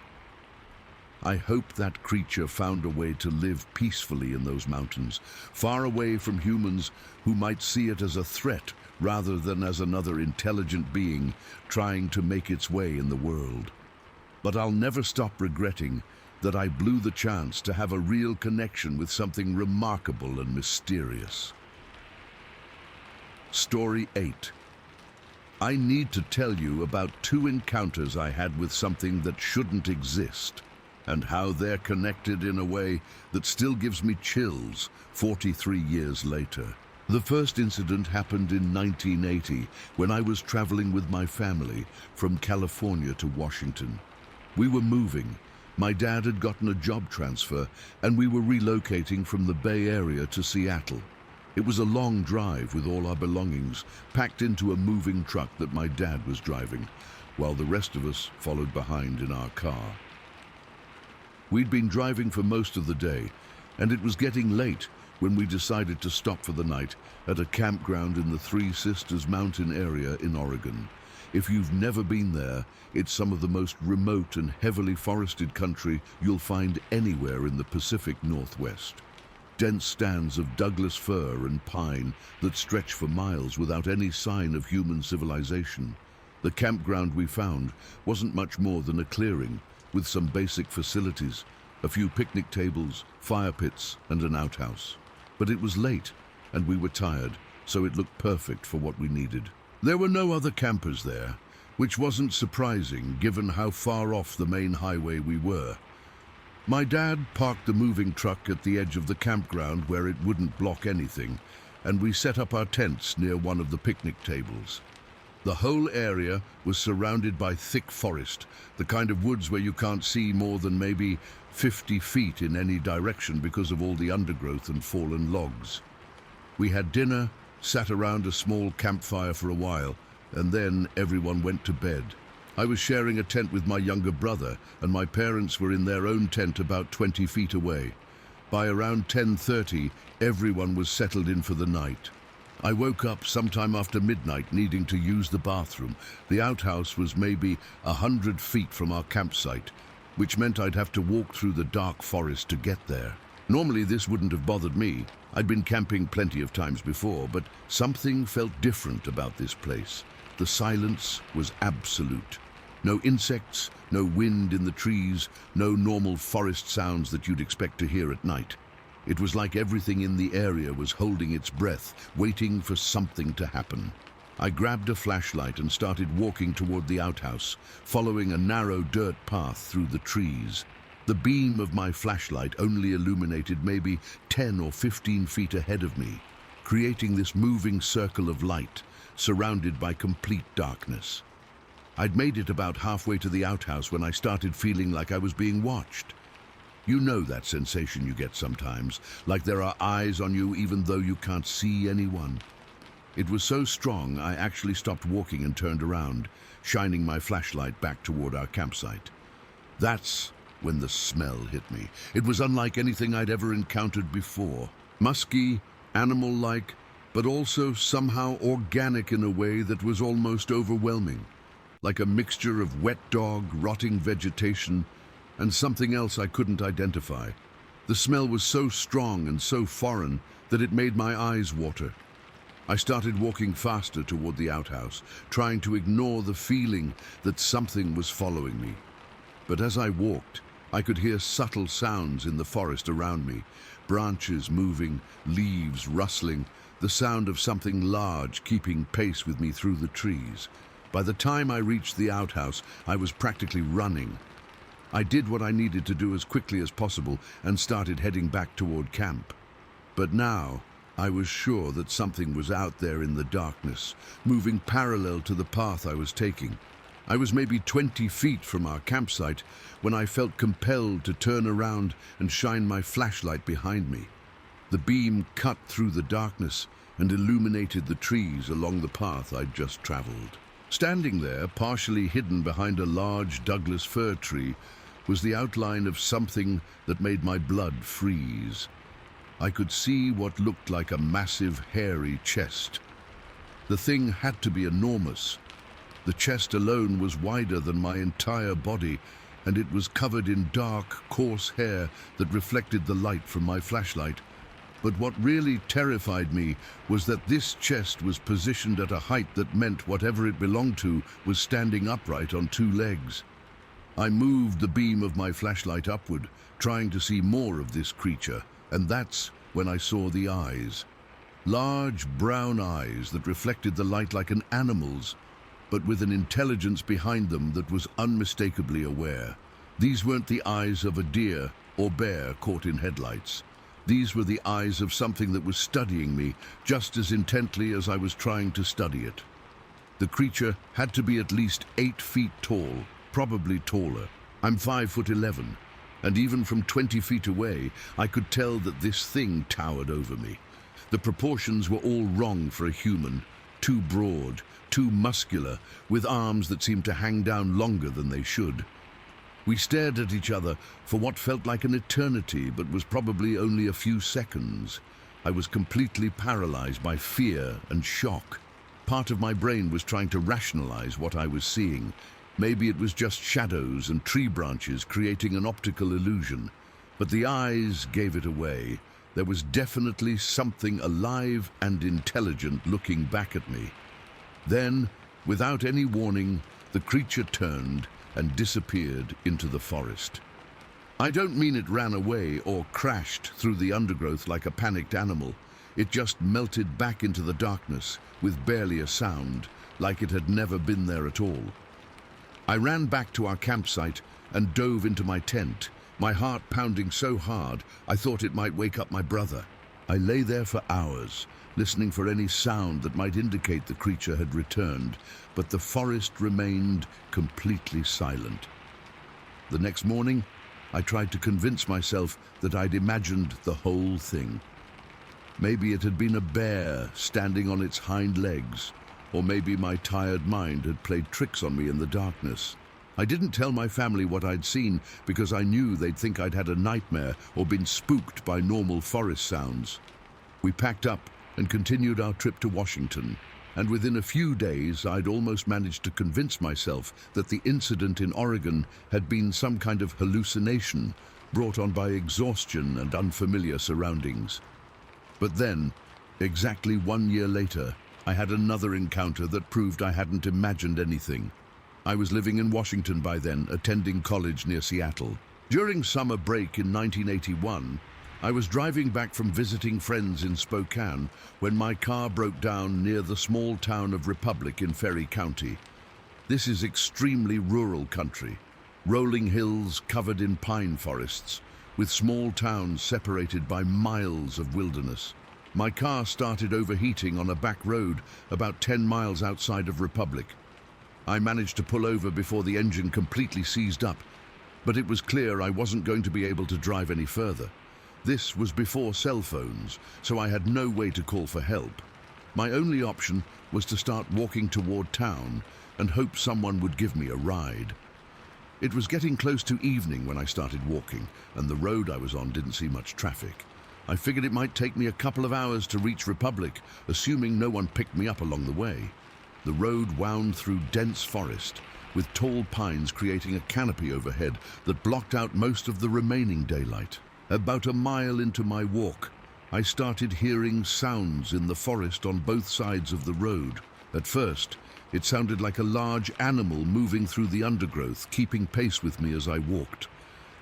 I hope that creature found a way to live peacefully in those mountains, far away from humans who might see it as a threat rather than as another intelligent being trying to make its way in the world. But I'll never stop regretting that I blew the chance to have a real connection with something remarkable and mysterious. Story 8. I need to tell you about 2 encounters I had with something that shouldn't exist, and how they're connected in a way that still gives me chills 43 years later. The first incident happened in 1980 when I was traveling with my family from California to Washington. We were moving. My dad had gotten a job transfer, and we were relocating from the Bay Area to Seattle. It was a long drive with all our belongings packed into a moving truck that my dad was driving, while the rest of us followed behind in our car. We'd been driving for most of the day, and it was getting late when we decided to stop for the night at a campground in the Three Sisters Mountain area in Oregon. If you've never been there, it's some of the most remote and heavily forested country you'll find anywhere in the Pacific Northwest. Dense stands of Douglas fir and pine that stretch for miles without any sign of human civilization. The campground we found wasn't much more than a clearing with some basic facilities, a few picnic tables, fire pits, and an outhouse. But it was late, and we were tired, so it looked perfect for what we needed. There were no other campers there, which wasn't surprising given how far off the main highway we were. My dad parked the moving truck at the edge of the campground where it wouldn't block anything, and we set up our tents near one of the picnic tables. The whole area was surrounded by thick forest, the kind of woods where you can't see more than maybe 50 feet in any direction because of all the undergrowth and fallen logs. We had dinner, sat around a small campfire for a while, and then everyone went to bed. I was sharing a tent with my younger brother, and my parents were in their own tent about 20 feet away. By around 10:30, everyone was settled in for the night. I woke up sometime after midnight needing to use the bathroom. The outhouse was maybe 100 feet from our campsite, which meant I'd have to walk through the dark forest to get there. Normally this wouldn't have bothered me. I'd been camping plenty of times before, but something felt different about this place. The silence was absolute. No insects, no wind in the trees, no normal forest sounds that you'd expect to hear at night. It was like everything in the area was holding its breath, waiting for something to happen. I grabbed a flashlight and started walking toward the outhouse, following a narrow dirt path through the trees. The beam of my flashlight only illuminated maybe 10 or 15 feet ahead of me, creating this moving circle of light, surrounded by complete darkness. I'd made it about halfway to the outhouse when I started feeling like I was being watched. You know that sensation you get sometimes, like there are eyes on you even though you can't see anyone. It was so strong I actually stopped walking and turned around, shining my flashlight back toward our campsite. That's when the smell hit me. It was unlike anything I'd ever encountered before. Musky, animal-like, but also somehow organic in a way that was almost overwhelming. Like a mixture of wet dog, rotting vegetation, and something else I couldn't identify. The smell was so strong and so foreign that it made my eyes water. I started walking faster toward the outhouse, trying to ignore the feeling that something was following me. But as I walked, I could hear subtle sounds in the forest around me, branches moving, leaves rustling, the sound of something large keeping pace with me through the trees. By the time I reached the outhouse, I was practically running. I did what I needed to do as quickly as possible and started heading back toward camp. But now, I was sure that something was out there in the darkness, moving parallel to the path I was taking. I was maybe 20 feet from our campsite when I felt compelled to turn around and shine my flashlight behind me. The beam cut through the darkness and illuminated the trees along the path I'd just traveled. Standing there, partially hidden behind a large Douglas fir tree, was the outline of something that made my blood freeze. I could see what looked like a massive, hairy chest. The thing had to be enormous. The chest alone was wider than my entire body, and it was covered in dark, coarse hair that reflected the light from my flashlight. But what really terrified me was that this chest was positioned at a height that meant whatever it belonged to was standing upright on two legs. I moved the beam of my flashlight upward, trying to see more of this creature, and that's when I saw the eyes. Large brown eyes that reflected the light like an animal's, but with an intelligence behind them that was unmistakably aware. These weren't the eyes of a deer or bear caught in headlights. These were the eyes of something that was studying me just as intently as I was trying to study it. The creature had to be at least 8 feet tall, probably taller. I'm 5'11", and even from 20 feet away, I could tell that this thing towered over me. The proportions were all wrong for a human, too broad, too muscular, with arms that seemed to hang down longer than they should. We stared at each other for what felt like an eternity, but was probably only a few seconds. I was completely paralyzed by fear and shock. Part of my brain was trying to rationalize what I was seeing. Maybe it was just shadows and tree branches creating an optical illusion. But the eyes gave it away. There was definitely something alive and intelligent looking back at me. Then, without any warning, the creature turned and disappeared into the forest. I don't mean it ran away or crashed through the undergrowth like a panicked animal. It just melted back into the darkness with barely a sound, like it had never been there at all. I ran back to our campsite and dove into my tent, my heart pounding so hard I thought it might wake up my brother. I lay there for hours, listening for any sound that might indicate the creature had returned, but the forest remained completely silent. The next morning, I tried to convince myself that I'd imagined the whole thing. Maybe it had been a bear standing on its hind legs, or maybe my tired mind had played tricks on me in the darkness. I didn't tell my family what I'd seen because I knew they'd think I'd had a nightmare or been spooked by normal forest sounds. We packed up and continued our trip to Washington, and within a few days I'd almost managed to convince myself that the incident in Oregon had been some kind of hallucination brought on by exhaustion and unfamiliar surroundings. But then, exactly 1 year later, I had another encounter that proved I hadn't imagined anything. I was living in Washington by then, attending college near Seattle. During summer break in 1981, I was driving back from visiting friends in Spokane when my car broke down near the small town of Republic in Ferry County. This is extremely rural country, rolling hills covered in pine forests, with small towns separated by miles of wilderness. My car started overheating on a back road about 10 miles outside of Republic. I managed to pull over before the engine completely seized up, but it was clear I wasn't going to be able to drive any further. This was before cell phones, so I had no way to call for help. My only option was to start walking toward town and hope someone would give me a ride. It was getting close to evening when I started walking, and the road I was on didn't see much traffic. I figured it might take me a couple of hours to reach Republic, assuming no one picked me up along the way. The road wound through dense forest, with tall pines creating a canopy overhead that blocked out most of the remaining daylight. About a mile into my walk, I started hearing sounds in the forest on both sides of the road. At first, it sounded like a large animal moving through the undergrowth, keeping pace with me as I walked.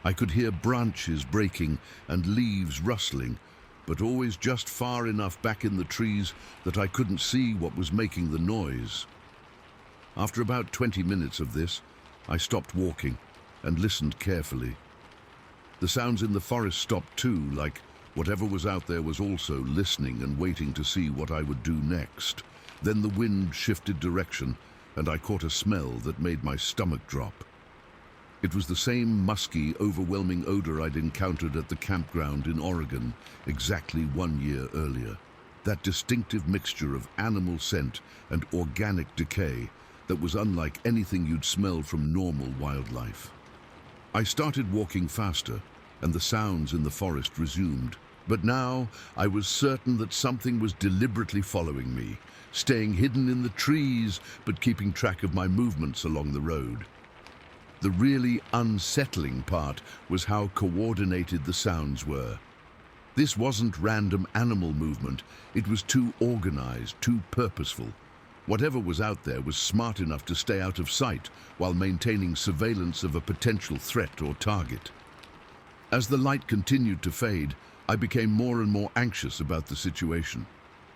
I could hear branches breaking and leaves rustling, but always just far enough back in the trees that I couldn't see what was making the noise. After about 20 minutes of this, I stopped walking and listened carefully. The sounds in the forest stopped too, like whatever was out there was also listening and waiting to see what I would do next. Then the wind shifted direction, and I caught a smell that made my stomach drop. It was the same musky, overwhelming odor I'd encountered at the campground in Oregon exactly 1 year earlier. That distinctive mixture of animal scent and organic decay that was unlike anything you'd smell from normal wildlife. I started walking faster, and the sounds in the forest resumed. But now I was certain that something was deliberately following me, staying hidden in the trees, but keeping track of my movements along the road. The really unsettling part was how coordinated the sounds were. This wasn't random animal movement, it was too organized, too purposeful. Whatever was out there was smart enough to stay out of sight while maintaining surveillance of a potential threat or target. As the light continued to fade, I became more and more anxious about the situation.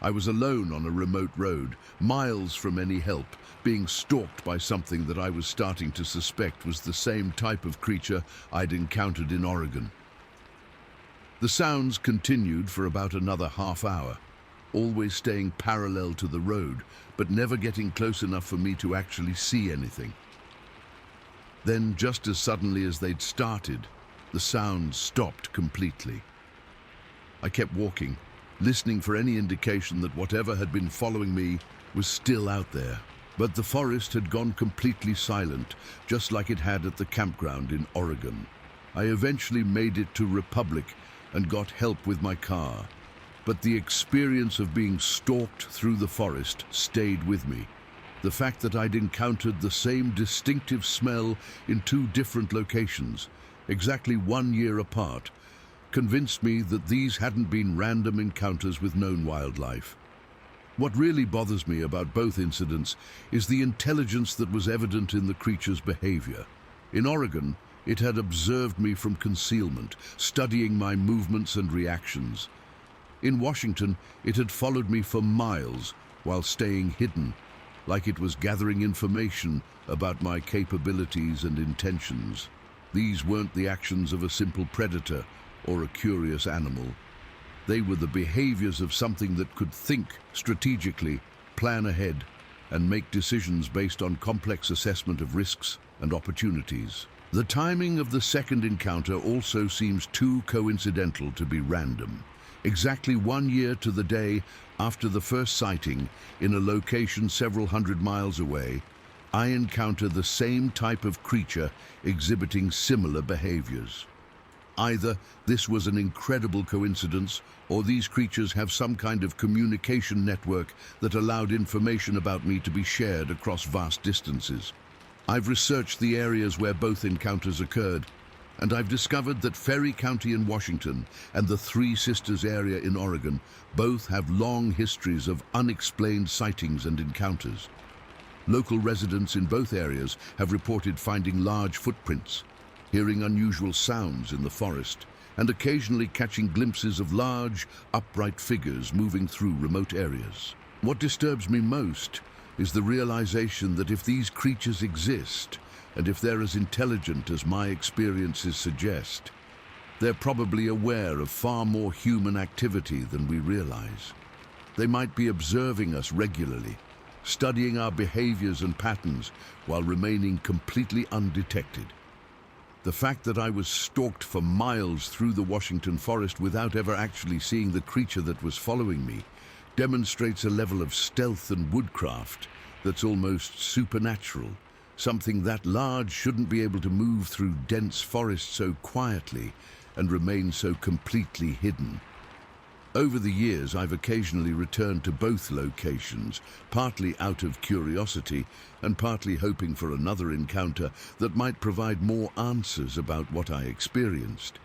I was alone on a remote road, miles from any help, being stalked by something that I was starting to suspect was the same type of creature I'd encountered in Oregon. The sounds continued for about another half hour, always staying parallel to the road, but never getting close enough for me to actually see anything. Then, just as suddenly as they'd started, the sounds stopped completely. I kept walking, listening for any indication that whatever had been following me was still out there. But the forest had gone completely silent, just like it had at the campground in Oregon. I eventually made it to Republic and got help with my car. But the experience of being stalked through the forest stayed with me. The fact that I'd encountered the same distinctive smell in two different locations, exactly 1 year apart, convinced me that these hadn't been random encounters with known wildlife. What really bothers me about both incidents is the intelligence that was evident in the creature's behavior. In Oregon, it had observed me from concealment, studying my movements and reactions. In Washington, it had followed me for miles while staying hidden, like it was gathering information about my capabilities and intentions. These weren't the actions of a simple predator or a curious animal. They were the behaviors of something that could think strategically, plan ahead, and make decisions based on complex assessment of risks and opportunities. The timing of the second encounter also seems too coincidental to be random. Exactly 1 year to the day after the first sighting, in a location several hundred miles away, I encounter the same type of creature exhibiting similar behaviors. Either this was an incredible coincidence, or these creatures have some kind of communication network that allowed information about me to be shared across vast distances. I've researched the areas where both encounters occurred, and I've discovered that Ferry County in Washington and the Three Sisters area in Oregon both have long histories of unexplained sightings and encounters. Local residents in both areas have reported finding large footprints, hearing unusual sounds in the forest, and occasionally catching glimpses of large, upright figures moving through remote areas. What disturbs me most is the realization that if these creatures exist, and if they're as intelligent as my experiences suggest, they're probably aware of far more human activity than we realize. They might be observing us regularly, studying our behaviors and patterns while remaining completely undetected. The fact that I was stalked for miles through the Washington forest without ever actually seeing the creature that was following me demonstrates a level of stealth and woodcraft that's almost supernatural. Something that large shouldn't be able to move through dense forests so quietly and remain so completely hidden. Over the years, I've occasionally returned to both locations, partly out of curiosity and partly hoping for another encounter that might provide more answers about what I experienced.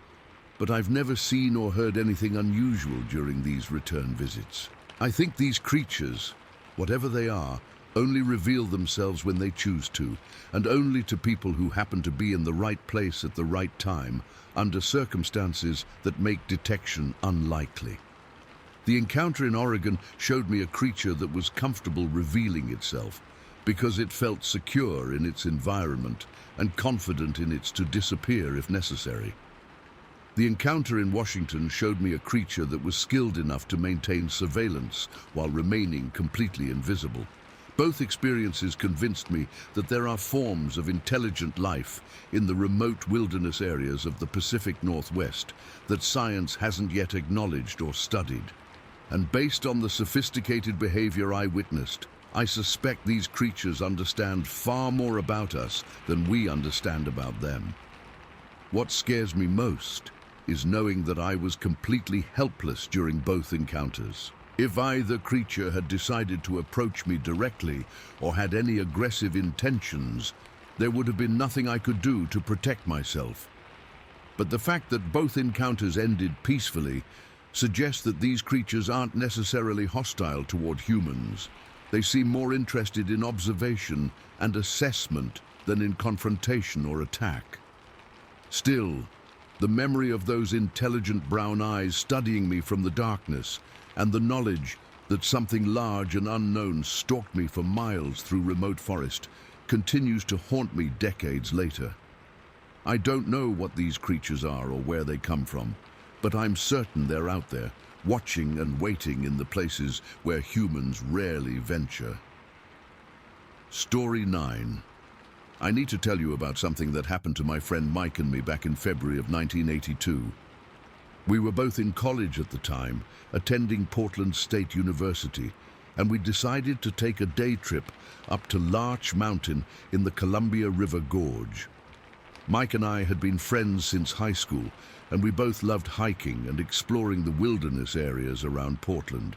but I've never seen or heard anything unusual during these return visits. I think these creatures, whatever they are, only reveal themselves when they choose to, and only to people who happen to be in the right place at the right time, under circumstances that make detection unlikely. The encounter in Oregon showed me a creature that was comfortable revealing itself, because it felt secure in its environment and confident in its to disappear if necessary. The encounter in Washington showed me a creature that was skilled enough to maintain surveillance while remaining completely invisible. Both experiences convinced me that there are forms of intelligent life in the remote wilderness areas of the Pacific Northwest that science hasn't yet acknowledged or studied. And based on the sophisticated behavior I witnessed, I suspect these creatures understand far more about us than we understand about them. What scares me most is knowing that I was completely helpless during both encounters. If either creature had decided to approach me directly or had any aggressive intentions, there would have been nothing I could do to protect myself. But the fact that both encounters ended peacefully suggests that these creatures aren't necessarily hostile toward humans. They seem more interested in observation and assessment than in confrontation or attack. Still, the memory of those intelligent brown eyes studying me from the darkness, and the knowledge that something large and unknown stalked me for miles through remote forest, continues to haunt me decades later. I don't know what these creatures are or where they come from, but I'm certain they're out there, watching and waiting in the places where humans rarely venture. Story 9. I need to tell you about something that happened to my friend Mike and me back in February of 1982. We were both in college at the time, attending Portland State University, and we decided to take a day trip up to Larch Mountain in the Columbia River Gorge. Mike and I had been friends since high school, and we both loved hiking and exploring the wilderness areas around Portland.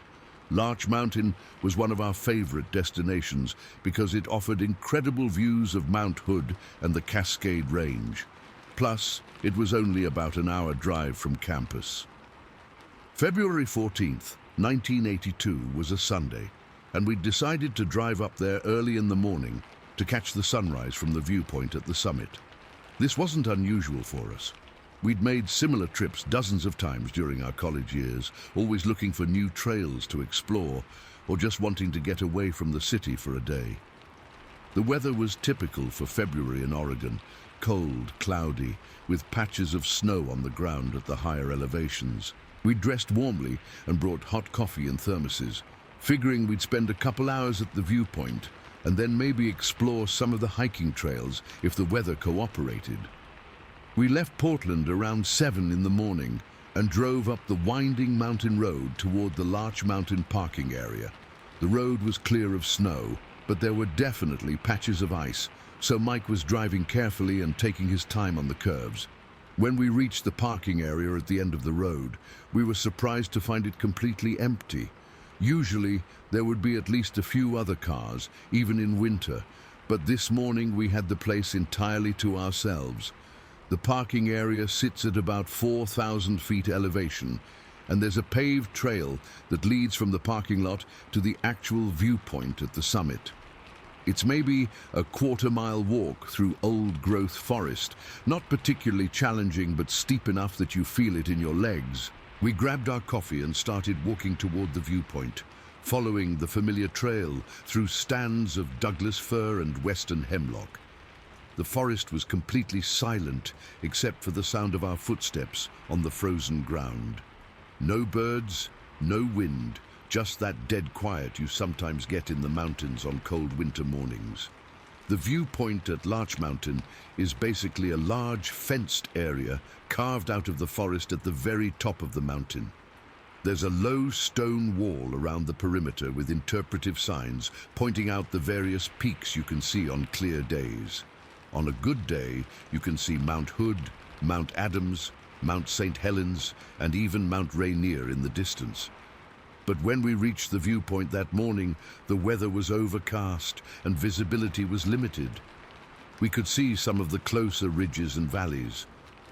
Larch Mountain was one of our favorite destinations because it offered incredible views of Mount Hood and the Cascade Range. Plus, it was only about an hour drive from campus. February 14th, 1982 was a Sunday, and we'd decided to drive up there early in the morning to catch the sunrise from the viewpoint at the summit. This wasn't unusual for us. We'd made similar trips dozens of times during our college years, always looking for new trails to explore or just wanting to get away from the city for a day. The weather was typical for February in Oregon, cold, cloudy, with patches of snow on the ground at the higher elevations. We dressed warmly and brought hot coffee in thermoses, figuring we'd spend a couple hours at the viewpoint and then maybe explore some of the hiking trails if the weather cooperated. We left Portland around 7 in the morning and drove up the winding mountain road toward the Larch Mountain parking area. The road was clear of snow, but there were definitely patches of ice, so Mike was driving carefully and taking his time on the curves. When we reached the parking area at the end of the road, we were surprised to find it completely empty. Usually, there would be at least a few other cars, even in winter, but this morning we had the place entirely to ourselves. The parking area sits at about 4,000 feet elevation, and there's a paved trail that leads from the parking lot to the actual viewpoint at the summit. It's maybe a quarter-mile walk through old-growth forest, not particularly challenging but steep enough that you feel it in your legs. We grabbed our coffee and started walking toward the viewpoint, following the familiar trail through stands of Douglas fir and western hemlock. The forest was completely silent except for the sound of our footsteps on the frozen ground. No birds, no wind, just that dead quiet you sometimes get in the mountains on cold winter mornings. The viewpoint at Larch Mountain is basically a large fenced area carved out of the forest at the very top of the mountain. There's a low stone wall around the perimeter with interpretive signs pointing out the various peaks you can see on clear days. On a good day, you can see Mount Hood, Mount Adams, Mount St. Helens, and even Mount Rainier in the distance. But when we reached the viewpoint that morning, the weather was overcast and visibility was limited. We could see some of the closer ridges and valleys,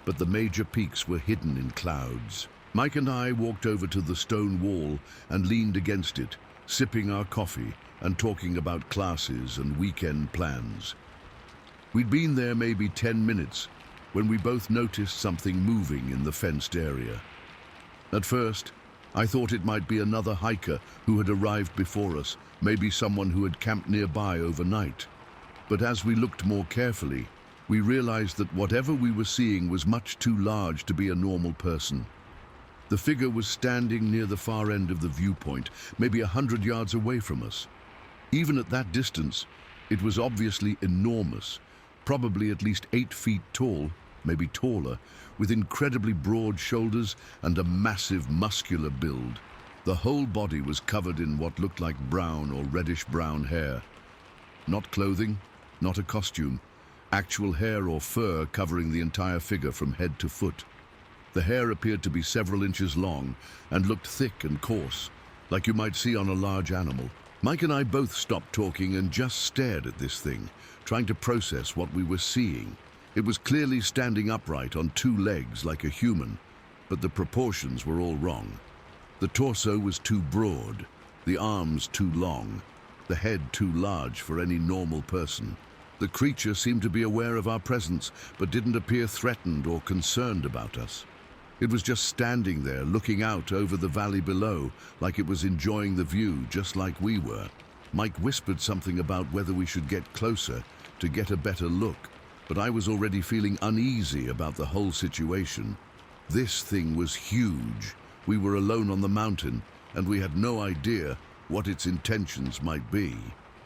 but the major peaks were hidden in clouds. Mike and I walked over to the stone wall and leaned against it, sipping our coffee and talking about classes and weekend plans. We'd been there maybe 10 minutes when we both noticed something moving in the fenced area. At first, I thought it might be another hiker who had arrived before us, maybe someone who had camped nearby overnight. But as we looked more carefully, we realized that whatever we were seeing was much too large to be a normal person. The figure was standing near the far end of the viewpoint, maybe 100 yards away from us. Even at that distance, it was obviously enormous, probably at least 8 feet tall, maybe taller, with incredibly broad shoulders and a massive muscular build. The whole body was covered in what looked like brown or reddish-brown hair. Not clothing, not a costume, actual hair or fur covering the entire figure from head to foot. The hair appeared to be several inches long and looked thick and coarse, like you might see on a large animal. Mike and I both stopped talking and just stared at this thing, trying to process what we were seeing. It was clearly standing upright on 2 legs like a human, but the proportions were all wrong. The torso was too broad, the arms too long, the head too large for any normal person. The creature seemed to be aware of our presence, but didn't appear threatened or concerned about us. It was just standing there, looking out over the valley below, like it was enjoying the view, just like we were. Mike whispered something about whether we should get closer to get a better look, but I was already feeling uneasy about the whole situation. This thing was huge. We were alone on the mountain, and we had no idea what its intentions might be.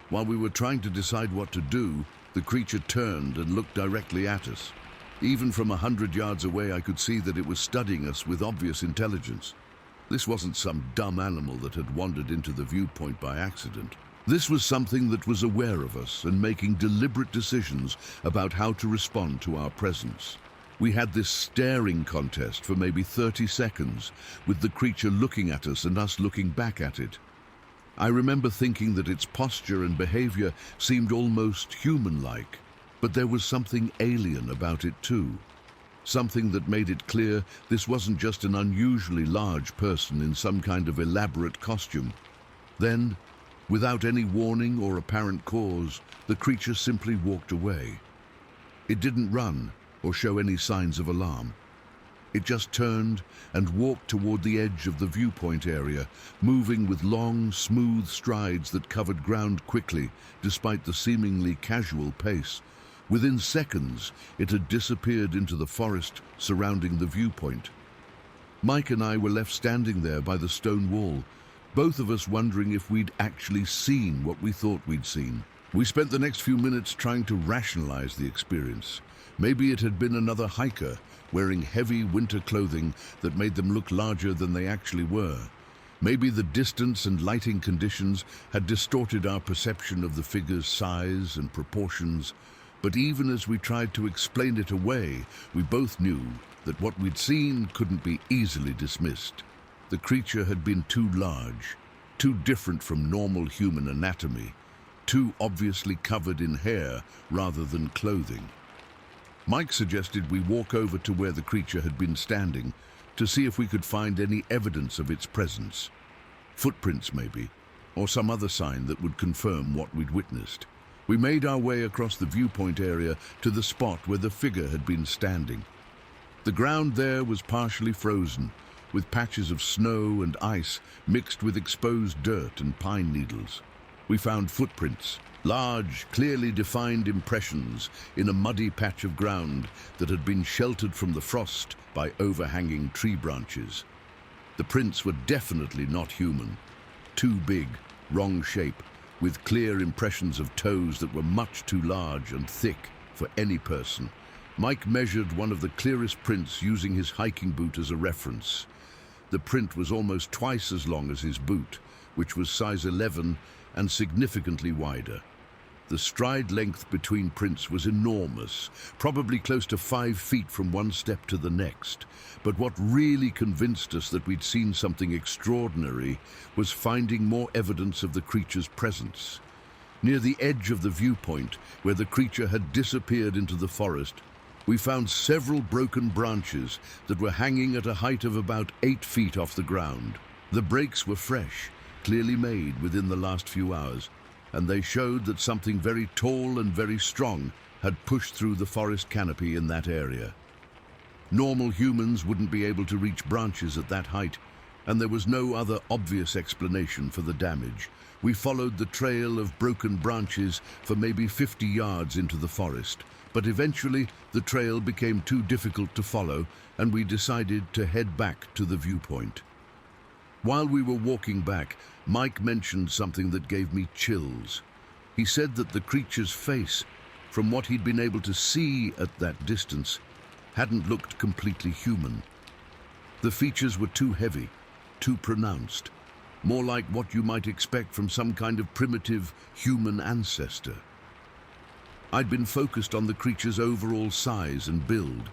While we were trying to decide what to do, the creature turned and looked directly at us. Even from 100 yards away, I could see that it was studying us with obvious intelligence. This wasn't some dumb animal that had wandered into the viewpoint by accident. This was something that was aware of us and making deliberate decisions about how to respond to our presence. We had this staring contest for maybe 30 seconds, with the creature looking at us and us looking back at it. I remember thinking that its posture and behavior seemed almost human-like, but there was something alien about it too. Something that made it clear this wasn't just an unusually large person in some kind of elaborate costume. Then, without any warning or apparent cause, the creature simply walked away. It didn't run or show any signs of alarm. It just turned and walked toward the edge of the viewpoint area, moving with long, smooth strides that covered ground quickly, despite the seemingly casual pace. Within seconds, it had disappeared into the forest surrounding the viewpoint. Mike and I were left standing there by the stone wall, both of us wondering if we'd actually seen what we thought we'd seen. We spent the next few minutes trying to rationalize the experience. Maybe it had been another hiker wearing heavy winter clothing that made them look larger than they actually were. Maybe the distance and lighting conditions had distorted our perception of the figure's size and proportions. But even as we tried to explain it away, we both knew that what we'd seen couldn't be easily dismissed. The creature had been too large, too different from normal human anatomy, too obviously covered in hair rather than clothing. Mike suggested we walk over to where the creature had been standing to see if we could find any evidence of its presence. Footprints maybe, or some other sign that would confirm what we'd witnessed. We made our way across the viewpoint area to the spot where the figure had been standing. The ground there was partially frozen, with patches of snow and ice mixed with exposed dirt and pine needles. We found footprints, large, clearly defined impressions in a muddy patch of ground that had been sheltered from the frost by overhanging tree branches. The prints were definitely not human. Too big, wrong shape, with clear impressions of toes that were much too large and thick for any person. Mike measured one of the clearest prints using his hiking boot as a reference. The print was almost twice as long as his boot, which was size 11 and significantly wider. The stride length between prints was enormous, probably close to 5 feet from one step to the next. But what really convinced us that we'd seen something extraordinary was finding more evidence of the creature's presence. Near the edge of the viewpoint, where the creature had disappeared into the forest, We found several broken branches that were hanging at a height of about 8 feet off the ground. The breaks were fresh, clearly made within the last few hours, and they showed that something very tall and very strong had pushed through the forest canopy in that area. Normal humans wouldn't be able to reach branches at that height, and there was no other obvious explanation for the damage. We followed the trail of broken branches for maybe 50 yards into the forest, but eventually the trail became too difficult to follow, and we decided to head back to the viewpoint. While we were walking back, Mike mentioned something that gave me chills. He said that the creature's face, from what he'd been able to see at that distance, hadn't looked completely human. The features were too heavy, too pronounced, more like what you might expect from some kind of primitive human ancestor. I'd been focused on the creature's overall size and build,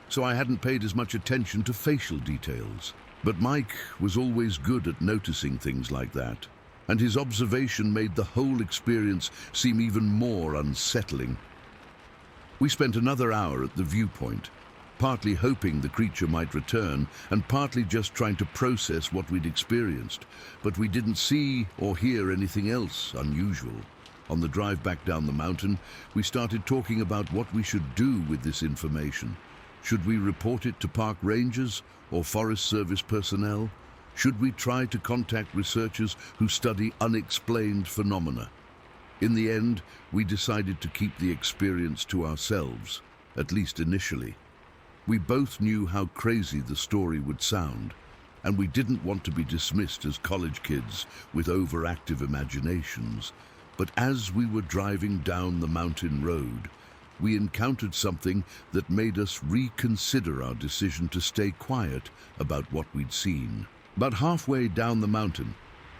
so I hadn't paid as much attention to facial details. But Mike was always good at noticing things like that, and his observation made the whole experience seem even more unsettling. We spent another hour at the viewpoint, partly hoping the creature might return, and partly just trying to process what we'd experienced, but we didn't see or hear anything else unusual. On the drive back down the mountain, we started talking about what we should do with this information. Should we report it to park rangers or Forest Service personnel? Should we try to contact researchers who study unexplained phenomena? In the end, we decided to keep the experience to ourselves, at least initially. We both knew how crazy the story would sound, and we didn't want to be dismissed as college kids with overactive imaginations. But as we were driving down the mountain road, we encountered something that made us reconsider our decision to stay quiet about what we'd seen. About halfway down the mountain,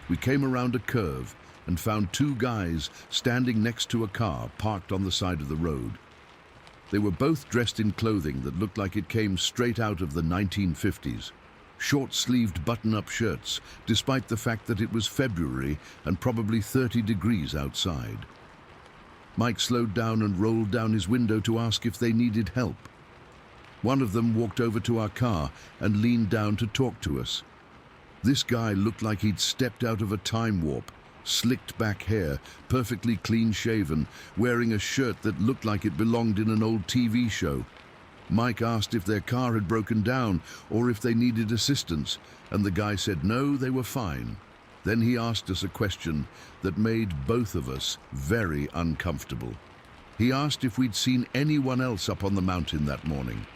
we came around a curve and found 2 guys standing next to a car parked on the side of the road. They were both dressed in clothing that looked like it came straight out of the 1950s. Short-sleeved button-up shirts, despite the fact that it was February and probably 30 degrees outside. Mike slowed down and rolled down his window to ask if they needed help. One of them walked over to our car and leaned down to talk to us. This guy looked like he'd stepped out of a time warp, slicked back hair, perfectly clean-shaven, wearing a shirt that looked like it belonged in an old TV show. Mike asked if their car had broken down or if they needed assistance, and the guy said no, they were fine. Then he asked us a question that made both of us very uncomfortable. He asked if we'd seen anyone else up on the mountain that morning.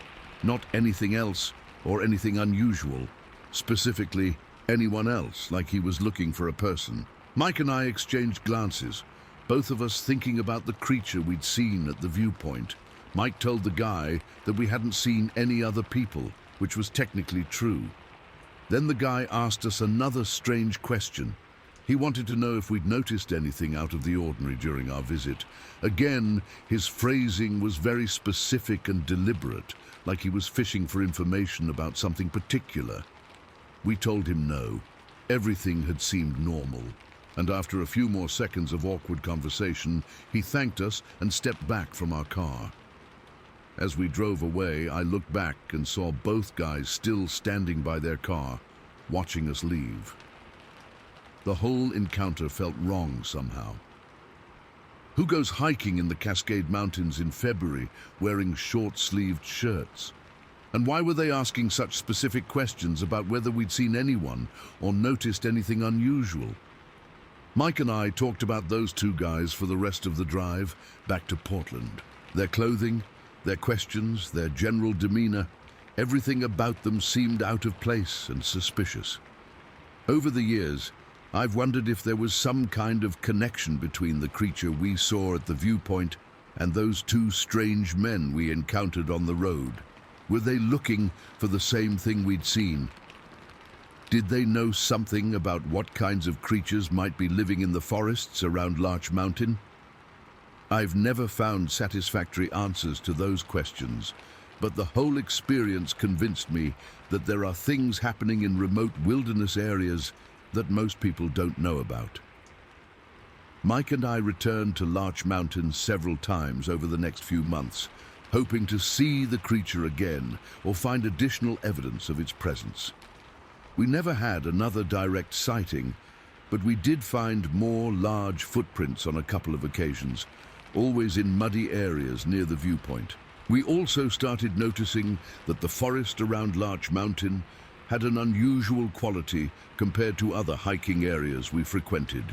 Not anything else or anything unusual. Specifically, anyone else, like he was looking for a person. Mike and I exchanged glances, both of us thinking about the creature we'd seen at the viewpoint. Mike told the guy that we hadn't seen any other people, which was technically true. Then the guy asked us another strange question. He wanted to know if we'd noticed anything out of the ordinary during our visit. Again, his phrasing was very specific and deliberate, like he was fishing for information about something particular. We told him no. Everything had seemed normal. And after a few more seconds of awkward conversation, he thanked us and stepped back from our car. As we drove away, I looked back and saw both guys still standing by their car, watching us leave. The whole encounter felt wrong somehow. Who goes hiking in the Cascade Mountains in February wearing short-sleeved shirts? And why were they asking such specific questions about whether we'd seen anyone or noticed anything unusual? Mike and I talked about those 2 guys for the rest of the drive back to Portland. Their clothing, their questions, their general demeanor, everything about them seemed out of place and suspicious. Over the years, I've wondered if there was some kind of connection between the creature we saw at the viewpoint and those 2 strange men we encountered on the road. Were they looking for the same thing we'd seen? Did they know something about what kinds of creatures might be living in the forests around Larch Mountain? I've never found satisfactory answers to those questions, but the whole experience convinced me that there are things happening in remote wilderness areas that most people don't know about. Mike and I returned to Larch Mountain several times over the next few months, hoping to see the creature again or find additional evidence of its presence. We never had another direct sighting, but we did find more large footprints on a couple of occasions, always in muddy areas near the viewpoint. We also started noticing that the forest around Larch Mountain had an unusual quality compared to other hiking areas we frequented.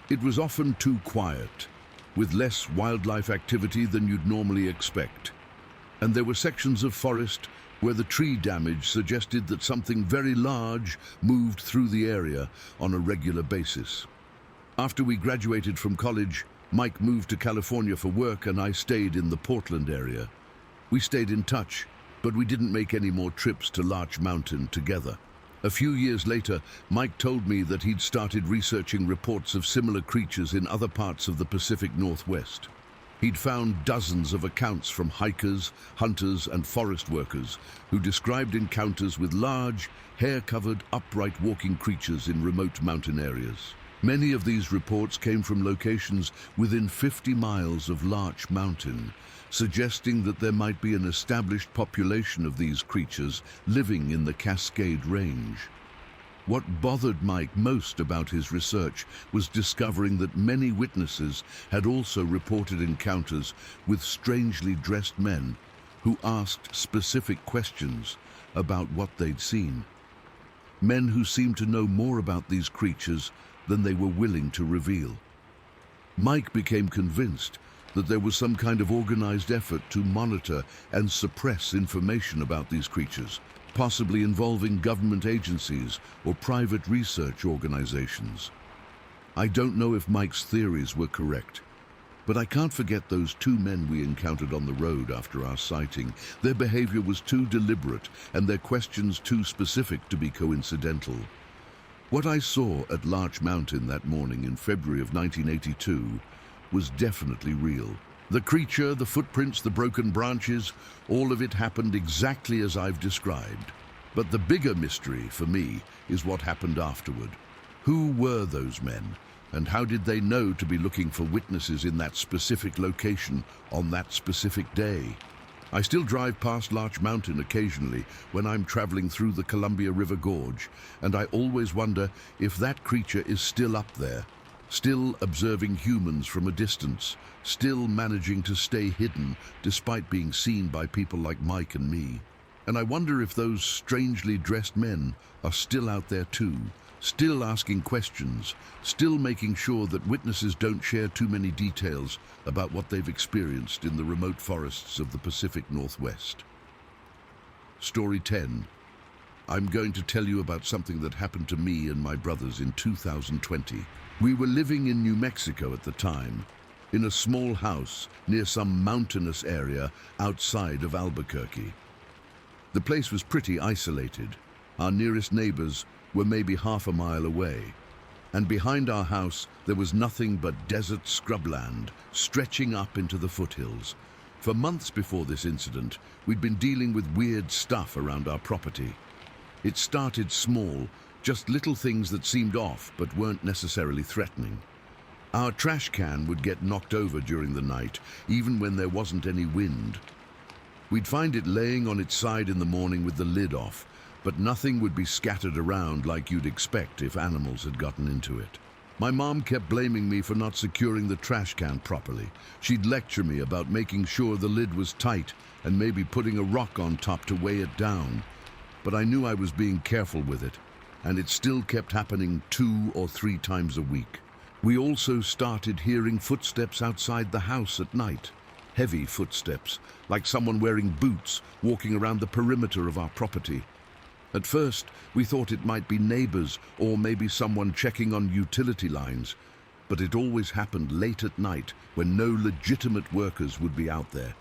It was often too quiet, with less wildlife activity than you'd normally expect. And there were sections of forest where the tree damage suggested that something very large moved through the area on a regular basis. After we graduated from college, Mike moved to California for work and I stayed in the Portland area. We stayed in touch, but we didn't make any more trips to Larch Mountain together. A few years later, Mike told me that he'd started researching reports of similar creatures in other parts of the Pacific Northwest. He'd found dozens of accounts from hikers, hunters, and forest workers who described encounters with large, hair-covered, upright walking creatures in remote mountain areas. Many of these reports came from locations within 50 miles of Larch Mountain, suggesting that there might be an established population of these creatures living in the Cascade Range. What bothered Mike most about his research was discovering that many witnesses had also reported encounters with strangely dressed men who asked specific questions about what they'd seen. Men who seemed to know more about these creatures than they were willing to reveal. Mike became convinced that there was some kind of organized effort to monitor and suppress information about these creatures, possibly involving government agencies or private research organizations. I don't know if Mike's theories were correct, but I can't forget those two men we encountered on the road after our sighting. Their behavior was too deliberate and their questions too specific to be coincidental. What I saw at Larch Mountain that morning in February of 1982 was definitely real. The creature, the footprints, the broken branches, all of it happened exactly as I've described. But the bigger mystery for me is what happened afterward. Who were those men, and how did they know to be looking for witnesses in that specific location on that specific day? I still drive past Larch Mountain occasionally when I'm traveling through the Columbia River Gorge, and I always wonder if that creature is still up there, still observing humans from a distance, still managing to stay hidden despite being seen by people like Mike and me. And I wonder if those strangely dressed men are still out there too, still asking questions, still making sure that witnesses don't share too many details about what they've experienced in the remote forests of the Pacific Northwest. Story 10. I'm going to tell you about something that happened to me and my brothers in 2020. We were living in New Mexico at the time, in a small house near some mountainous area outside of Albuquerque. The place was pretty isolated. Our nearest neighbors were maybe half a mile away, and behind our house there was nothing but desert scrubland stretching up into the foothills. For months before this incident, we'd been dealing with weird stuff around our property. It started small, just little things that seemed off but weren't necessarily threatening. Our trash can would get knocked over during the night, even when there wasn't any wind. We'd find it laying on its side in the morning with the lid off, but nothing would be scattered around like you'd expect if animals had gotten into it. My mom kept blaming me for not securing the trash can properly. She'd lecture me about making sure the lid was tight and maybe putting a rock on top to weigh it down. But I knew I was being careful with it, and it still kept happening 2 or 3 times a week. We also started hearing footsteps outside the house at night. Heavy footsteps, like someone wearing boots, walking around the perimeter of our property. At first, we thought it might be neighbors or maybe someone checking on utility lines, but it always happened late at night when no legitimate workers would be out there.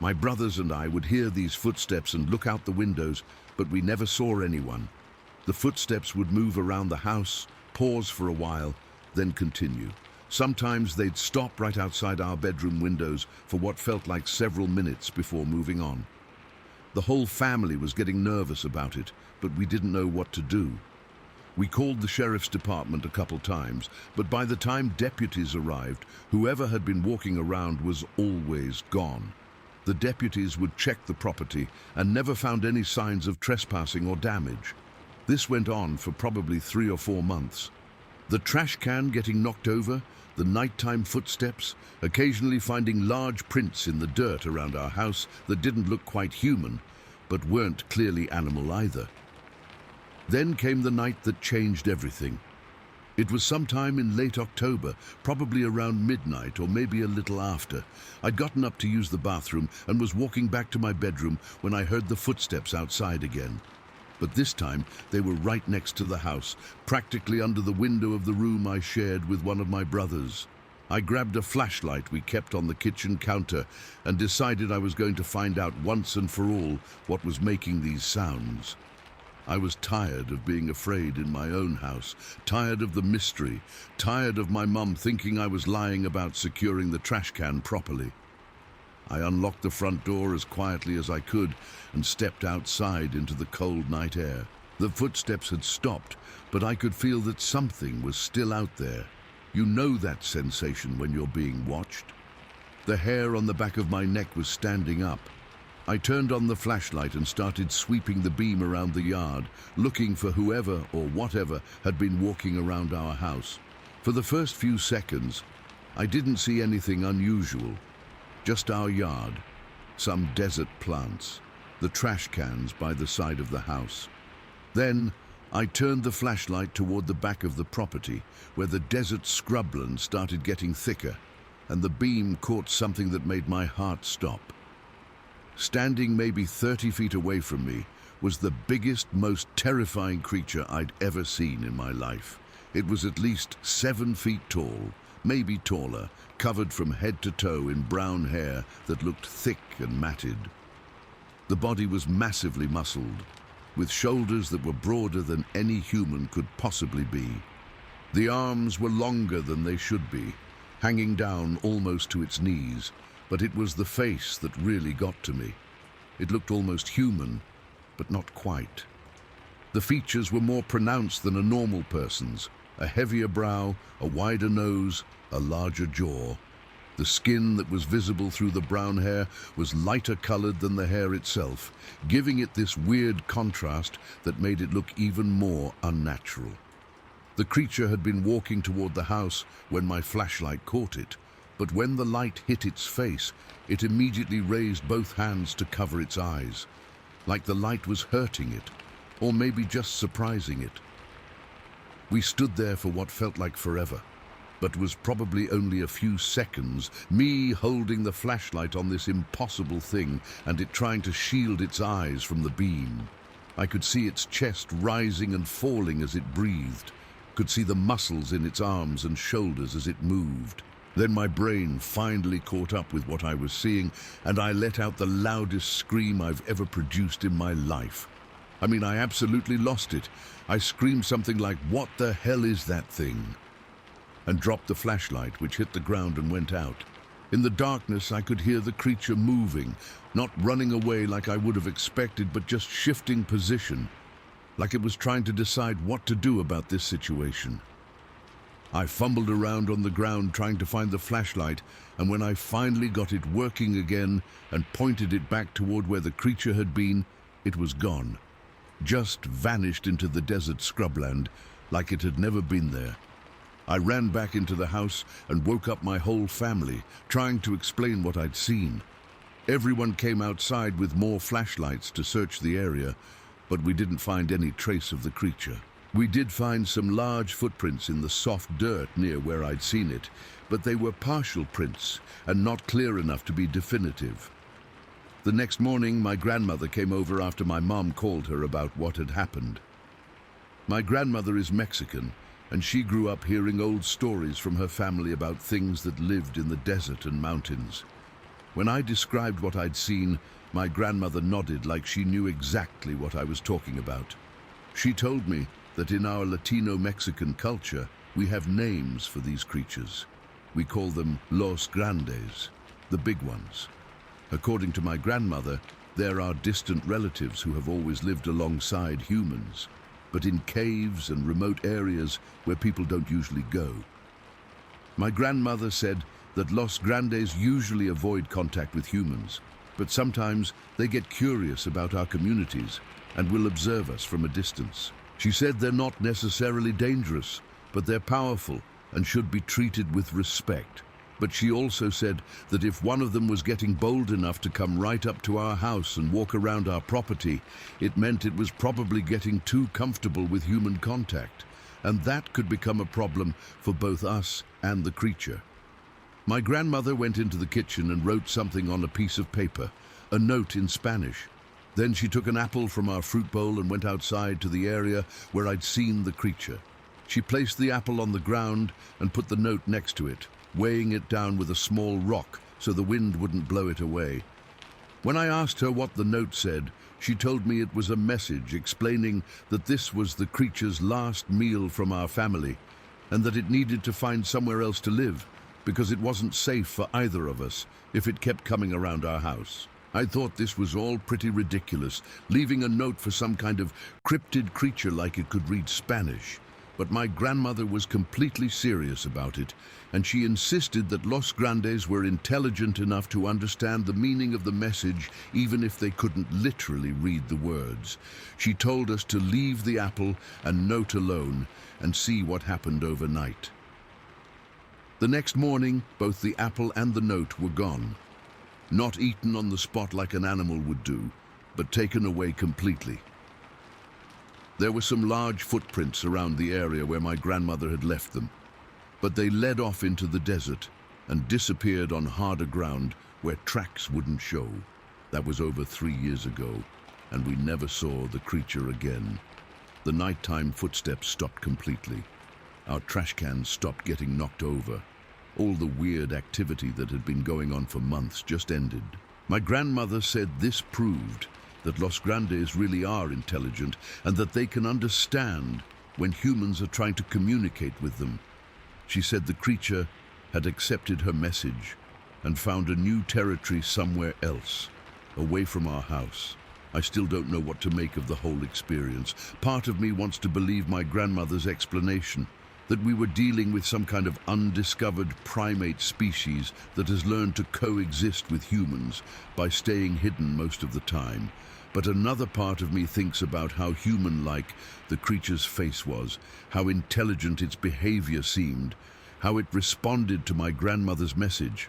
My brothers and I would hear these footsteps and look out the windows, but we never saw anyone. The footsteps would move around the house, pause for a while, then continue. Sometimes they'd stop right outside our bedroom windows for what felt like several minutes before moving on. The whole family was getting nervous about it, but we didn't know what to do. We called the sheriff's department a couple times, but by the time deputies arrived, whoever had been walking around was always gone. The deputies would check the property and never found any signs of trespassing or damage. This went on for probably 3 or 4 months. The trash can getting knocked over, the nighttime footsteps, occasionally finding large prints in the dirt around our house that didn't look quite human, but weren't clearly animal either. Then came the night that changed everything. It was sometime in late October, probably around midnight or maybe a little after. I'd gotten up to use the bathroom and was walking back to my bedroom when I heard the footsteps outside again. But this time, they were right next to the house, practically under the window of the room I shared with one of my brothers. I grabbed a flashlight we kept on the kitchen counter and decided I was going to find out once and for all what was making these sounds. I was tired of being afraid in my own house, tired of the mystery, tired of my mum thinking I was lying about securing the trash can properly. I unlocked the front door as quietly as I could and stepped outside into the cold night air. The footsteps had stopped, but I could feel that something was still out there. You know that sensation when you're being watched. The hair on the back of my neck was standing up. I turned on the flashlight and started sweeping the beam around the yard, looking for whoever or whatever had been walking around our house. For the first few seconds, I didn't see anything unusual. Just our yard, some desert plants, the trash cans by the side of the house. Then I turned the flashlight toward the back of the property, where the desert scrubland started getting thicker, and the beam caught something that made my heart stop. Standing maybe 30 feet away from me was the biggest, most terrifying creature I'd ever seen in my life. It was at least 7 feet tall, maybe taller, covered from head to toe in brown hair that looked thick and matted. The body was massively muscled, with shoulders that were broader than any human could possibly be. The arms were longer than they should be, hanging down almost to its knees, but it was the face that really got to me. It looked almost human, but not quite. The features were more pronounced than a normal person's, a heavier brow, a wider nose, a larger jaw. The skin that was visible through the brown hair was lighter colored than the hair itself, giving it this weird contrast that made it look even more unnatural. The creature had been walking toward the house when my flashlight caught it, but when the light hit its face, it immediately raised both hands to cover its eyes, like the light was hurting it, or maybe just surprising it. We stood there for what felt like forever, but was probably only a few seconds, me holding the flashlight on this impossible thing and it trying to shield its eyes from the beam. I could see its chest rising and falling as it breathed, could see the muscles in its arms and shoulders as it moved. Then my brain finally caught up with what I was seeing, and I let out the loudest scream I've ever produced in my life. I mean, I absolutely lost it. I screamed something like, "What the hell is that thing?" and dropped the flashlight, which hit the ground and went out. In the darkness, I could hear the creature moving, not running away like I would have expected, but just shifting position, like it was trying to decide what to do about this situation. I fumbled around on the ground trying to find the flashlight, and when I finally got it working again and pointed it back toward where the creature had been, it was gone. Just vanished into the desert scrubland like it had never been there. I ran back into the house and woke up my whole family, trying to explain what I'd seen. Everyone came outside with more flashlights to search the area, but we didn't find any trace of the creature. We did find some large footprints in the soft dirt near where I'd seen it, but they were partial prints and not clear enough to be definitive. The next morning, my grandmother came over after my mom called her about what had happened. My grandmother is Mexican, and she grew up hearing old stories from her family about things that lived in the desert and mountains. When I described what I'd seen, my grandmother nodded like she knew exactly what I was talking about. She told me that in our Latino-Mexican culture, we have names for these creatures. We call them Los Grandes, the big ones. According to my grandmother, they're our distant relatives who have always lived alongside humans, but in caves and remote areas where people don't usually go. My grandmother said that Los Grandes usually avoid contact with humans, but sometimes they get curious about our communities and will observe us from a distance. She said they're not necessarily dangerous, but they're powerful and should be treated with respect. But she also said that if one of them was getting bold enough to come right up to our house and walk around our property, it meant it was probably getting too comfortable with human contact, and that could become a problem for both us and the creature. My grandmother went into the kitchen and wrote something on a piece of paper, a note in Spanish. Then she took an apple from our fruit bowl and went outside to the area where I'd seen the creature. She placed the apple on the ground and put the note next to it, weighing it down with a small rock so the wind wouldn't blow it away. When I asked her what the note said, she told me it was a message explaining that this was the creature's last meal from our family and that it needed to find somewhere else to live because it wasn't safe for either of us if it kept coming around our house. I thought this was all pretty ridiculous, leaving a note for some kind of cryptid creature like it could read Spanish. But my grandmother was completely serious about it, and she insisted that Los Grandes were intelligent enough to understand the meaning of the message even if they couldn't literally read the words. She told us to leave the apple and note alone and see what happened overnight. The next morning, both the apple and the note were gone. Not eaten on the spot like an animal would do, but taken away completely. There were some large footprints around the area where my grandmother had left them, but they led off into the desert and disappeared on harder ground where tracks wouldn't show. That was over 3 years ago, and we never saw the creature again. The nighttime footsteps stopped completely. Our trash cans stopped getting knocked over. All the weird activity that had been going on for months just ended. My grandmother said this proved that Los Grandes really are intelligent and that they can understand when humans are trying to communicate with them. She said the creature had accepted her message and found a new territory somewhere else, away from our house. I still don't know what to make of the whole experience. Part of me wants to believe my grandmother's explanation, that we were dealing with some kind of undiscovered primate species that has learned to coexist with humans by staying hidden most of the time. But another part of me thinks about how human-like the creature's face was, how intelligent its behavior seemed, how it responded to my grandmother's message.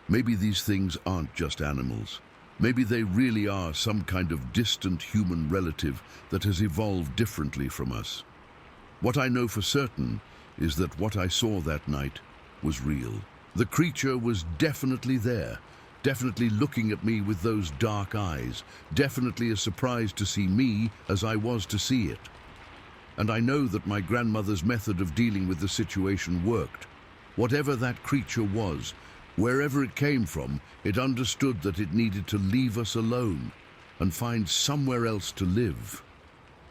Maybe these things aren't just animals. Maybe they really are some kind of distant human relative that has evolved differently from us. What I know for certain is that what I saw that night was real. The creature was definitely there, definitely looking at me with those dark eyes, definitely as surprised to see me as I was to see it. And I know that my grandmother's method of dealing with the situation worked. Whatever that creature was, wherever it came from, it understood that it needed to leave us alone and find somewhere else to live.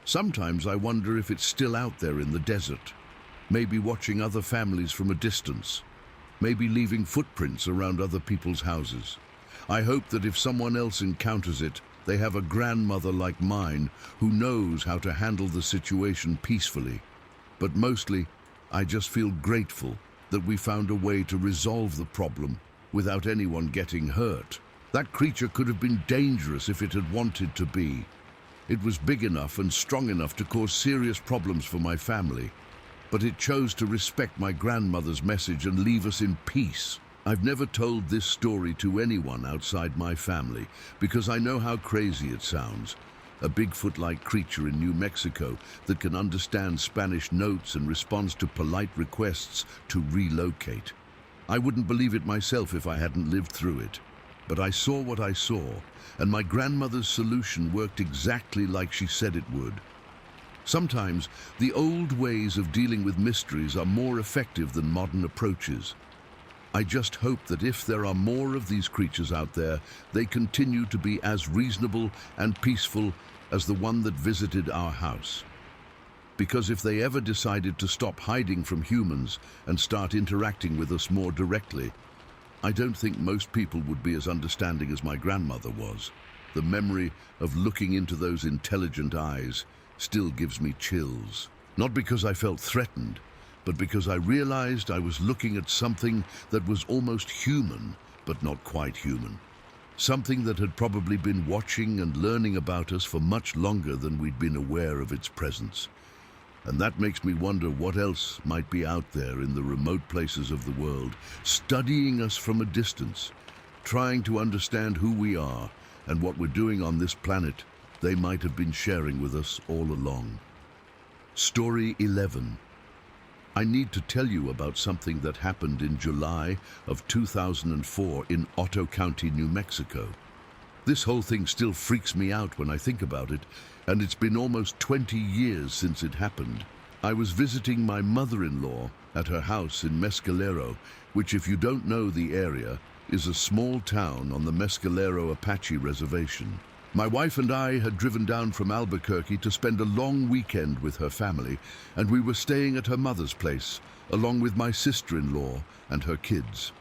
Sometimes I wonder if it's still out there in the desert, maybe watching other families from a distance, maybe leaving footprints around other people's houses. I hope that if someone else encounters it, they have a grandmother like mine who knows how to handle the situation peacefully. But mostly, I just feel grateful that we found a way to resolve the problem without anyone getting hurt. That creature could have been dangerous if it had wanted to be. It was big enough and strong enough to cause serious problems for my family, but it chose to respect my grandmother's message and leave us in peace. I've never told this story to anyone outside my family because I know how crazy it sounds. A Bigfoot-like creature in New Mexico that can understand Spanish notes and responds to polite requests to relocate. I wouldn't believe it myself if I hadn't lived through it. But I saw what I saw, and my grandmother's solution worked exactly like she said it would. Sometimes, the old ways of dealing with mysteries are more effective than modern approaches. I just hope that if there are more of these creatures out there, they continue to be as reasonable and peaceful as the one that visited our house. Because if they ever decided to stop hiding from humans and start interacting with us more directly, I don't think most people would be as understanding as my grandmother was. The memory of looking into those intelligent eyes still gives me chills. Not because I felt threatened, but because I realized I was looking at something that was almost human, but not quite human. something that had probably been watching and learning about us for much longer than we'd been aware of its presence. And that makes me wonder what else might be out there in the remote places of the world, studying us from a distance, trying to understand who we are and what we're doing on this planet they might have been sharing with us all along. Story 11. I need to tell you about something that happened in July of 2004 in Otto County, New Mexico. This whole thing still freaks me out when I think about it, and it's been almost 20 years since it happened. I was visiting my mother-in-law at her house in Mescalero, which, if you don't know the area, is a small town on the Mescalero Apache reservation. My wife and I had driven down from Albuquerque to spend a long weekend with her family, and we were staying at her mother's place, along with my sister-in-law and her kids.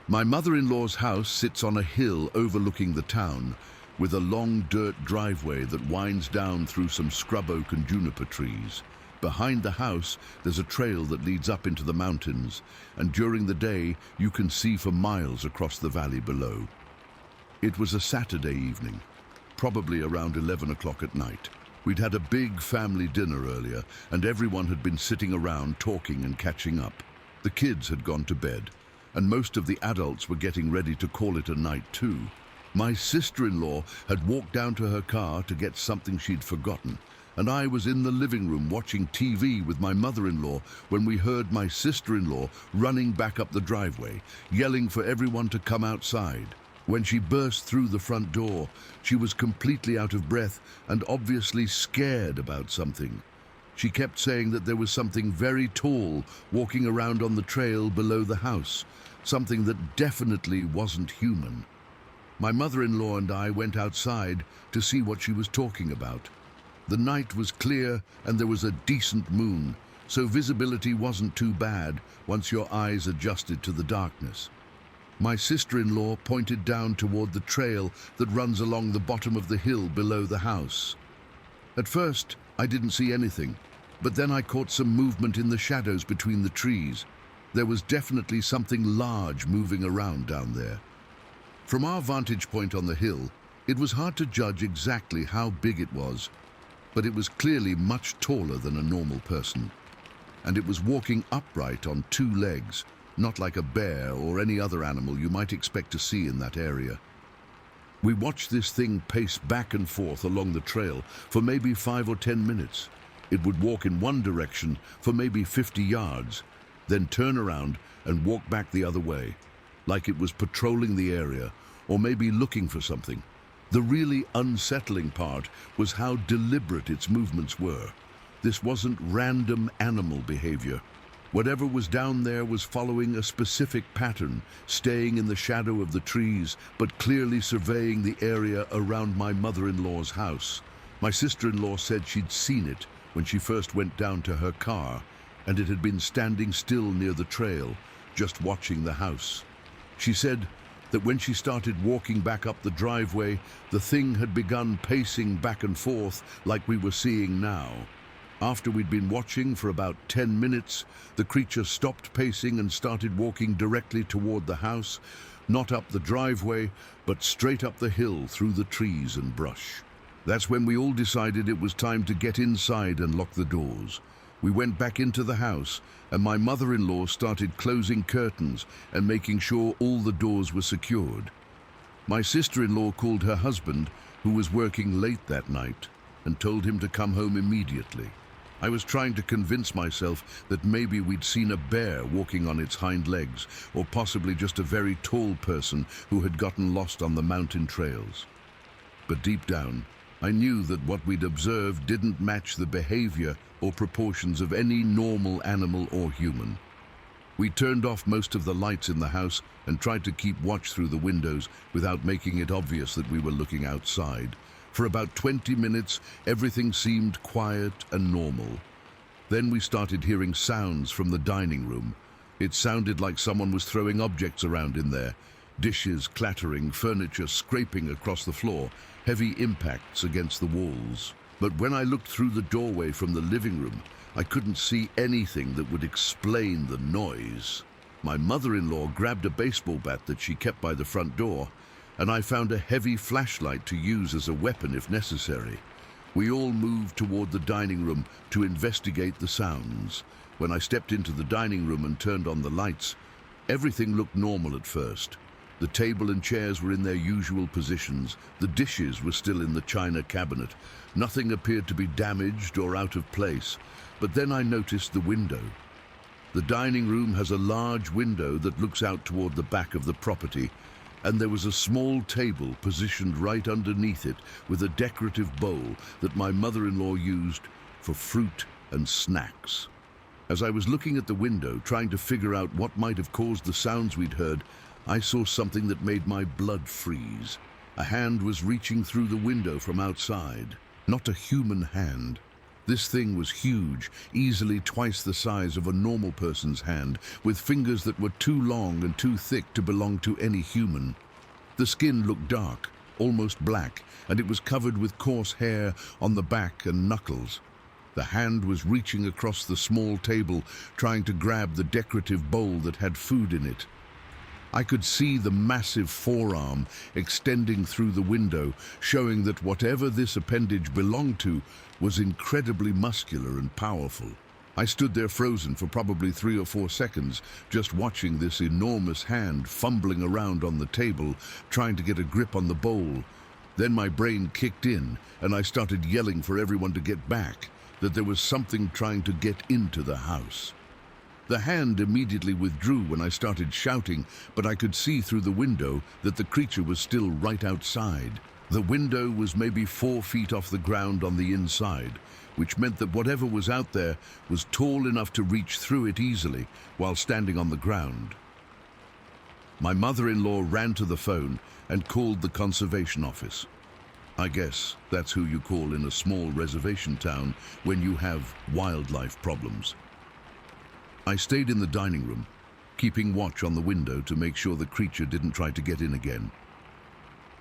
My mother-in-law's house sits on a hill overlooking the town, with a long dirt driveway that winds down through some scrub oak and juniper trees. Behind the house, there's a trail that leads up into the mountains, and during the day, you can see for miles across the valley below. It was a Saturday evening, probably around 11 o'clock at night. We'd had a big family dinner earlier, and everyone had been sitting around talking and catching up. The kids had gone to bed, and most of the adults were getting ready to call it a night too. My sister-in-law had walked down to her car to get something she'd forgotten, and I was in the living room watching TV with my mother-in-law when we heard my sister-in-law running back up the driveway, yelling for everyone to come outside. When she burst through the front door, she was completely out of breath and obviously scared about something. She kept saying that there was something very tall walking around on the trail below the house, something that definitely wasn't human. My mother-in-law and I went outside to see what she was talking about. The night was clear and there was a decent moon, so visibility wasn't too bad once your eyes adjusted to the darkness. My sister-in-law pointed down toward the trail that runs along the bottom of the hill below the house. At first, I didn't see anything, but then I caught some movement in the shadows between the trees. There was definitely something large moving around down there. From our vantage point on the hill, it was hard to judge exactly how big it was, but it was clearly much taller than a normal person. And it was walking upright on two legs, not like a bear or any other animal you might expect to see in that area. We watched this thing pace back and forth along the trail for maybe 5 or 10 minutes. It would walk in one direction for maybe 50 yards, then turn around and walk back the other way, like it was patrolling the area or maybe looking for something. The really unsettling part was how deliberate its movements were. This wasn't random animal behavior. Whatever was down there was following a specific pattern, staying in the shadow of the trees, but clearly surveying the area around my mother-in-law's house. My sister-in-law said she'd seen it when she first went down to her car, and it had been standing still near the trail, just watching the house. She said that when she started walking back up the driveway, the thing had begun pacing back and forth like we were seeing now. After we'd been watching for about 10 minutes, the creature stopped pacing and started walking directly toward the house, not up the driveway, but straight up the hill through the trees and brush. That's when we all decided it was time to get inside and lock the doors. We went back into the house, and my mother-in-law started closing curtains and making sure all the doors were secured. My sister-in-law called her husband, who was working late that night, and told him to come home immediately. I was trying to convince myself that maybe we'd seen a bear walking on its hind legs, or possibly just a very tall person who had gotten lost on the mountain trails. But deep down, I knew that what we'd observed didn't match the behavior or proportions of any normal animal or human. We turned off most of the lights in the house and tried to keep watch through the windows without making it obvious that we were looking outside. For about 20 minutes, everything seemed quiet and normal. Then we started hearing sounds from the dining room. It sounded like someone was throwing objects around in there. Dishes clattering, furniture scraping across the floor, heavy impacts against the walls. But when I looked through the doorway from the living room, I couldn't see anything that would explain the noise. My mother-in-law grabbed a baseball bat that she kept by the front door, and I found a heavy flashlight to use as a weapon if necessary. We all moved toward the dining room to investigate the sounds. When I stepped into the dining room and turned on the lights, everything looked normal at first. The table and chairs were in their usual positions. The dishes were still in the china cabinet. Nothing appeared to be damaged or out of place. But then I noticed the window. The dining room has a large window that looks out toward the back of the property, and there was a small table positioned right underneath it with a decorative bowl that my mother-in-law used for fruit and snacks. As I was looking at the window, trying to figure out what might have caused the sounds we'd heard, I saw something that made my blood freeze. A hand was reaching through the window from outside. Not a human hand. This thing was huge, easily twice the size of a normal person's hand, with fingers that were too long and too thick to belong to any human. The skin looked dark, almost black, and it was covered with coarse hair on the back and knuckles. The hand was reaching across the small table, trying to grab the decorative bowl that had food in it. I could see the massive forearm extending through the window, showing that whatever this appendage belonged to was incredibly muscular and powerful. I stood there frozen for probably 3 or 4 seconds, just watching this enormous hand fumbling around on the table, trying to get a grip on the bowl. Then my brain kicked in, and I started yelling for everyone to get back, that there was something trying to get into the house. The hand immediately withdrew when I started shouting, but I could see through the window that the creature was still right outside. The window was maybe 4 feet off the ground on the inside, which meant that whatever was out there was tall enough to reach through it easily while standing on the ground. My mother-in-law ran to the phone and called the conservation office. I guess that's who you call in a small reservation town when you have wildlife problems. I stayed in the dining room, keeping watch on the window to make sure the creature didn't try to get in again.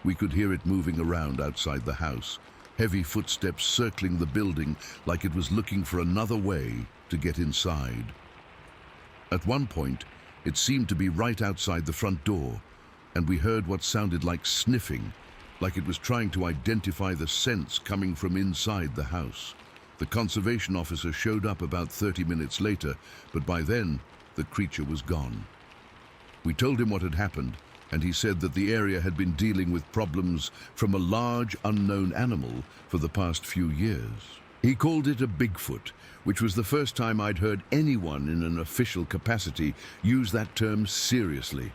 We could hear it moving around outside the house, heavy footsteps circling the building like it was looking for another way to get inside. At one point, it seemed to be right outside the front door, and we heard what sounded like sniffing, like it was trying to identify the scents coming from inside the house. The conservation officer showed up about 30 minutes later, but by then, the creature was gone. We told him what had happened, and he said that the area had been dealing with problems from a large unknown animal for the past few years. He called it a Bigfoot, which was the first time I'd heard anyone in an official capacity use that term seriously.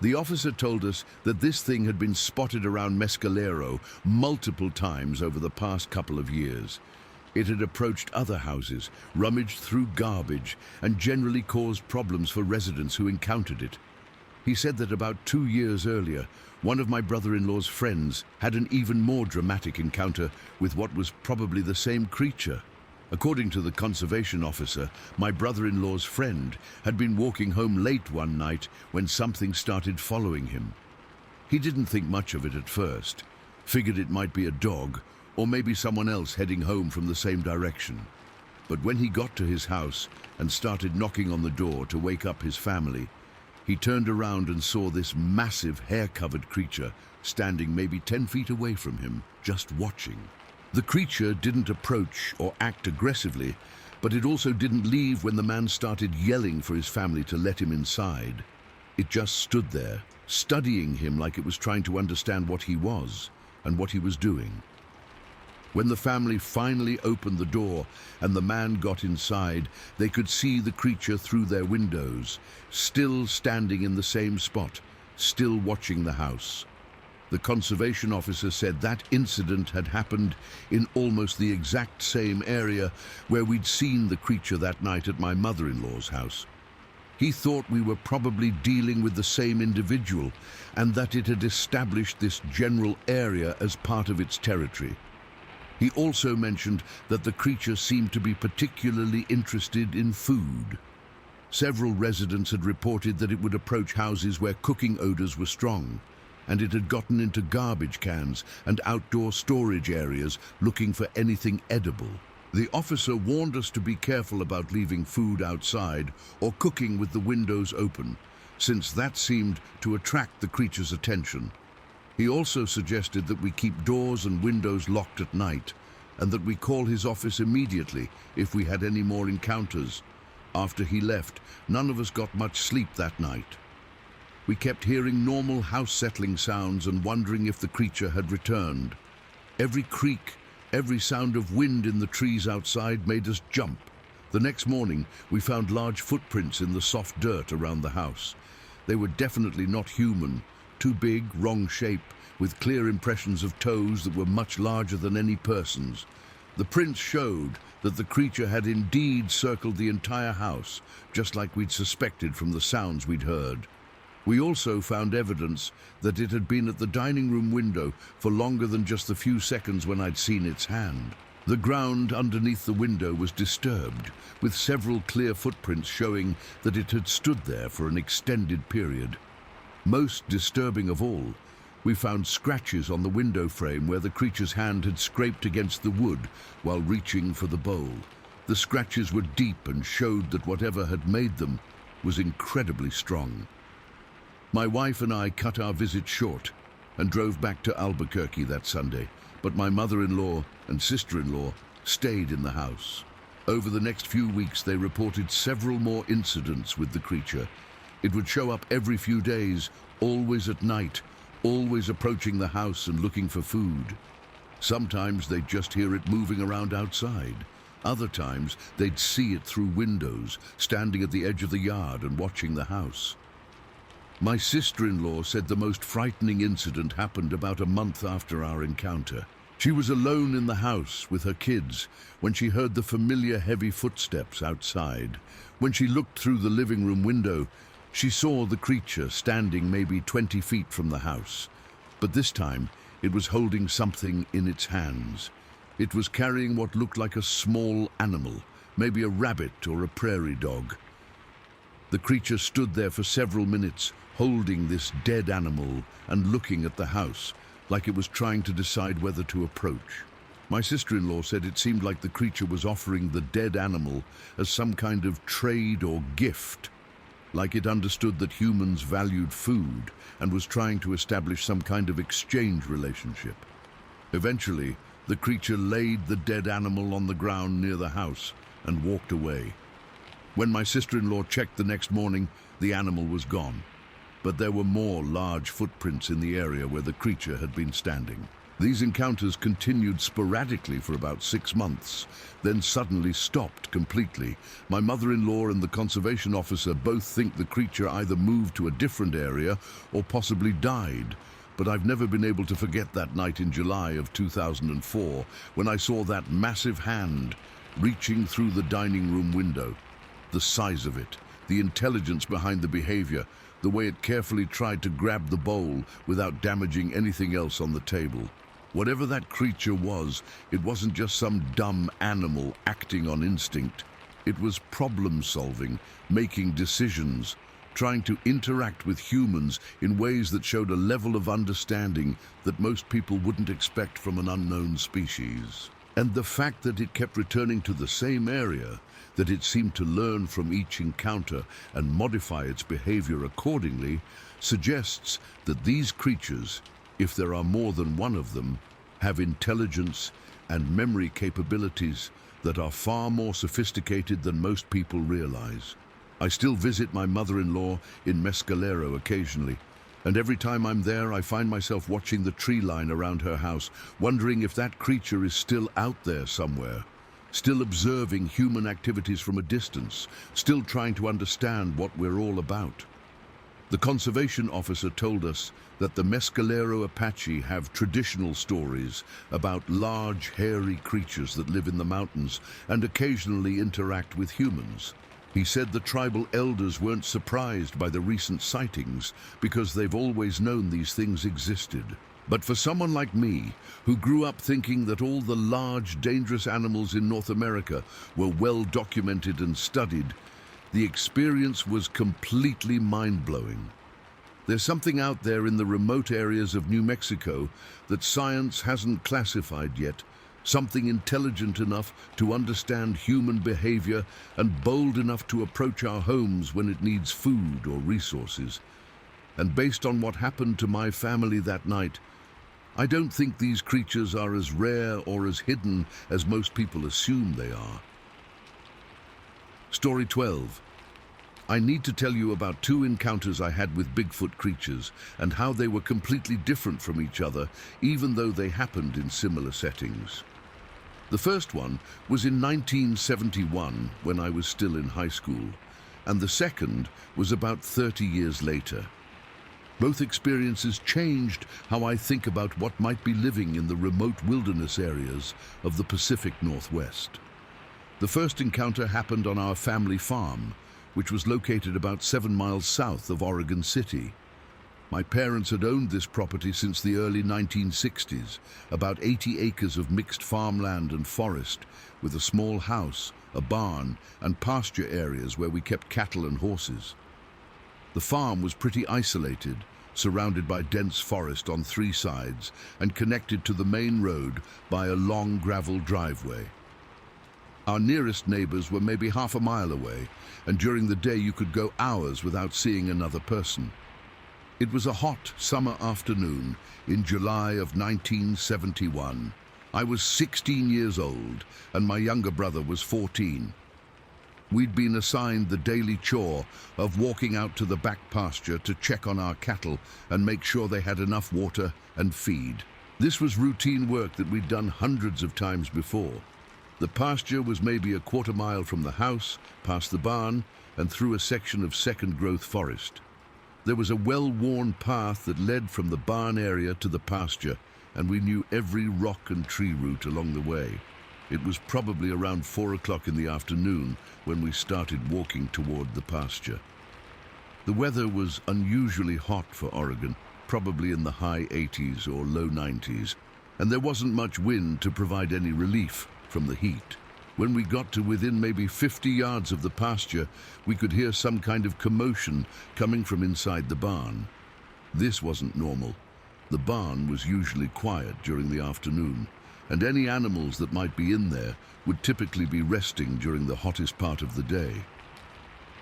The officer told us that this thing had been spotted around Mescalero multiple times over the past couple of years. It had approached other houses, rummaged through garbage, and generally caused problems for residents who encountered it. He said that about 2 years earlier, one of my brother-in-law's friends had an even more dramatic encounter with what was probably the same creature. According to the conservation officer, my brother-in-law's friend had been walking home late one night when something started following him. He didn't think much of it at first, figured it might be a dog, or maybe someone else heading home from the same direction. But when he got to his house and started knocking on the door to wake up his family, he turned around and saw this massive hair-covered creature standing maybe 10 feet away from him, just watching. The creature didn't approach or act aggressively, but it also didn't leave when the man started yelling for his family to let him inside. It just stood there, studying him like it was trying to understand what he was and what he was doing. When the family finally opened the door and the man got inside, they could see the creature through their windows, still standing in the same spot, still watching the house. The conservation officer said that incident had happened in almost the exact same area where we'd seen the creature that night at my mother-in-law's house. He thought we were probably dealing with the same individual and that it had established this general area as part of its territory. He also mentioned that the creature seemed to be particularly interested in food. Several residents had reported that it would approach houses where cooking odors were strong, and it had gotten into garbage cans and outdoor storage areas looking for anything edible. The officer warned us to be careful about leaving food outside or cooking with the windows open, since that seemed to attract the creature's attention. He also suggested that we keep doors and windows locked at night and that we call his office immediately if we had any more encounters. After he left, none of us got much sleep that night. We kept hearing normal house-settling sounds and wondering if the creature had returned. Every creak, every sound of wind in the trees outside made us jump. The next morning, we found large footprints in the soft dirt around the house. They were definitely not human, too big, wrong shape, with clear impressions of toes that were much larger than any person's. The prints showed that the creature had indeed circled the entire house, just like we'd suspected from the sounds we'd heard. We also found evidence that it had been at the dining room window for longer than just the few seconds when I'd seen its hand. The ground underneath the window was disturbed, with several clear footprints showing that it had stood there for an extended period. Most disturbing of all, we found scratches on the window frame where the creature's hand had scraped against the wood while reaching for the bowl. The scratches were deep and showed that whatever had made them was incredibly strong. My wife and I cut our visit short and drove back to Albuquerque that Sunday, but my mother-in-law and sister-in-law stayed in the house. Over the next few weeks, they reported several more incidents with the creature. It would show up every few days, always at night, always approaching the house and looking for food. Sometimes they'd just hear it moving around outside. Other times, they'd see it through windows, standing at the edge of the yard and watching the house. My sister-in-law said the most frightening incident happened about a month after our encounter. She was alone in the house with her kids when she heard the familiar heavy footsteps outside. When she looked through the living room window, she saw the creature standing maybe 20 feet from the house. But this time, it was holding something in its hands. It was carrying what looked like a small animal, maybe a rabbit or a prairie dog. The creature stood there for several minutes, holding this dead animal and looking at the house, like it was trying to decide whether to approach. My sister-in-law said it seemed like the creature was offering the dead animal as some kind of trade or gift, like it understood that humans valued food and was trying to establish some kind of exchange relationship. Eventually, the creature laid the dead animal on the ground near the house and walked away. When my sister-in-law checked the next morning, the animal was gone, but there were more large footprints in the area where the creature had been standing. These encounters continued sporadically for about 6 months, then suddenly stopped completely. My mother-in-law and the conservation officer both think the creature either moved to a different area or possibly died. But I've never been able to forget that night in July of 2004 when I saw that massive hand reaching through the dining room window. The size of it, the intelligence behind the behavior, the way it carefully tried to grab the bowl without damaging anything else on the table. Whatever that creature was, it wasn't just some dumb animal acting on instinct. It was problem-solving, making decisions, trying to interact with humans in ways that showed a level of understanding that most people wouldn't expect from an unknown species. And the fact that it kept returning to the same area, that it seemed to learn from each encounter and modify its behavior accordingly, suggests that these creatures, if there are more than one of them, have intelligence and memory capabilities that are far more sophisticated than most people realize. I still visit my mother-in-law in Mescalero occasionally, and every time I'm there I find myself watching the tree line around her house, wondering if that creature is still out there somewhere, still observing human activities from a distance, still trying to understand what we're all about. The conservation officer told us that the Mescalero Apache have traditional stories about large, hairy creatures that live in the mountains and occasionally interact with humans. He said the tribal elders weren't surprised by the recent sightings because they've always known these things existed. But for someone like me, who grew up thinking that all the large, dangerous animals in North America were well documented and studied, the experience was completely mind-blowing. There's something out there in the remote areas of New Mexico that science hasn't classified yet, something intelligent enough to understand human behavior and bold enough to approach our homes when it needs food or resources. And based on what happened to my family that night, I don't think these creatures are as rare or as hidden as most people assume they are. Story 12. I need to tell you about two encounters I had with Bigfoot creatures and how they were completely different from each other, even though they happened in similar settings. The first one was in 1971 when I was still in high school, and the second was about 30 years later. Both experiences changed how I think about what might be living in the remote wilderness areas of the Pacific Northwest. The first encounter happened on our family farm, which was located about 7 miles south of Oregon City. My parents had owned this property since the early 1960s, about 80 acres of mixed farmland and forest, with a small house, a barn, and pasture areas where we kept cattle and horses. The farm was pretty isolated, surrounded by dense forest on 3 sides and connected to the main road by a long gravel driveway. Our nearest neighbors were maybe half a mile away, and during the day you could go hours without seeing another person. It was a hot summer afternoon in July of 1971. I was 16 years old and my younger brother was 14. We'd been assigned the daily chore of walking out to the back pasture to check on our cattle and make sure they had enough water and feed. This was routine work that we'd done hundreds of times before. The pasture was maybe a quarter mile from the house, past the barn, and through a section of second-growth forest. There was a well-worn path that led from the barn area to the pasture, and we knew every rock and tree root along the way. It was probably around 4 o'clock in the afternoon when we started walking toward the pasture. The weather was unusually hot for Oregon, probably in the high 80s or low 90s, and there wasn't much wind to provide any relief from the heat. When we got to within maybe 50 yards of the pasture, we could hear some kind of commotion coming from inside the barn. This wasn't normal. The barn was usually quiet during the afternoon, and any animals that might be in there would typically be resting during the hottest part of the day.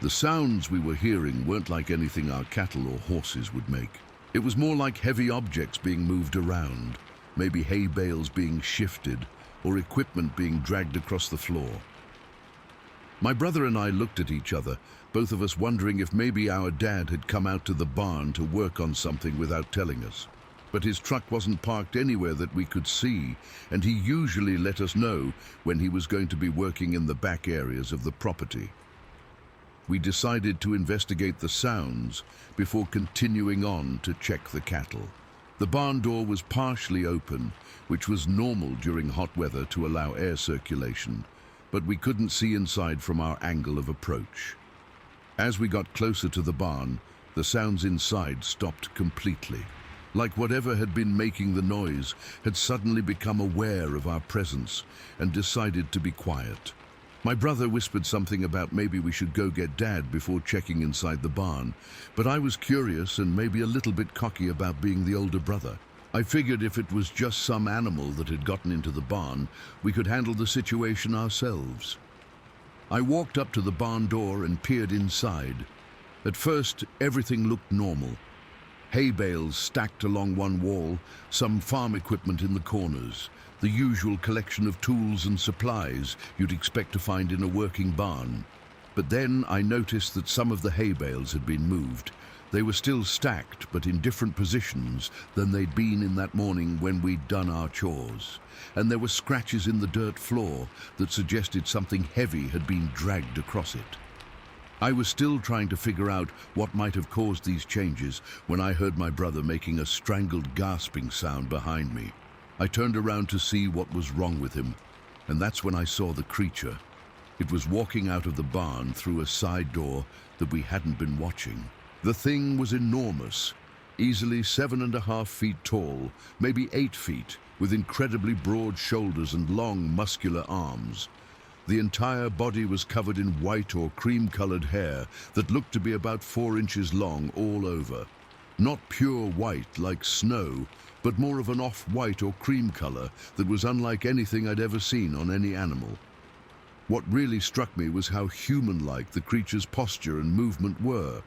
The sounds we were hearing weren't like anything our cattle or horses would make. It was more like heavy objects being moved around, maybe hay bales being shifted, or equipment being dragged across the floor. My brother and I looked at each other, both of us wondering if maybe our dad had come out to the barn to work on something without telling us. But his truck wasn't parked anywhere that we could see, and he usually let us know when he was going to be working in the back areas of the property. We decided to investigate the sounds before continuing on to check the cattle. The barn door was partially open, which was normal during hot weather to allow air circulation, but we couldn't see inside from our angle of approach. As we got closer to the barn, the sounds inside stopped completely. Like whatever had been making the noise had suddenly become aware of our presence and decided to be quiet. My brother whispered something about maybe we should go get Dad before checking inside the barn, but I was curious and maybe a little bit cocky about being the older brother. I figured if it was just some animal that had gotten into the barn, we could handle the situation ourselves. I walked up to the barn door and peered inside. At first, everything looked normal. Hay bales stacked along one wall, some farm equipment in the corners, the usual collection of tools and supplies you'd expect to find in a working barn. But then I noticed that some of the hay bales had been moved. They were still stacked, but in different positions than they'd been in that morning when we'd done our chores. And there were scratches in the dirt floor that suggested something heavy had been dragged across it. I was still trying to figure out what might have caused these changes when I heard my brother making a strangled gasping sound behind me. I turned around to see what was wrong with him, and that's when I saw the creature. It was walking out of the barn through a side door that we hadn't been watching. The thing was enormous, easily 7.5 feet tall, maybe 8 feet, with incredibly broad shoulders and long, muscular arms. The entire body was covered in white or cream-colored hair that looked to be about 4 inches long all over. Not pure white like snow, but more of an off-white or cream color that was unlike anything I'd ever seen on any animal. What really struck me was how human-like the creature's posture and movement were.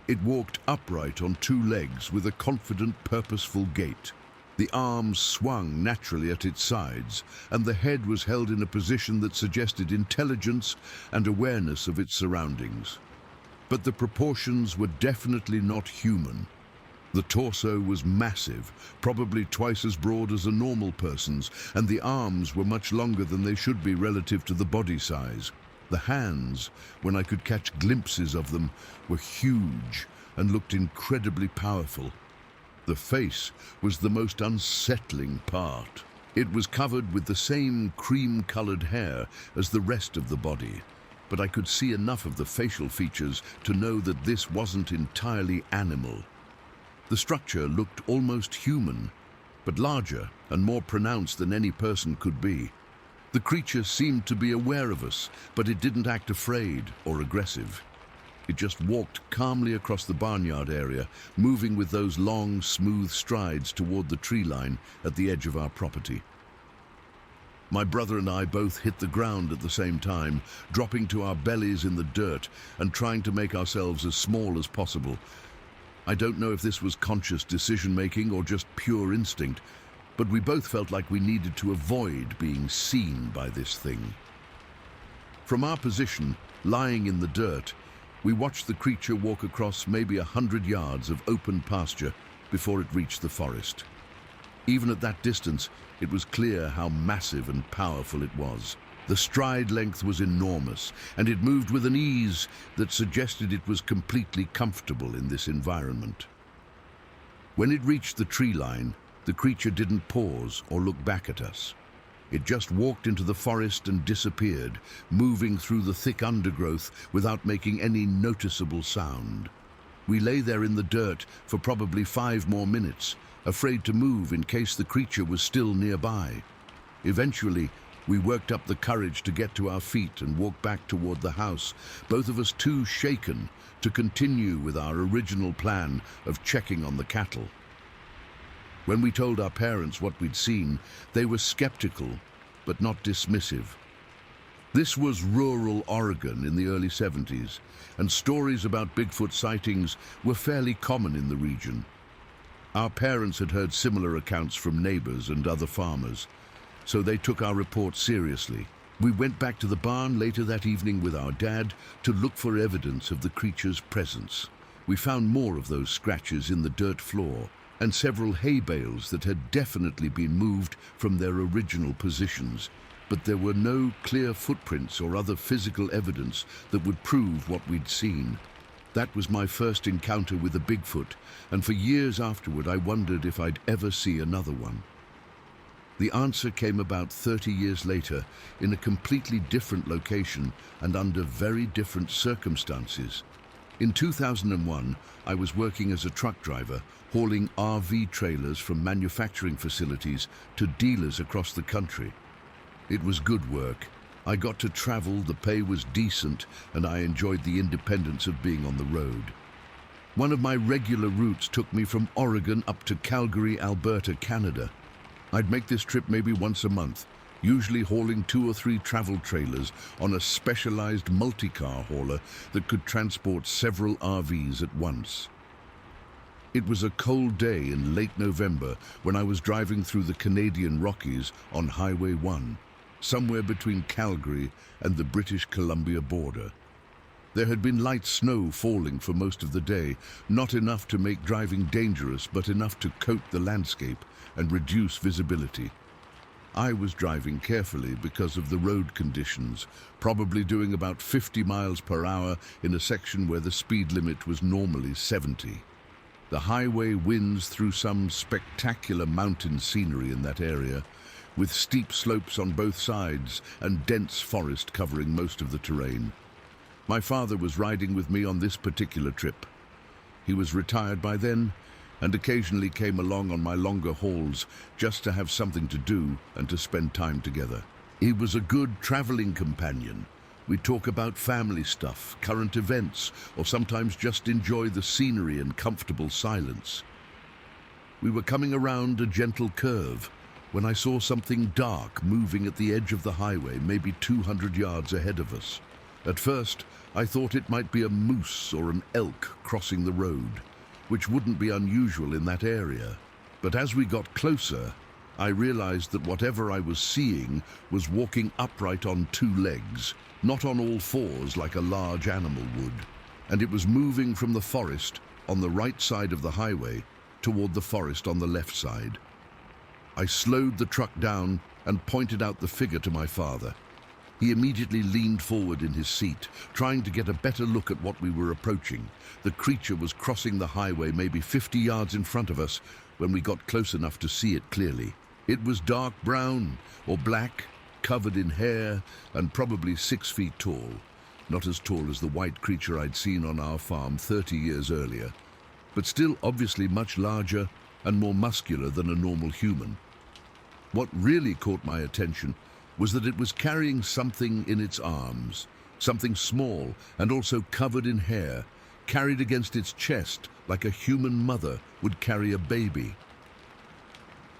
It walked upright on two legs with a confident, purposeful gait. The arms swung naturally at its sides, and the head was held in a position that suggested intelligence and awareness of its surroundings. But the proportions were definitely not human. The torso was massive, probably twice as broad as a normal person's, and the arms were much longer than they should be relative to the body size. The hands, when I could catch glimpses of them, were huge and looked incredibly powerful. The face was the most unsettling part. It was covered with the same cream-colored hair as the rest of the body, but I could see enough of the facial features to know that this wasn't entirely animal. The structure looked almost human, but larger and more pronounced than any person could be. The creature seemed to be aware of us, but it didn't act afraid or aggressive. It just walked calmly across the barnyard area, moving with those long, smooth strides toward the tree line at the edge of our property. My brother and I both hit the ground at the same time, dropping to our bellies in the dirt and trying to make ourselves as small as possible. I don't know if this was conscious decision-making or just pure instinct, but we both felt like we needed to avoid being seen by this thing. From our position, lying in the dirt, we watched the creature walk across maybe 100 yards of open pasture before it reached the forest. Even at that distance, it was clear how massive and powerful it was. The stride length was enormous, and it moved with an ease that suggested it was completely comfortable in this environment. When it reached the tree line, the creature didn't pause or look back at us. It just walked into the forest and disappeared, moving through the thick undergrowth without making any noticeable sound. We lay there in the dirt for probably 5 more minutes, afraid to move in case the creature was still nearby. Eventually, we worked up the courage to get to our feet and walk back toward the house, both of us too shaken to continue with our original plan of checking on the cattle. When we told our parents what we'd seen, they were skeptical, but not dismissive. This was rural Oregon in the early 70s, and stories about Bigfoot sightings were fairly common in the region. Our parents had heard similar accounts from neighbors and other farmers, so they took our report seriously. We went back to the barn later that evening with our dad to look for evidence of the creature's presence. We found more of those scratches in the dirt floor, and several hay bales that had definitely been moved from their original positions, but there were no clear footprints or other physical evidence that would prove what we'd seen. That was my first encounter with a Bigfoot, and for years afterward I wondered if I'd ever see another one. The answer came about 30 years later in a completely different location and under very different circumstances. In 2001, I was working as a truck driver, hauling RV trailers from manufacturing facilities to dealers across the country. It was good work. I got to travel, the pay was decent, and I enjoyed the independence of being on the road. One of my regular routes took me from Oregon up to Calgary, Alberta, Canada. I'd make this trip maybe once a month, usually hauling 2 or 3 travel trailers on a specialized multi-car hauler that could transport several RVs at once. It was a cold day in late November when I was driving through the Canadian Rockies on Highway 1, somewhere between Calgary and the British Columbia border. There had been light snow falling for most of the day, not enough to make driving dangerous, but enough to coat the landscape and reduce visibility. I was driving carefully because of the road conditions, probably doing about 50 miles per hour in a section where the speed limit was normally 70. The highway winds through some spectacular mountain scenery in that area, with steep slopes on both sides and dense forest covering most of the terrain. My father was riding with me on this particular trip. He was retired by then, and occasionally came along on my longer hauls just to have something to do and to spend time together. He was a good traveling companion. We'd talk about family stuff, current events, or sometimes just enjoy the scenery and comfortable silence. We were coming around a gentle curve when I saw something dark moving at the edge of the highway, maybe 200 yards ahead of us. At first, I thought it might be a moose or an elk crossing the road, which wouldn't be unusual in that area. But as we got closer, I realized that whatever I was seeing was walking upright on two legs, not on all fours like a large animal would, and it was moving from the forest on the right side of the highway toward the forest on the left side. I slowed the truck down and pointed out the figure to my father. He immediately leaned forward in his seat, trying to get a better look at what we were approaching. The creature was crossing the highway maybe 50 yards in front of us when we got close enough to see it clearly. It was dark brown or black, covered in hair, and probably 6 feet tall. Not as tall as the white creature I'd seen on our farm 30 years earlier, but still obviously much larger and more muscular than a normal human. What really caught my attention was that it was carrying something in its arms, something small and also covered in hair, carried against its chest like a human mother would carry a baby.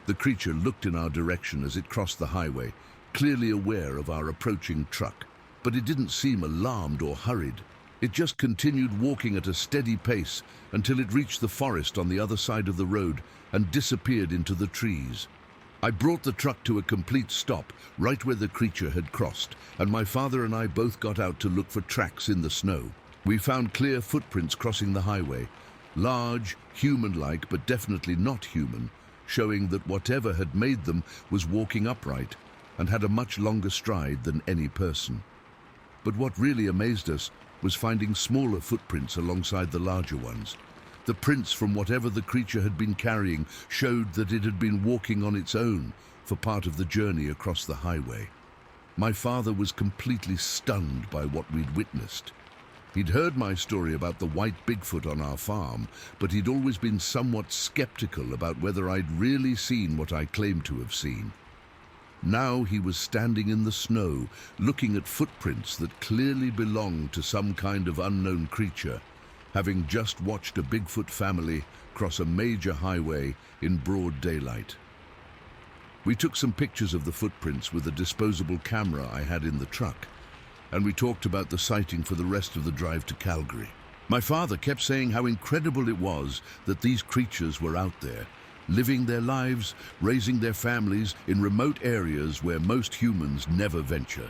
The creature looked in our direction as it crossed the highway, clearly aware of our approaching truck, but it didn't seem alarmed or hurried. It just continued walking at a steady pace until it reached the forest on the other side of the road and disappeared into the trees. I brought the truck to a complete stop right where the creature had crossed, and my father and I both got out to look for tracks in the snow. We found clear footprints crossing the highway, large, human-like but definitely not human, showing that whatever had made them was walking upright and had a much longer stride than any person. But what really amazed us was finding smaller footprints alongside the larger ones. The prints from whatever the creature had been carrying showed that it had been walking on its own for part of the journey across the highway. My father was completely stunned by what we'd witnessed. He'd heard my story about the white Bigfoot on our farm, but he'd always been somewhat skeptical about whether I'd really seen what I claimed to have seen. Now he was standing in the snow, looking at footprints that clearly belonged to some kind of unknown creature, having just watched a Bigfoot family cross a major highway in broad daylight. We took some pictures of the footprints with a disposable camera I had in the truck, and we talked about the sighting for the rest of the drive to Calgary. My father kept saying how incredible it was that these creatures were out there, living their lives, raising their families in remote areas where most humans never venture.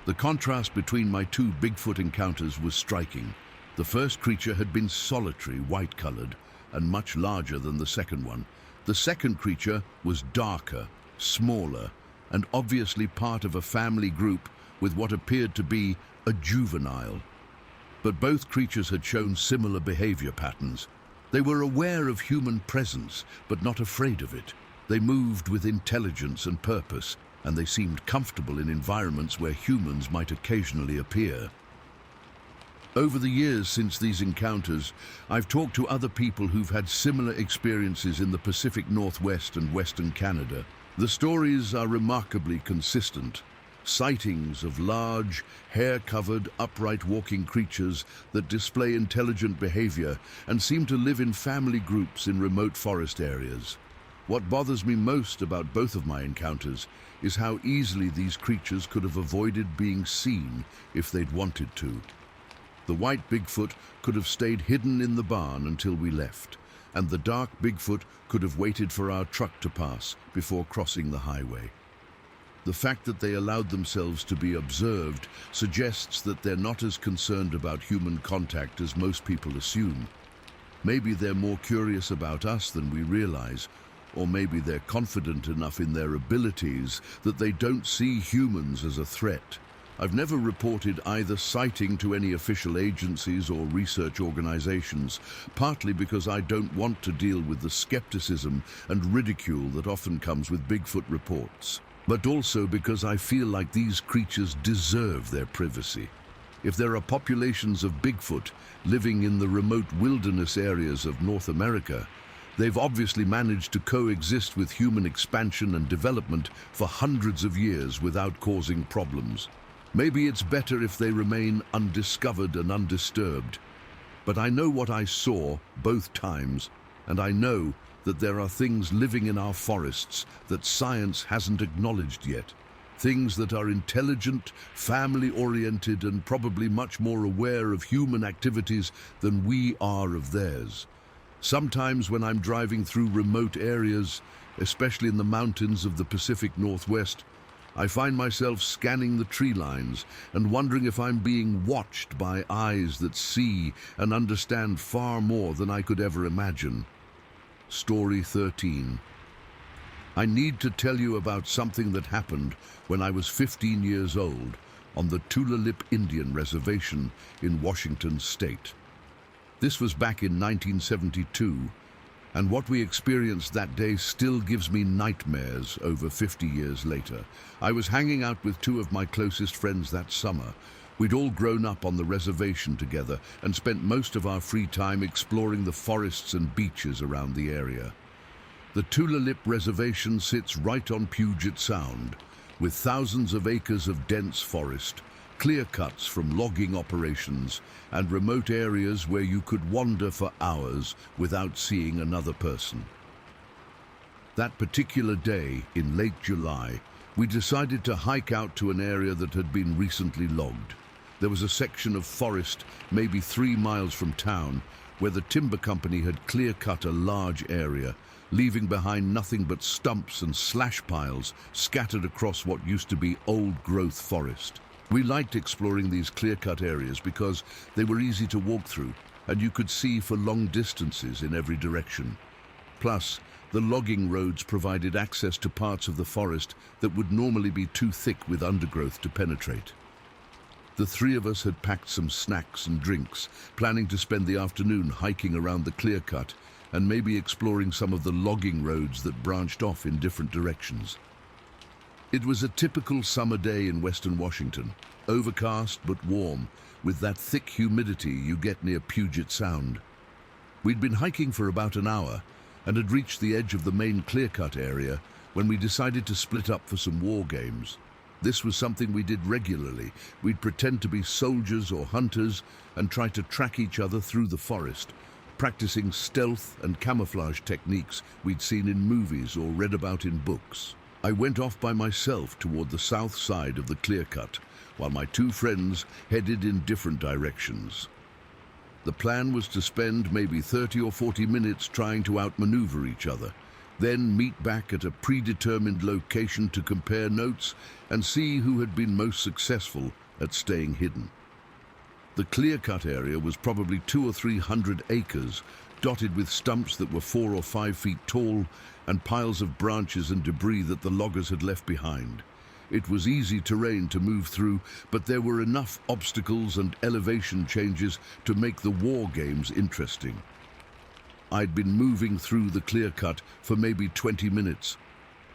The contrast between my two Bigfoot encounters was striking. The first creature had been solitary, white-colored, and much larger than the second one. The second creature was darker, smaller, and obviously part of a family group with what appeared to be a juvenile. But both creatures had shown similar behavior patterns. They were aware of human presence, but not afraid of it. They moved with intelligence and purpose, and they seemed comfortable in environments where humans might occasionally appear. Over the years since these encounters, I've talked to other people who've had similar experiences in the Pacific Northwest and Western Canada. The stories are remarkably consistent. Sightings of large, hair-covered, upright walking creatures that display intelligent behavior and seem to live in family groups in remote forest areas. What bothers me most about both of my encounters is how easily these creatures could have avoided being seen if they'd wanted to. The white Bigfoot could have stayed hidden in the barn until we left, and the dark Bigfoot could have waited for our truck to pass before crossing the highway. The fact that they allowed themselves to be observed suggests that they're not as concerned about human contact as most people assume. Maybe they're more curious about us than we realize, or maybe they're confident enough in their abilities that they don't see humans as a threat. I've never reported either sighting to any official agencies or research organizations, partly because I don't want to deal with the skepticism and ridicule that often comes with Bigfoot reports, but also because I feel like these creatures deserve their privacy. If there are populations of Bigfoot living in the remote wilderness areas of North America, they've obviously managed to coexist with human expansion and development for hundreds of years without causing problems. Maybe it's better if they remain undiscovered and undisturbed. But I know what I saw both times, and I know that there are things living in our forests that science hasn't acknowledged yet. Things that are intelligent, family-oriented, and probably much more aware of human activities than we are of theirs. Sometimes when I'm driving through remote areas, especially in the mountains of the Pacific Northwest, I find myself scanning the tree lines and wondering if I'm being watched by eyes that see and understand far more than I could ever imagine. Story 13. I need to tell you about something that happened when I was 15 years old on the Tulalip Indian Reservation in Washington State. This was back in 1972, and what we experienced that day still gives me nightmares over 50 years later. I was hanging out with two of my closest friends that summer. We'd all grown up on the reservation together and spent most of our free time exploring the forests and beaches around the area. The Tulalip Reservation sits right on Puget Sound, with thousands of acres of dense forest, clear cuts from logging operations, and remote areas where you could wander for hours without seeing another person. That particular day, in late July, we decided to hike out to an area that had been recently logged. There was a section of forest, maybe 3 miles from town, where the timber company had clear-cut a large area, leaving behind nothing but stumps and slash piles scattered across what used to be old-growth forest. We liked exploring these clear-cut areas because they were easy to walk through, and you could see for long distances in every direction. Plus, the logging roads provided access to parts of the forest that would normally be too thick with undergrowth to penetrate. The three of us had packed some snacks and drinks, planning to spend the afternoon hiking around the clear-cut and maybe exploring some of the logging roads that branched off in different directions. It was a typical summer day in western Washington, overcast but warm, with that thick humidity you get near Puget Sound. We'd been hiking for about an hour and had reached the edge of the main clear-cut area when we decided to split up for some war games. This was something we did regularly. We'd pretend to be soldiers or hunters and try to track each other through the forest, practicing stealth and camouflage techniques we'd seen in movies or read about in books. I went off by myself toward the south side of the clear-cut, while my two friends headed in different directions. The plan was to spend maybe 30 or 40 minutes trying to outmaneuver each other, then meet back at a predetermined location to compare notes and see who had been most successful at staying hidden. The clear-cut area was probably 200 or 300 acres, dotted with stumps that were 4 or 5 feet tall and piles of branches and debris that the loggers had left behind. It was easy terrain to move through, but there were enough obstacles and elevation changes to make the war games interesting. I'd been moving through the clear-cut for maybe 20 minutes,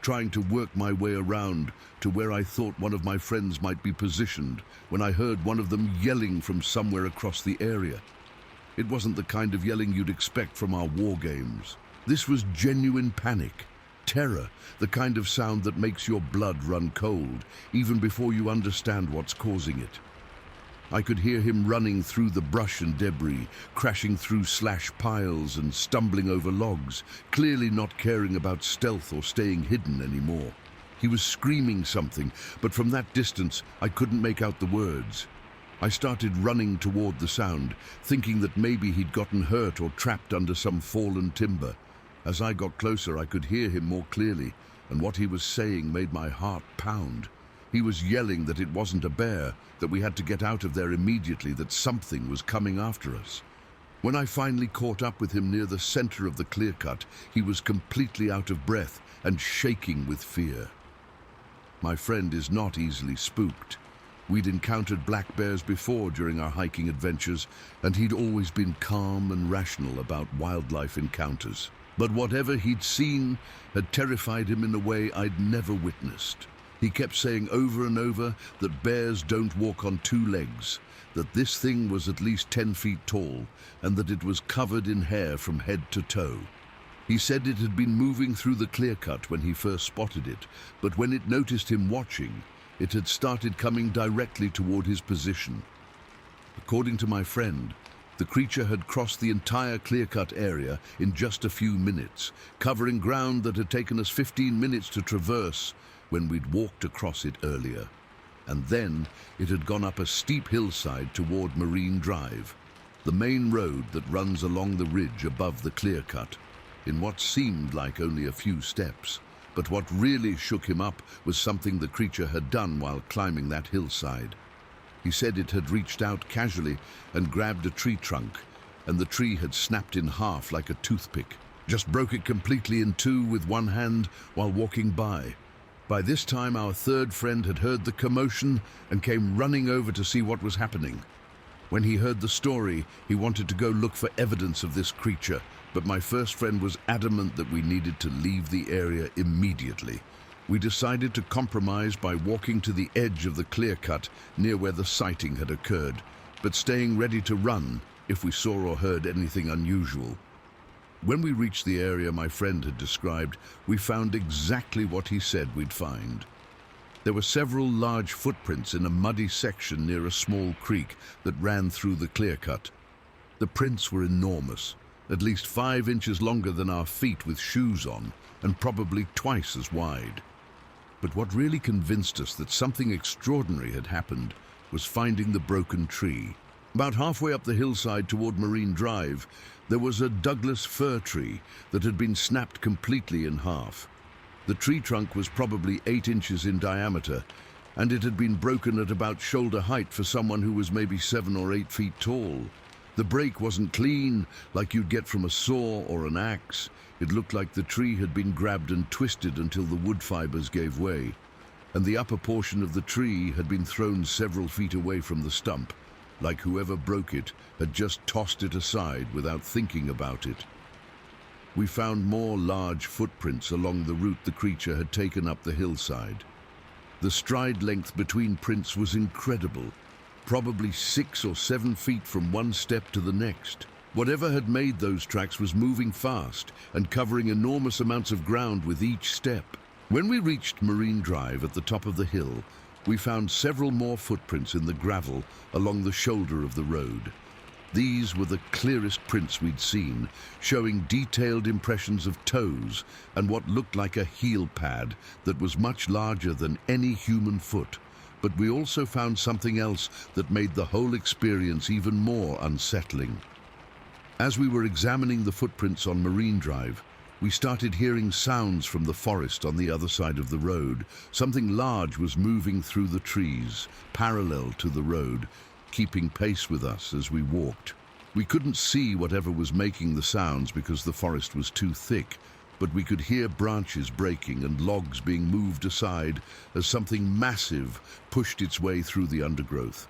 trying to work my way around to where I thought one of my friends might be positioned, when I heard one of them yelling from somewhere across the area. It wasn't the kind of yelling you'd expect from our war games. This was genuine panic, terror, the kind of sound that makes your blood run cold, even before you understand what's causing it. I could hear him running through the brush and debris, crashing through slash piles and stumbling over logs, clearly not caring about stealth or staying hidden anymore. He was screaming something, but from that distance I couldn't make out the words. I started running toward the sound, thinking that maybe he'd gotten hurt or trapped under some fallen timber. As I got closer, I could hear him more clearly, and what he was saying made my heart pound. He was yelling that it wasn't a bear, that we had to get out of there immediately, that something was coming after us. When I finally caught up with him near the center of the clear-cut, he was completely out of breath and shaking with fear. My friend is not easily spooked. We'd encountered black bears before during our hiking adventures, and he'd always been calm and rational about wildlife encounters. But whatever he'd seen had terrified him in a way I'd never witnessed. He kept saying over and over that bears don't walk on 2 legs, that this thing was at least 10 feet tall, and that it was covered in hair from head to toe. He said it had been moving through the clear-cut when he first spotted it, but when it noticed him watching, it had started coming directly toward his position. According to my friend, the creature had crossed the entire clear-cut area in just a few minutes, covering ground that had taken us 15 minutes to traverse, when we'd walked across it earlier. And then it had gone up a steep hillside toward Marine Drive, the main road that runs along the ridge above the clear-cut, in what seemed like only a few steps. But what really shook him up was something the creature had done while climbing that hillside. He said it had reached out casually and grabbed a tree trunk, and the tree had snapped in half like a toothpick. Just broke it completely in two with one hand while walking by. By this time, our third friend had heard the commotion and came running over to see what was happening. When he heard the story, he wanted to go look for evidence of this creature, but my first friend was adamant that we needed to leave the area immediately. We decided to compromise by walking to the edge of the clear-cut near where the sighting had occurred, but staying ready to run if we saw or heard anything unusual. When we reached the area my friend had described, we found exactly what he said we'd find. There were several large footprints in a muddy section near a small creek that ran through the clear-cut. The prints were enormous, at least 5 inches longer than our feet with shoes on, and probably twice as wide. But what really convinced us that something extraordinary had happened was finding the broken tree. About halfway up the hillside toward Marine Drive, there was a Douglas fir tree that had been snapped completely in half. The tree trunk was probably 8 inches in diameter, and it had been broken at about shoulder height for someone who was maybe 7 or 8 feet tall. The break wasn't clean, like you'd get from a saw or an axe. It looked like the tree had been grabbed and twisted until the wood fibers gave way, and the upper portion of the tree had been thrown several feet away from the stump, like whoever broke it had just tossed it aside without thinking about it. We found more large footprints along the route the creature had taken up the hillside. The stride length between prints was incredible, probably 6 or 7 feet from one step to the next. Whatever had made those tracks was moving fast and covering enormous amounts of ground with each step. When we reached Marine Drive at the top of the hill, we found several more footprints in the gravel along the shoulder of the road. These were the clearest prints we'd seen, showing detailed impressions of toes and what looked like a heel pad that was much larger than any human foot. But we also found something else that made the whole experience even more unsettling. As we were examining the footprints on Marine Drive, we started hearing sounds from the forest on the other side of the road. Something large was moving through the trees, parallel to the road, keeping pace with us as we walked. We couldn't see whatever was making the sounds because the forest was too thick, but we could hear branches breaking and logs being moved aside as something massive pushed its way through the undergrowth.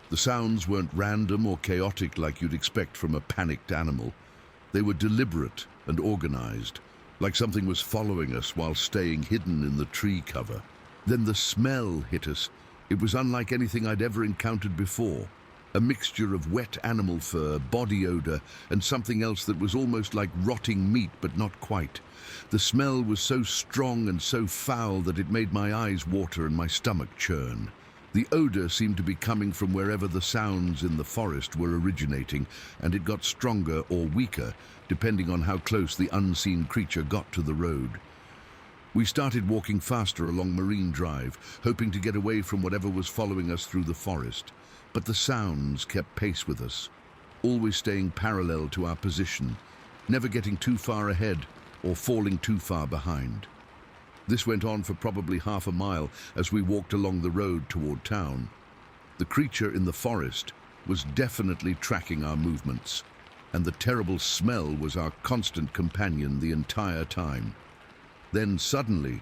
The sounds weren't random or chaotic like you'd expect from a panicked animal. They were deliberate and organized, like something was following us while staying hidden in the tree cover. Then the smell hit us. It was unlike anything I'd ever encountered before. A mixture of wet animal fur, body odor, and something else that was almost like rotting meat, but not quite. The smell was so strong and so foul that it made my eyes water and my stomach churn. The odor seemed to be coming from wherever the sounds in the forest were originating, and it got stronger or weaker, depending on how close the unseen creature got to the road. We started walking faster along Marine Drive, hoping to get away from whatever was following us through the forest. But the sounds kept pace with us, always staying parallel to our position, never getting too far ahead or falling too far behind. This went on for probably half a mile as we walked along the road toward town. The creature in the forest was definitely tracking our movements, and the terrible smell was our constant companion the entire time. Then suddenly,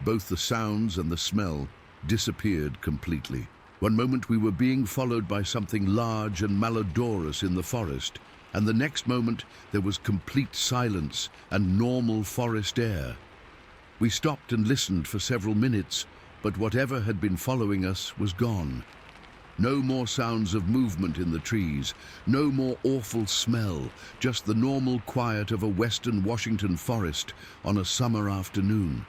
both the sounds and the smell disappeared completely. One moment we were being followed by something large and malodorous in the forest, and the next moment there was complete silence and normal forest air. We stopped and listened for several minutes, but whatever had been following us was gone. No more sounds of movement in the trees, no more awful smell, just the normal quiet of a western Washington forest on a summer afternoon.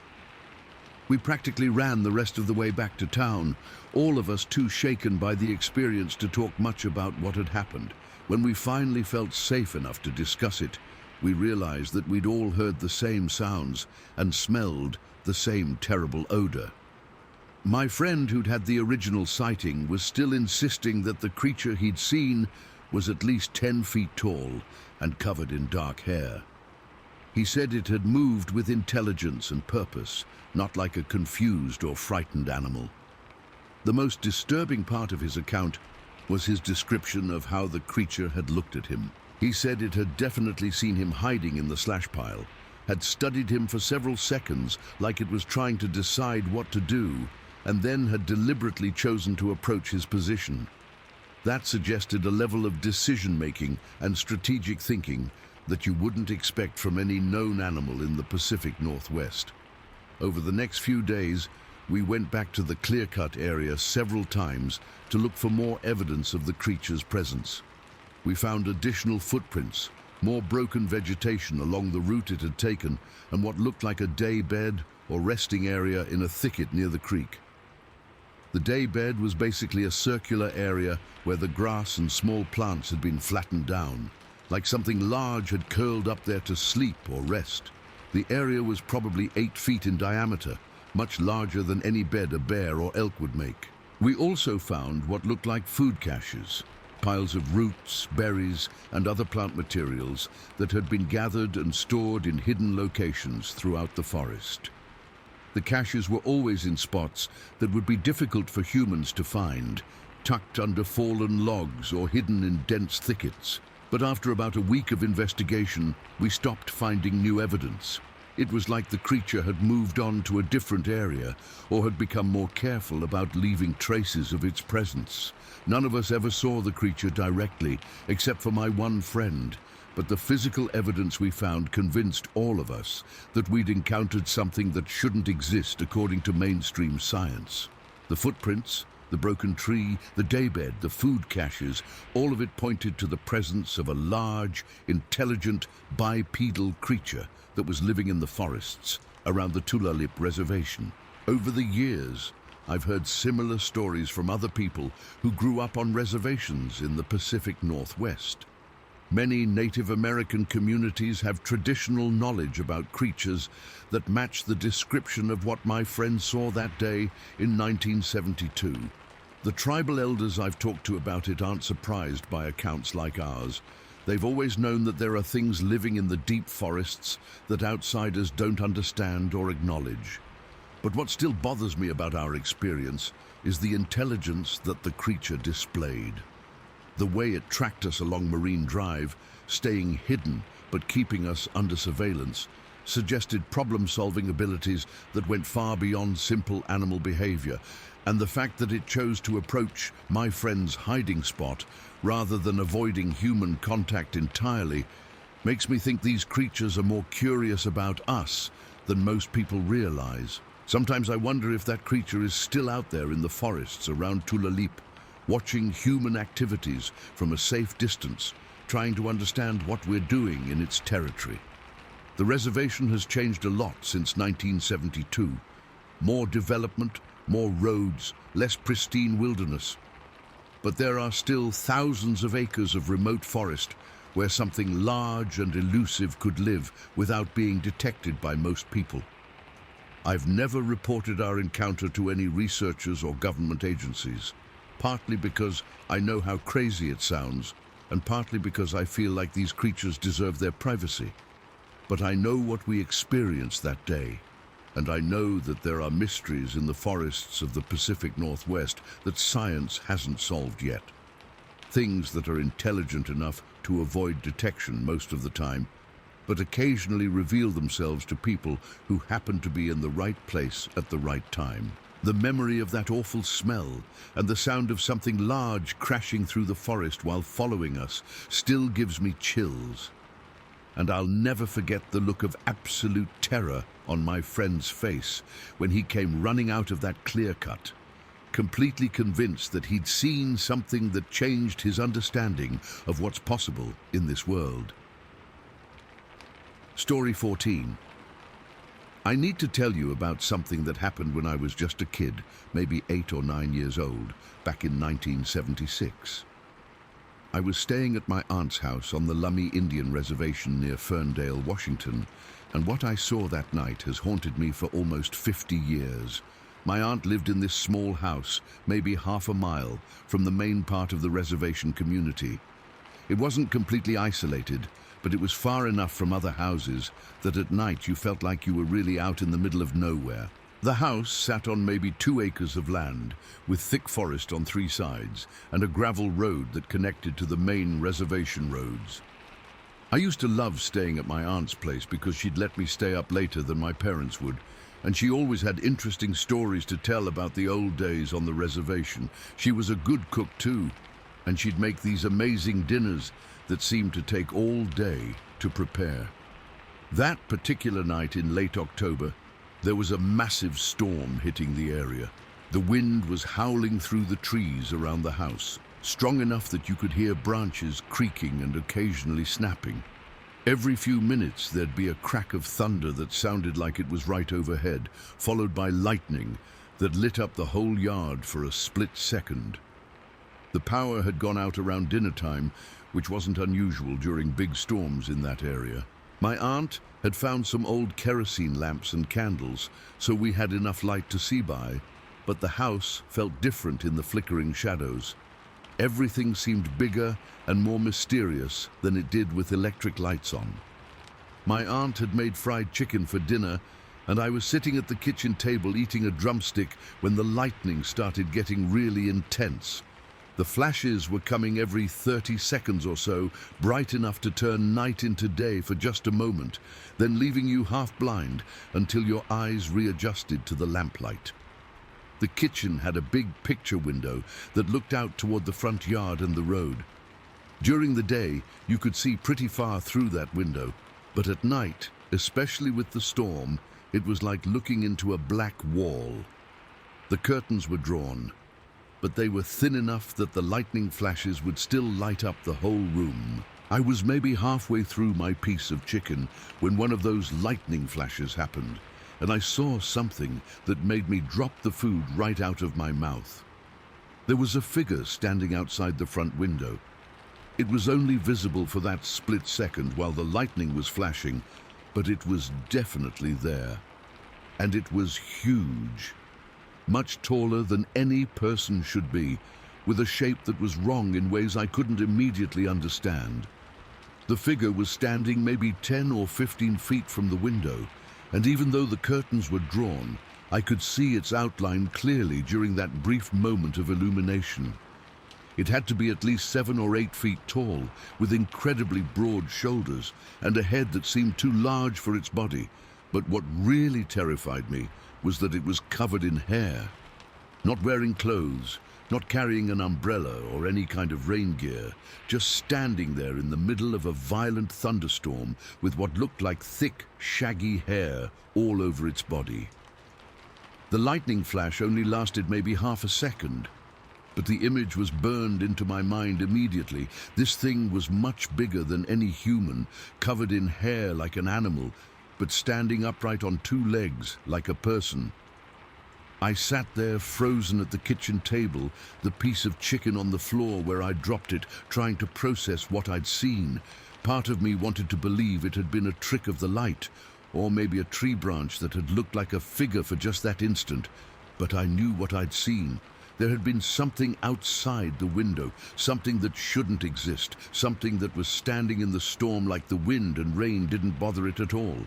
We practically ran the rest of the way back to town, all of us too shaken by the experience to talk much about what had happened. When we finally felt safe enough to discuss it, we realized that we'd all heard the same sounds and smelled the same terrible odor. My friend who'd had the original sighting was still insisting that the creature he'd seen was at least 10 feet tall and covered in dark hair. He said it had moved with intelligence and purpose, not like a confused or frightened animal. The most disturbing part of his account was his description of how the creature had looked at him. He said it had definitely seen him hiding in the slash pile, had studied him for several seconds like it was trying to decide what to do, and then had deliberately chosen to approach his position. That suggested a level of decision-making and strategic thinking that you wouldn't expect from any known animal in the Pacific Northwest. Over the next few days, we went back to the clear-cut area several times to look for more evidence of the creature's presence. We found additional footprints, more broken vegetation along the route it had taken, and what looked like a day bed or resting area in a thicket near the creek. The day bed was basically a circular area where the grass and small plants had been flattened down, like something large had curled up there to sleep or rest. The area was probably 8 feet in diameter, much larger than any bed a bear or elk would make. We also found what looked like food caches, piles of roots, berries, and other plant materials that had been gathered and stored in hidden locations throughout the forest. The caches were always in spots that would be difficult for humans to find, tucked under fallen logs or hidden in dense thickets. But after about a week of investigation, we stopped finding new evidence. It was like the creature had moved on to a different area or had become more careful about leaving traces of its presence. None of us ever saw the creature directly, except for my one friend, but the physical evidence we found convinced all of us that we'd encountered something that shouldn't exist according to mainstream science. The footprints, the broken tree, the daybed, the food caches, all of it pointed to the presence of a large, intelligent, bipedal creature that was living in the forests around the Tulalip reservation. Over the years, I've heard similar stories from other people who grew up on reservations in the Pacific Northwest. Many Native American communities have traditional knowledge about creatures that match the description of what my friend saw that day in 1972. The tribal elders I've talked to about it aren't surprised by accounts like ours. They've always known that there are things living in the deep forests that outsiders don't understand or acknowledge. But what still bothers me about our experience is the intelligence that the creature displayed. The way it tracked us along Marine Drive, staying hidden but keeping us under surveillance, suggested problem-solving abilities that went far beyond simple animal behavior, and the fact that it chose to approach my friend's hiding spot rather than avoiding human contact entirely makes me think these creatures are more curious about us than most people realize. Sometimes I wonder if that creature is still out there in the forests around Tulalip, watching human activities from a safe distance, trying to understand what we're doing in its territory. The reservation has changed a lot since 1972. More development, more roads, less pristine wilderness. But there are still thousands of acres of remote forest where something large and elusive could live without being detected by most people. I've never reported our encounter to any researchers or government agencies, partly because I know how crazy it sounds, and partly because I feel like these creatures deserve their privacy. But I know what we experienced that day, and I know that there are mysteries in the forests of the Pacific Northwest that science hasn't solved yet. Things that are intelligent enough to avoid detection most of the time, but occasionally reveal themselves to people who happen to be in the right place at the right time. The memory of that awful smell and the sound of something large crashing through the forest while following us still gives me chills. And I'll never forget the look of absolute terror on my friend's face when he came running out of that clear-cut, completely convinced that he'd seen something that changed his understanding of what's possible in this world. Story 14. I need to tell you about something that happened when I was just a kid, maybe 8 or 9 years old, back in 1976. I was staying at my aunt's house on the Lummy Indian reservation near Ferndale, Washington, and what I saw that night has haunted me for almost 50 years. My aunt lived in this small house, maybe half a mile from the main part of the reservation community. It wasn't completely isolated, but it was far enough from other houses that at night you felt like you were really out in the middle of nowhere. The house sat on maybe 2 acres of land, with thick forest on 3 sides, and a gravel road that connected to the main reservation roads. I used to love staying at my aunt's place because she'd let me stay up later than my parents would, and she always had interesting stories to tell about the old days on the reservation. She was a good cook too, and she'd make these amazing dinners that seemed to take all day to prepare. That particular night in late October, there was a massive storm hitting the area. The wind was howling through the trees around the house, strong enough that you could hear branches creaking and occasionally snapping. Every few minutes there'd be a crack of thunder that sounded like it was right overhead, followed by lightning that lit up the whole yard for a split second. The power had gone out around dinner time, which wasn't unusual during big storms in that area. My aunt had found some old kerosene lamps and candles, so we had enough light to see by, but the house felt different in the flickering shadows. Everything seemed bigger and more mysterious than it did with electric lights on. My aunt had made fried chicken for dinner, and I was sitting at the kitchen table eating a drumstick when the lightning started getting really intense. The flashes were coming every 30 seconds or so, bright enough to turn night into day for just a moment, then leaving you half blind until your eyes readjusted to the lamplight. The kitchen had a big picture window that looked out toward the front yard and the road. During the day, you could see pretty far through that window, but at night, especially with the storm, it was like looking into a black wall. The curtains were drawn, but they were thin enough that the lightning flashes would still light up the whole room. I was maybe halfway through my piece of chicken when one of those lightning flashes happened, and I saw something that made me drop the food right out of my mouth. There was a figure standing outside the front window. It was only visible for that split second while the lightning was flashing, but it was definitely there. And it was huge. Much taller than any person should be, with a shape that was wrong in ways I couldn't immediately understand. The figure was standing maybe 10 or 15 feet from the window, and even though the curtains were drawn, I could see its outline clearly during that brief moment of illumination. It had to be at least 7 or 8 feet tall, with incredibly broad shoulders and a head that seemed too large for its body. But what really terrified me was that it was covered in hair. Not wearing clothes, not carrying an umbrella or any kind of rain gear, just standing there in the middle of a violent thunderstorm with what looked like thick, shaggy hair all over its body. The lightning flash only lasted maybe half a second, but the image was burned into my mind immediately. This thing was much bigger than any human, covered in hair like an animal, but standing upright on 2 legs like a person. I sat there frozen at the kitchen table, the piece of chicken on the floor where I'd dropped it, trying to process what I'd seen. Part of me wanted to believe it had been a trick of the light, or maybe a tree branch that had looked like a figure for just that instant. But I knew what I'd seen. There had been something outside the window, something that shouldn't exist, something that was standing in the storm like the wind and rain didn't bother it at all.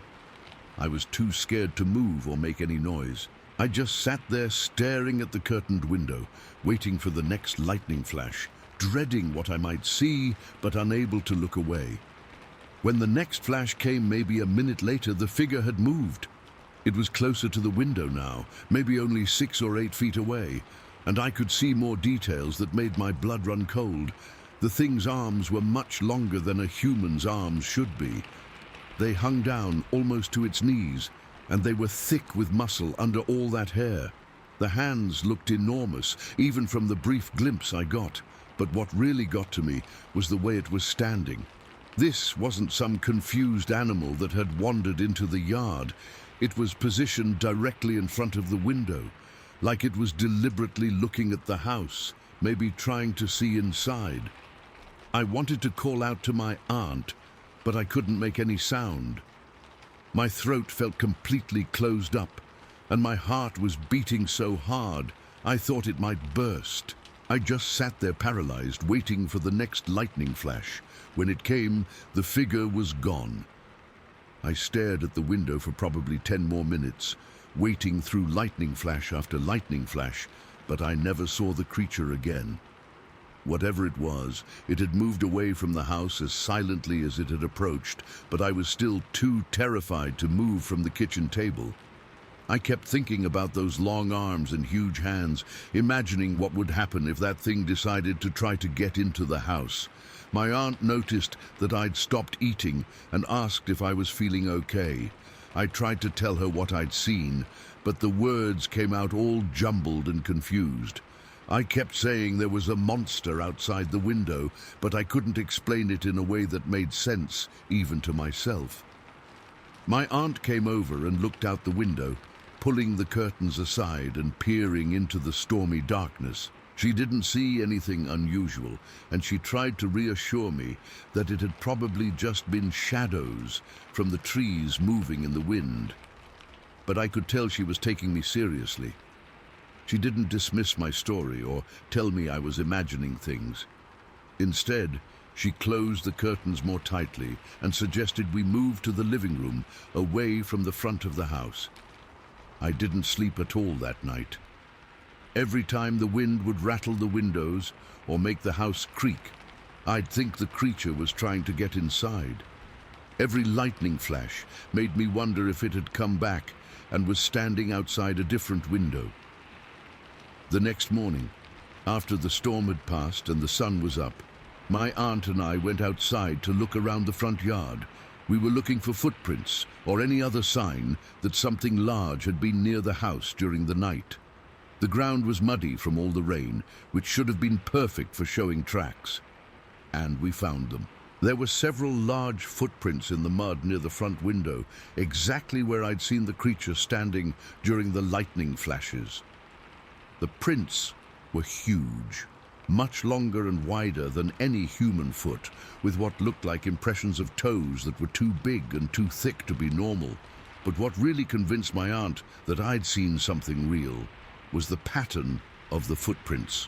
I was too scared to move or make any noise. I just sat there staring at the curtained window, waiting for the next lightning flash, dreading what I might see, but unable to look away. When the next flash came maybe a minute later, the figure had moved. It was closer to the window now, maybe only 6 or 8 feet away, and I could see more details that made my blood run cold. The thing's arms were much longer than a human's arms should be. They hung down almost to its knees, and they were thick with muscle under all that hair. The hands looked enormous, even from the brief glimpse I got, but what really got to me was the way it was standing. This wasn't some confused animal that had wandered into the yard. It was positioned directly in front of the window, like it was deliberately looking at the house, maybe trying to see inside. I wanted to call out to my aunt, but I couldn't make any sound. My throat felt completely closed up, and my heart was beating so hard I thought it might burst. I just sat there paralyzed, waiting for the next lightning flash. When it came, the figure was gone. I stared at the window for probably 10 more minutes, waiting through lightning flash after lightning flash, but I never saw the creature again. Whatever it was, it had moved away from the house as silently as it had approached, but I was still too terrified to move from the kitchen table. I kept thinking about those long arms and huge hands, imagining what would happen if that thing decided to try to get into the house. My aunt noticed that I'd stopped eating and asked if I was feeling okay. I tried to tell her what I'd seen, but the words came out all jumbled and confused. I kept saying there was a monster outside the window, but I couldn't explain it in a way that made sense, even to myself. My aunt came over and looked out the window, pulling the curtains aside and peering into the stormy darkness. She didn't see anything unusual, and she tried to reassure me that it had probably just been shadows from the trees moving in the wind. But I could tell she was taking me seriously. She didn't dismiss my story or tell me I was imagining things. Instead, she closed the curtains more tightly and suggested we move to the living room, away from the front of the house. I didn't sleep at all that night. Every time the wind would rattle the windows or make the house creak, I'd think the creature was trying to get inside. Every lightning flash made me wonder if it had come back and was standing outside a different window. The next morning, after the storm had passed and the sun was up, my aunt and I went outside to look around the front yard. We were looking for footprints or any other sign that something large had been near the house during the night. The ground was muddy from all the rain, which should have been perfect for showing tracks. And we found them. There were several large footprints in the mud near the front window, exactly where I'd seen the creature standing during the lightning flashes. The prints were huge, much longer and wider than any human foot, with what looked like impressions of toes that were too big and too thick to be normal. But what really convinced my aunt that I'd seen something real was the pattern of the footprints.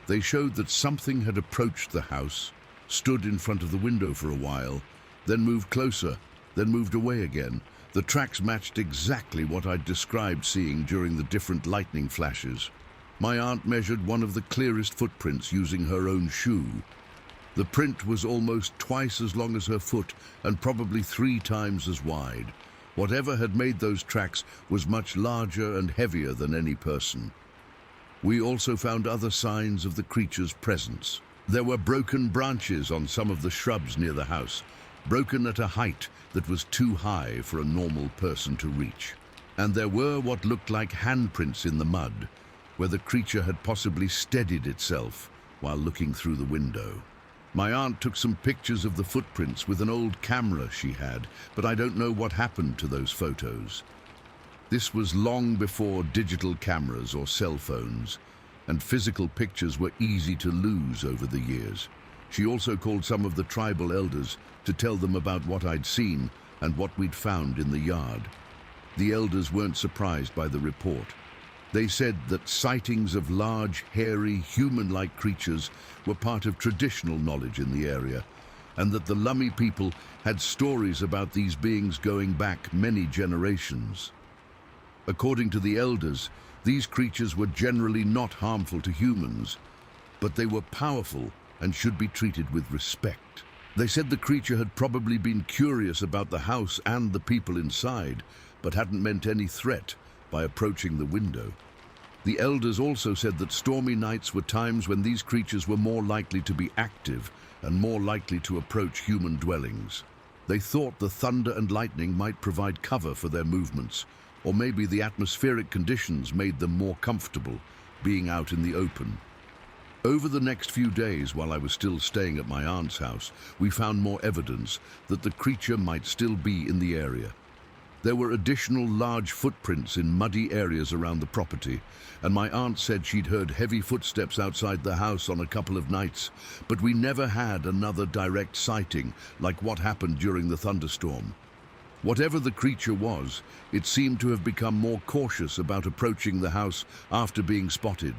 They showed that something had approached the house, stood in front of the window for a while, then moved closer, then moved away again. The tracks matched exactly what I'd described seeing during the different lightning flashes. My aunt measured one of the clearest footprints using her own shoe. The print was almost twice as long as her foot and probably 3 times as wide. Whatever had made those tracks was much larger and heavier than any person. We also found other signs of the creature's presence. There were broken branches on some of the shrubs near the house, broken at a height that was too high for a normal person to reach. And there were what looked like handprints in the mud, where the creature had possibly steadied itself while looking through the window. My aunt took some pictures of the footprints with an old camera she had, but I don't know what happened to those photos. This was long before digital cameras or cell phones, and physical pictures were easy to lose over the years. She also called some of the tribal elders to tell them about what I'd seen and what we'd found in the yard. The elders weren't surprised by the report. They said that sightings of large, hairy, human-like creatures were part of traditional knowledge in the area, and that the Lummy people had stories about these beings going back many generations. According to the elders, these creatures were generally not harmful to humans, but they were powerful and should be treated with respect. They said the creature had probably been curious about the house and the people inside, but hadn't meant any threat by approaching the window. The elders also said that stormy nights were times when these creatures were more likely to be active and more likely to approach human dwellings. They thought the thunder and lightning might provide cover for their movements, or maybe the atmospheric conditions made them more comfortable being out in the open. Over the next few days, while I was still staying at my aunt's house, we found more evidence that the creature might still be in the area. There were additional large footprints in muddy areas around the property, and my aunt said she'd heard heavy footsteps outside the house on a couple of nights, but we never had another direct sighting like what happened during the thunderstorm. Whatever the creature was, it seemed to have become more cautious about approaching the house after being spotted.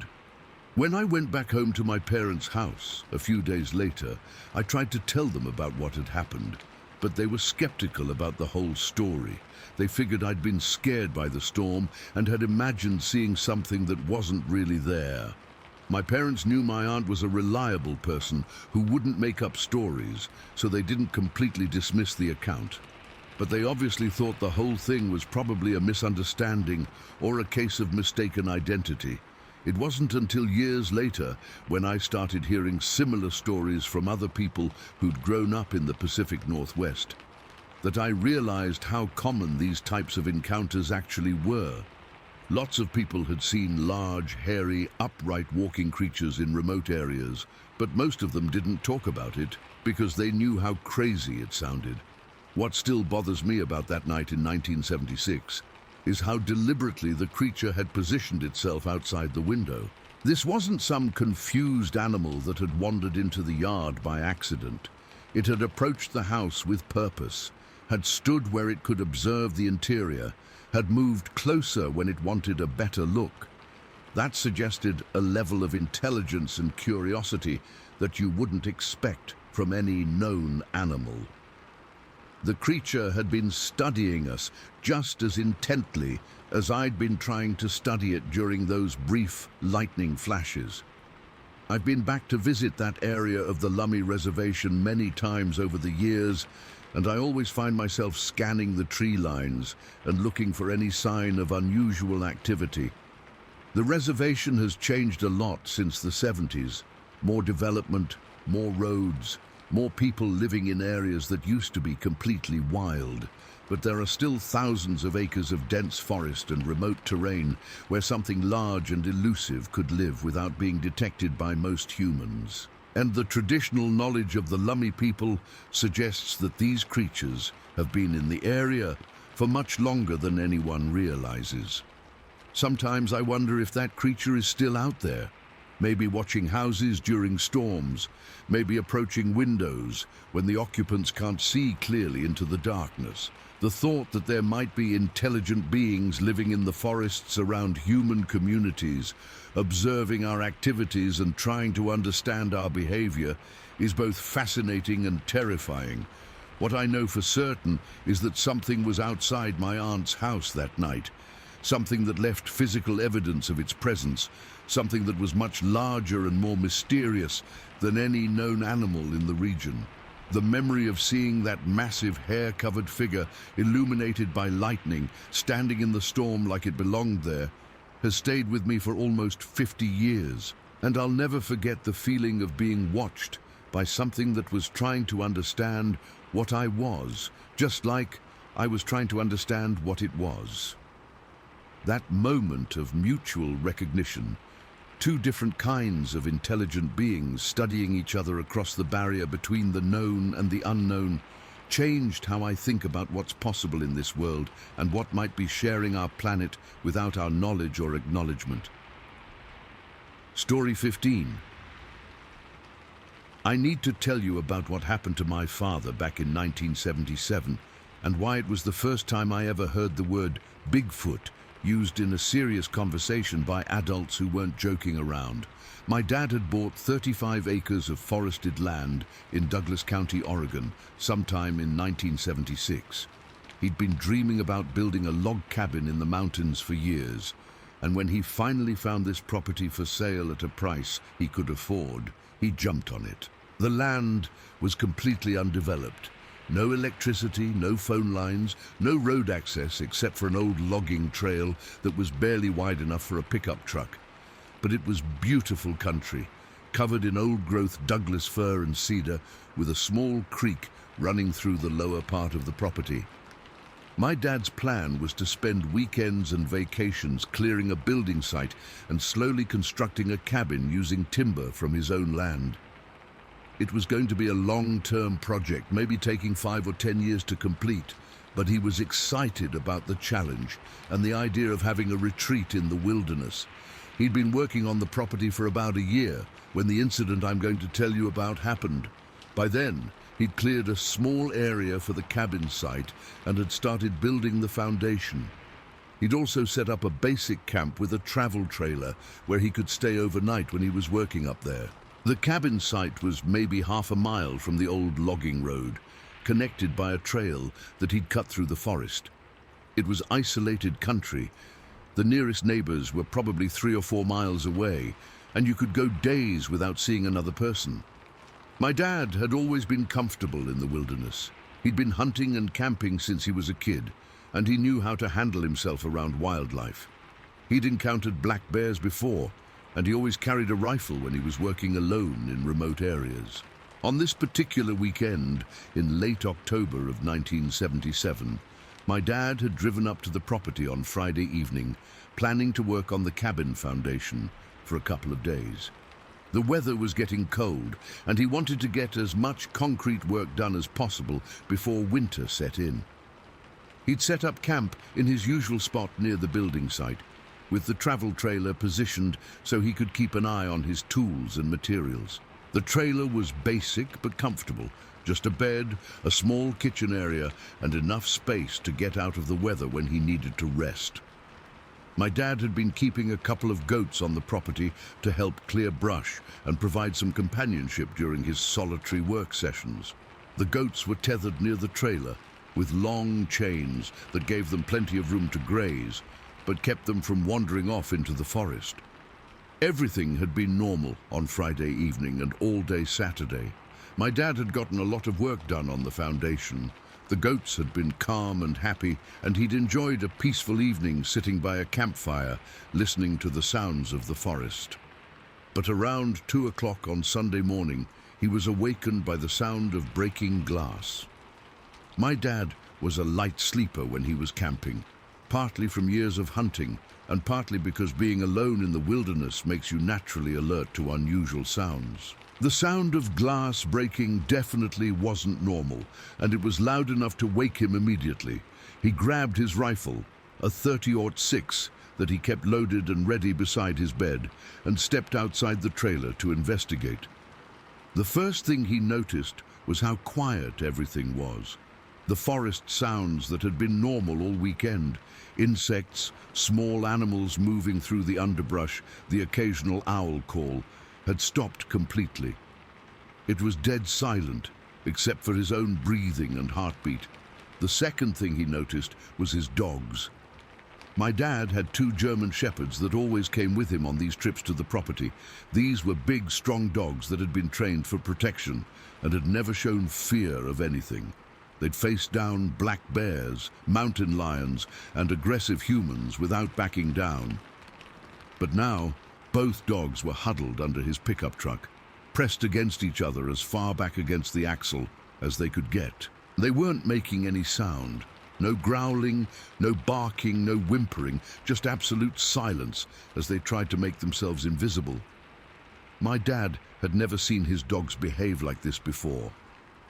When I went back home to my parents' house a few days later, I tried to tell them about what had happened, but they were skeptical about the whole story. They figured I'd been scared by the storm and had imagined seeing something that wasn't really there. My parents knew my aunt was a reliable person who wouldn't make up stories, so they didn't completely dismiss the account. But they obviously thought the whole thing was probably a misunderstanding or a case of mistaken identity. It wasn't until years later, when I started hearing similar stories from other people who'd grown up in the Pacific Northwest, that I realized how common these types of encounters actually were. Lots of people had seen large, hairy, upright walking creatures in remote areas, but most of them didn't talk about it because they knew how crazy it sounded. What still bothers me about that night in 1976 is how deliberately the creature had positioned itself outside the window. This wasn't some confused animal that had wandered into the yard by accident. It had approached the house with purpose, had stood where it could observe the interior, had moved closer when it wanted a better look. That suggested a level of intelligence and curiosity that you wouldn't expect from any known animal. The creature had been studying us just as intently as I'd been trying to study it during those brief lightning flashes. I've been back to visit that area of the Lummy reservation many times over the years, and I always find myself scanning the tree lines and looking for any sign of unusual activity. The reservation has changed a lot since the 70s. More development, more roads, more people living in areas that used to be completely wild. But there are still thousands of acres of dense forest and remote terrain where something large and elusive could live without being detected by most humans. And the traditional knowledge of the Lummy people suggests that these creatures have been in the area for much longer than anyone realizes. Sometimes I wonder if that creature is still out there, maybe watching houses during storms, maybe approaching windows when the occupants can't see clearly into the darkness. The thought that there might be intelligent beings living in the forests around human communities, observing our activities and trying to understand our behavior, is both fascinating and terrifying. What I know for certain is that something was outside my aunt's house that night, something that left physical evidence of its presence, something that was much larger and more mysterious than any known animal in the region. The memory of seeing that massive hair-covered figure illuminated by lightning, standing in the storm like it belonged there, has stayed with me for almost 50 years. And I'll never forget the feeling of being watched by something that was trying to understand what I was, just like I was trying to understand what it was. That moment of mutual recognition, two different kinds of intelligent beings studying each other across the barrier between the known and the unknown, changed how I think about what's possible in this world and what might be sharing our planet without our knowledge or acknowledgement. Story 15. I need to tell you about what happened to my father back in 1977 and why it was the first time I ever heard the word Bigfoot used in a serious conversation by adults who weren't joking around. My dad had bought 35 acres of forested land in Douglas County, Oregon, sometime in 1976. He'd been dreaming about building a log cabin in the mountains for years, and when he finally found this property for sale at a price he could afford, he jumped on it. The land was completely undeveloped. No electricity, no phone lines, no road access except for an old logging trail that was barely wide enough for a pickup truck. But it was beautiful country, covered in old-growth Douglas fir and cedar, with a small creek running through the lower part of the property. My dad's plan was to spend weekends and vacations clearing a building site and slowly constructing a cabin using timber from his own land. It was going to be a long-term project, maybe taking 5 or 10 years to complete, but he was excited about the challenge and the idea of having a retreat in the wilderness. He'd been working on the property for about a year when the incident I'm going to tell you about happened. By then, he'd cleared a small area for the cabin site and had started building the foundation. He'd also set up a basic camp with a travel trailer where he could stay overnight when he was working up there. The cabin site was maybe half a mile from the old logging road, connected by a trail that he'd cut through the forest. It was isolated country. The nearest neighbors were probably 3 or 4 miles away, and you could go days without seeing another person. My dad had always been comfortable in the wilderness. He'd been hunting and camping since he was a kid, and he knew how to handle himself around wildlife. He'd encountered black bears before, and he always carried a rifle when he was working alone in remote areas. On this particular weekend, in late October of 1977, my dad had driven up to the property on Friday evening, planning to work on the cabin foundation for a couple of days. The weather was getting cold, and he wanted to get as much concrete work done as possible before winter set in. He'd set up camp in his usual spot near the building site, with the travel trailer positioned so he could keep an eye on his tools and materials. The trailer was basic but comfortable, just a bed, a small kitchen area, and enough space to get out of the weather when he needed to rest. My dad had been keeping a couple of goats on the property to help clear brush and provide some companionship during his solitary work sessions. The goats were tethered near the trailer with long chains that gave them plenty of room to graze, but kept them from wandering off into the forest. Everything had been normal on Friday evening and all day Saturday. My dad had gotten a lot of work done on the foundation. The goats had been calm and happy, and he'd enjoyed a peaceful evening sitting by a campfire, listening to the sounds of the forest. But around 2 o'clock on Sunday morning, he was awakened by the sound of breaking glass. My dad was a light sleeper when he was camping, partly from years of hunting, and partly because being alone in the wilderness makes you naturally alert to unusual sounds. The sound of glass breaking definitely wasn't normal, and it was loud enough to wake him immediately. He grabbed his rifle, a .30-06 that he kept loaded and ready beside his bed, and stepped outside the trailer to investigate. The first thing he noticed was how quiet everything was. The forest sounds that had been normal all weekend, insects, small animals moving through the underbrush, the occasional owl call, had stopped completely. It was dead silent, except for his own breathing and heartbeat. The second thing he noticed was his dogs. My dad had 2 German shepherds that always came with him on these trips to the property. These were big, strong dogs that had been trained for protection and had never shown fear of anything. They'd faced down black bears, mountain lions, and aggressive humans without backing down. But now, both dogs were huddled under his pickup truck, pressed against each other as far back against the axle as they could get. They weren't making any sound. No growling, no barking, no whimpering, just absolute silence as they tried to make themselves invisible. My dad had never seen his dogs behave like this before.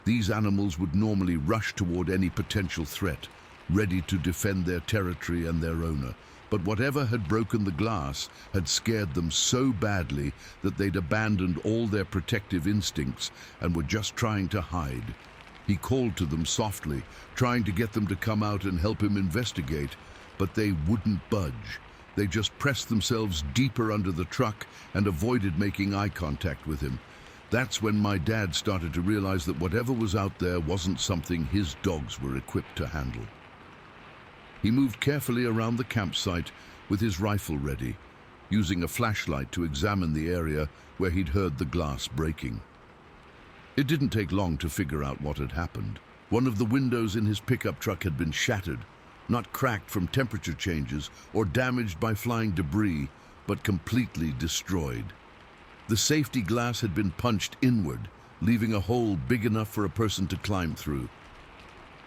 These animals would normally rush toward any potential threat, ready to defend their territory and their owner. But whatever had broken the glass had scared them so badly that they'd abandoned all their protective instincts and were just trying to hide. He called to them softly, trying to get them to come out and help him investigate, but they wouldn't budge. They just pressed themselves deeper under the truck and avoided making eye contact with him. That's when my dad started to realize that whatever was out there wasn't something his dogs were equipped to handle. He moved carefully around the campsite with his rifle ready, using a flashlight to examine the area where he'd heard the glass breaking. It didn't take long to figure out what had happened. One of the windows in his pickup truck had been shattered, not cracked from temperature changes or damaged by flying debris, but completely destroyed. The safety glass had been punched inward, leaving a hole big enough for a person to climb through.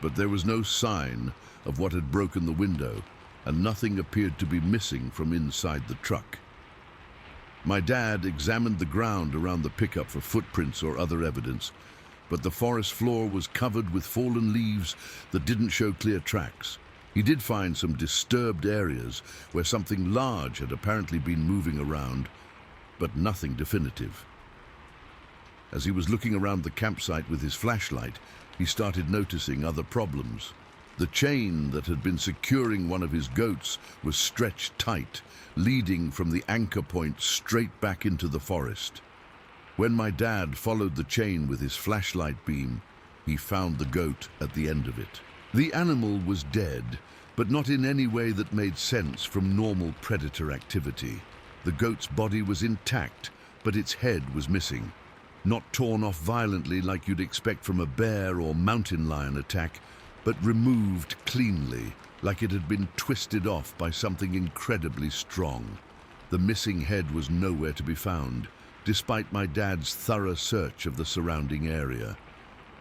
But there was no sign of what had broken the window, and nothing appeared to be missing from inside the truck. My dad examined the ground around the pickup for footprints or other evidence, but the forest floor was covered with fallen leaves that didn't show clear tracks. He did find some disturbed areas where something large had apparently been moving around, but nothing definitive. As he was looking around the campsite with his flashlight, he started noticing other problems. The chain that had been securing one of his goats was stretched tight, leading from the anchor point straight back into the forest. When my dad followed the chain with his flashlight beam, he found the goat at the end of it. The animal was dead, but not in any way that made sense from normal predator activity. The goat's body was intact, but its head was missing. Not torn off violently like you'd expect from a bear or mountain lion attack, but removed cleanly, like it had been twisted off by something incredibly strong. The missing head was nowhere to be found, despite my dad's thorough search of the surrounding area.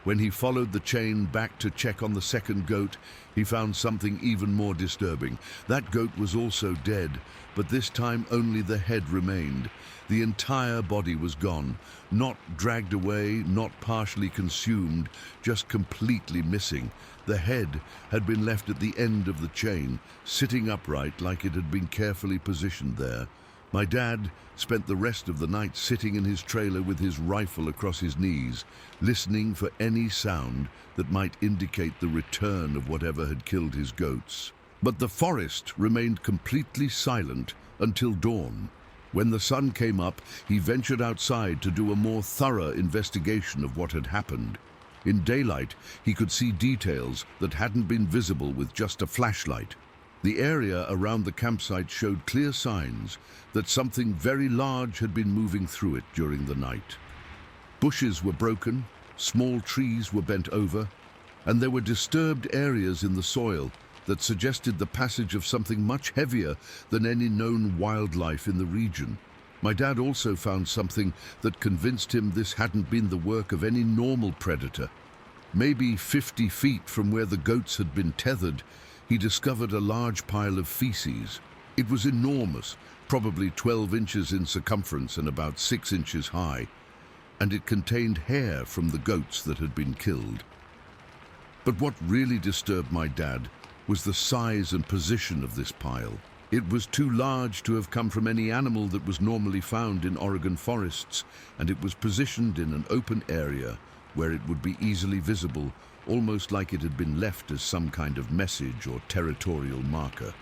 When he followed the chain back to check on the second goat, he found something even more disturbing. That goat was also dead, but this time only the head remained. The entire body was gone, not dragged away, not partially consumed, just completely missing. The head had been left at the end of the chain, sitting upright like it had been carefully positioned there. My dad spent the rest of the night sitting in his trailer with his rifle across his knees, listening for any sound that might indicate the return of whatever had killed his goats. But the forest remained completely silent until dawn. When the sun came up, he ventured outside to do a more thorough investigation of what had happened. In daylight, he could see details that hadn't been visible with just a flashlight. The area around the campsite showed clear signs that something very large had been moving through it during the night. Bushes were broken, small trees were bent over, and there were disturbed areas in the soil that suggested the passage of something much heavier than any known wildlife in the region. My dad also found something that convinced him this hadn't been the work of any normal predator. Maybe 50 feet from where the goats had been tethered, he discovered a large pile of feces. It was enormous, probably 12 inches in circumference and about 6 inches high, and it contained hair from the goats that had been killed. But what really disturbed my dad was the size and position of this pile. It was too large to have come from any animal that was normally found in Oregon forests, and it was positioned in an open area where it would be easily visible, almost like it had been left as some kind of message or territorial marker.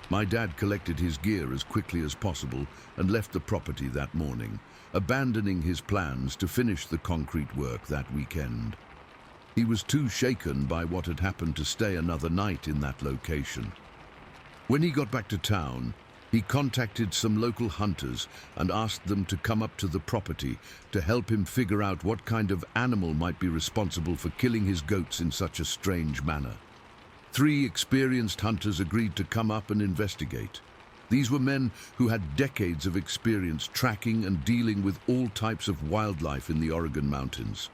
My dad collected his gear as quickly as possible and left the property that morning, abandoning his plans to finish the concrete work that weekend. He was too shaken by what had happened to stay another night in that location. When he got back to town, he contacted some local hunters and asked them to come up to the property to help him figure out what kind of animal might be responsible for killing his goats in such a strange manner. 3 experienced hunters agreed to come up and investigate. These were men who had decades of experience tracking and dealing with all types of wildlife in the Oregon mountains.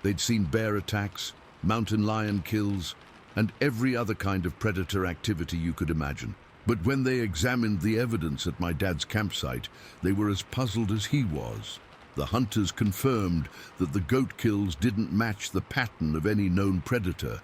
They'd seen bear attacks, mountain lion kills, and every other kind of predator activity you could imagine. But when they examined the evidence at my dad's campsite, they were as puzzled as he was. The hunters confirmed that the goat kills didn't match the pattern of any known predator.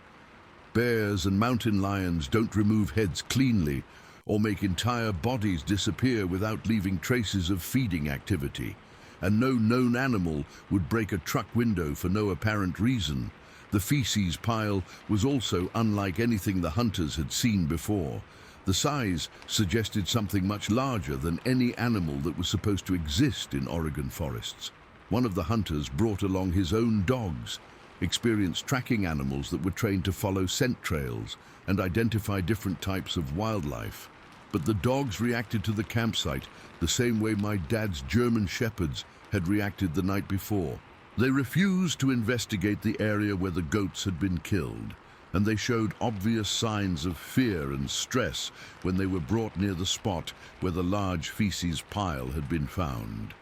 Bears and mountain lions don't remove heads cleanly or make entire bodies disappear without leaving traces of feeding activity. And no known animal would break a truck window for no apparent reason. The feces pile was also unlike anything the hunters had seen before. The size suggested something much larger than any animal that was supposed to exist in Oregon forests. One of the hunters brought along his own dogs, experienced tracking animals that were trained to follow scent trails and identify different types of wildlife. But the dogs reacted to the campsite the same way my dad's German shepherds had reacted the night before. They refused to investigate the area where the goats had been killed, and they showed obvious signs of fear and stress when they were brought near the spot where the large feces pile had been found.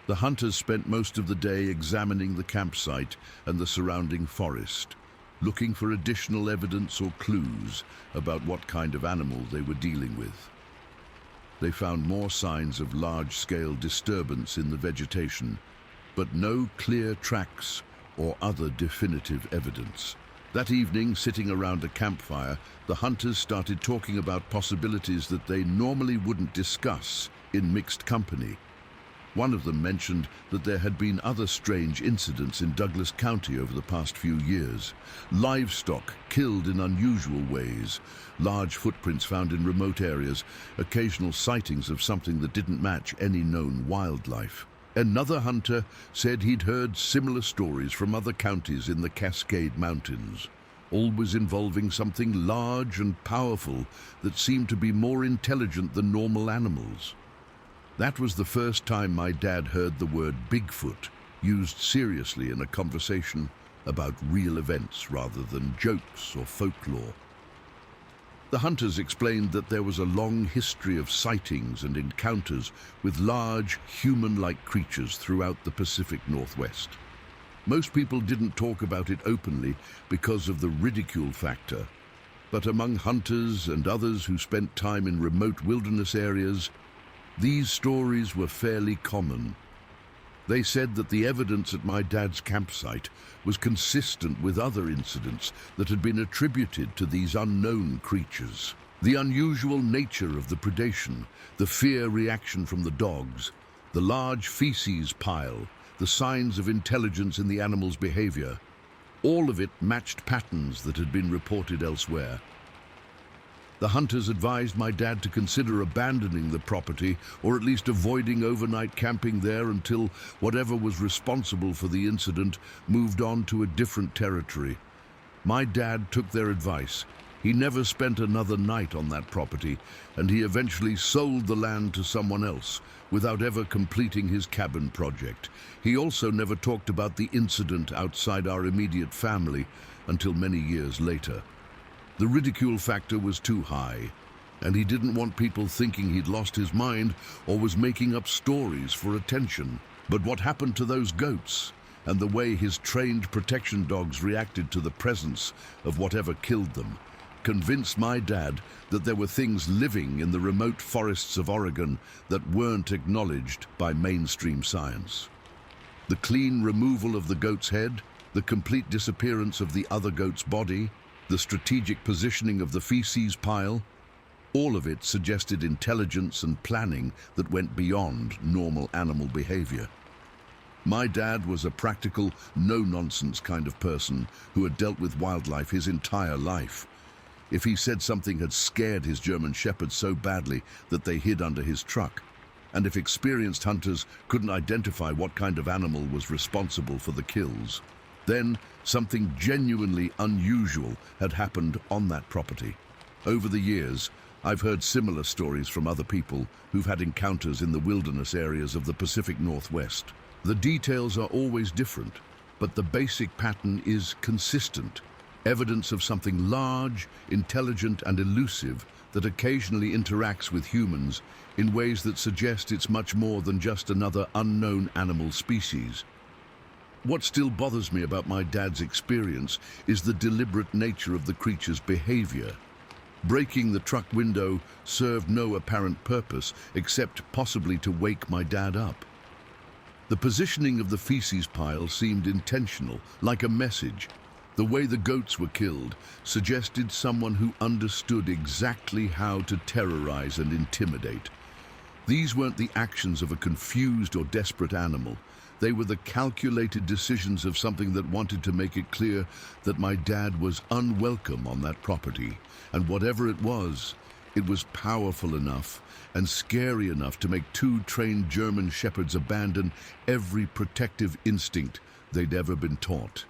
The hunters spent most of the day examining the campsite and the surrounding forest, looking for additional evidence or clues about what kind of animal they were dealing with. They found more signs of large-scale disturbance in the vegetation, but no clear tracks or other definitive evidence. That evening, sitting around a campfire, the hunters started talking about possibilities that they normally wouldn't discuss in mixed company. One of them mentioned that there had been other strange incidents in Douglas County over the past few years. Livestock killed in unusual ways, large footprints found in remote areas, occasional sightings of something that didn't match any known wildlife. Another hunter said he'd heard similar stories from other counties in the Cascade Mountains, always involving something large and powerful that seemed to be more intelligent than normal animals. That was the first time my dad heard the word Bigfoot used seriously in a conversation about real events rather than jokes or folklore. The hunters explained that there was a long history of sightings and encounters with large, human-like creatures throughout the Pacific Northwest. Most people didn't talk about it openly because of the ridicule factor, but among hunters and others who spent time in remote wilderness areas, these stories were fairly common. They said that the evidence at my dad's campsite was consistent with other incidents that had been attributed to these unknown creatures. The unusual nature of the predation, the fear reaction from the dogs, the large feces pile, the signs of intelligence in the animal's behavior, all of it matched patterns that had been reported elsewhere. The hunters advised my dad to consider abandoning the property or at least avoiding overnight camping there until whatever was responsible for the incident moved on to a different territory. My dad took their advice. He never spent another night on that property, and he eventually sold the land to someone else without ever completing his cabin project. He also never talked about the incident outside our immediate family until many years later. The ridicule factor was too high, and he didn't want people thinking he'd lost his mind or was making up stories for attention. But what happened to those goats, and the way his trained protection dogs reacted to the presence of whatever killed them, convinced my dad that there were things living in the remote forests of Oregon that weren't acknowledged by mainstream science. The clean removal of the goat's head, the complete disappearance of the other goat's body, the strategic positioning of the feces pile, all of it suggested intelligence and planning that went beyond normal animal behavior. My dad was a practical, no-nonsense kind of person who had dealt with wildlife his entire life. If he said something had scared his German shepherds so badly that they hid under his truck, and if experienced hunters couldn't identify what kind of animal was responsible for the kills, then something genuinely unusual had happened on that property. Over the years, I've heard similar stories from other people who've had encounters in the wilderness areas of the Pacific Northwest. The details are always different, but the basic pattern is consistent. Evidence of something large, intelligent, and elusive that occasionally interacts with humans in ways that suggest it's much more than just another unknown animal species. What still bothers me about my dad's experience is the deliberate nature of the creature's behavior. Breaking the truck window served no apparent purpose except possibly to wake my dad up. The positioning of the feces pile seemed intentional, like a message. The way the goats were killed suggested someone who understood exactly how to terrorize and intimidate. These weren't the actions of a confused or desperate animal. They were the calculated decisions of something that wanted to make it clear that my dad was unwelcome on that property. And whatever it was powerful enough and scary enough to make two trained German shepherds abandon every protective instinct they'd ever been taught.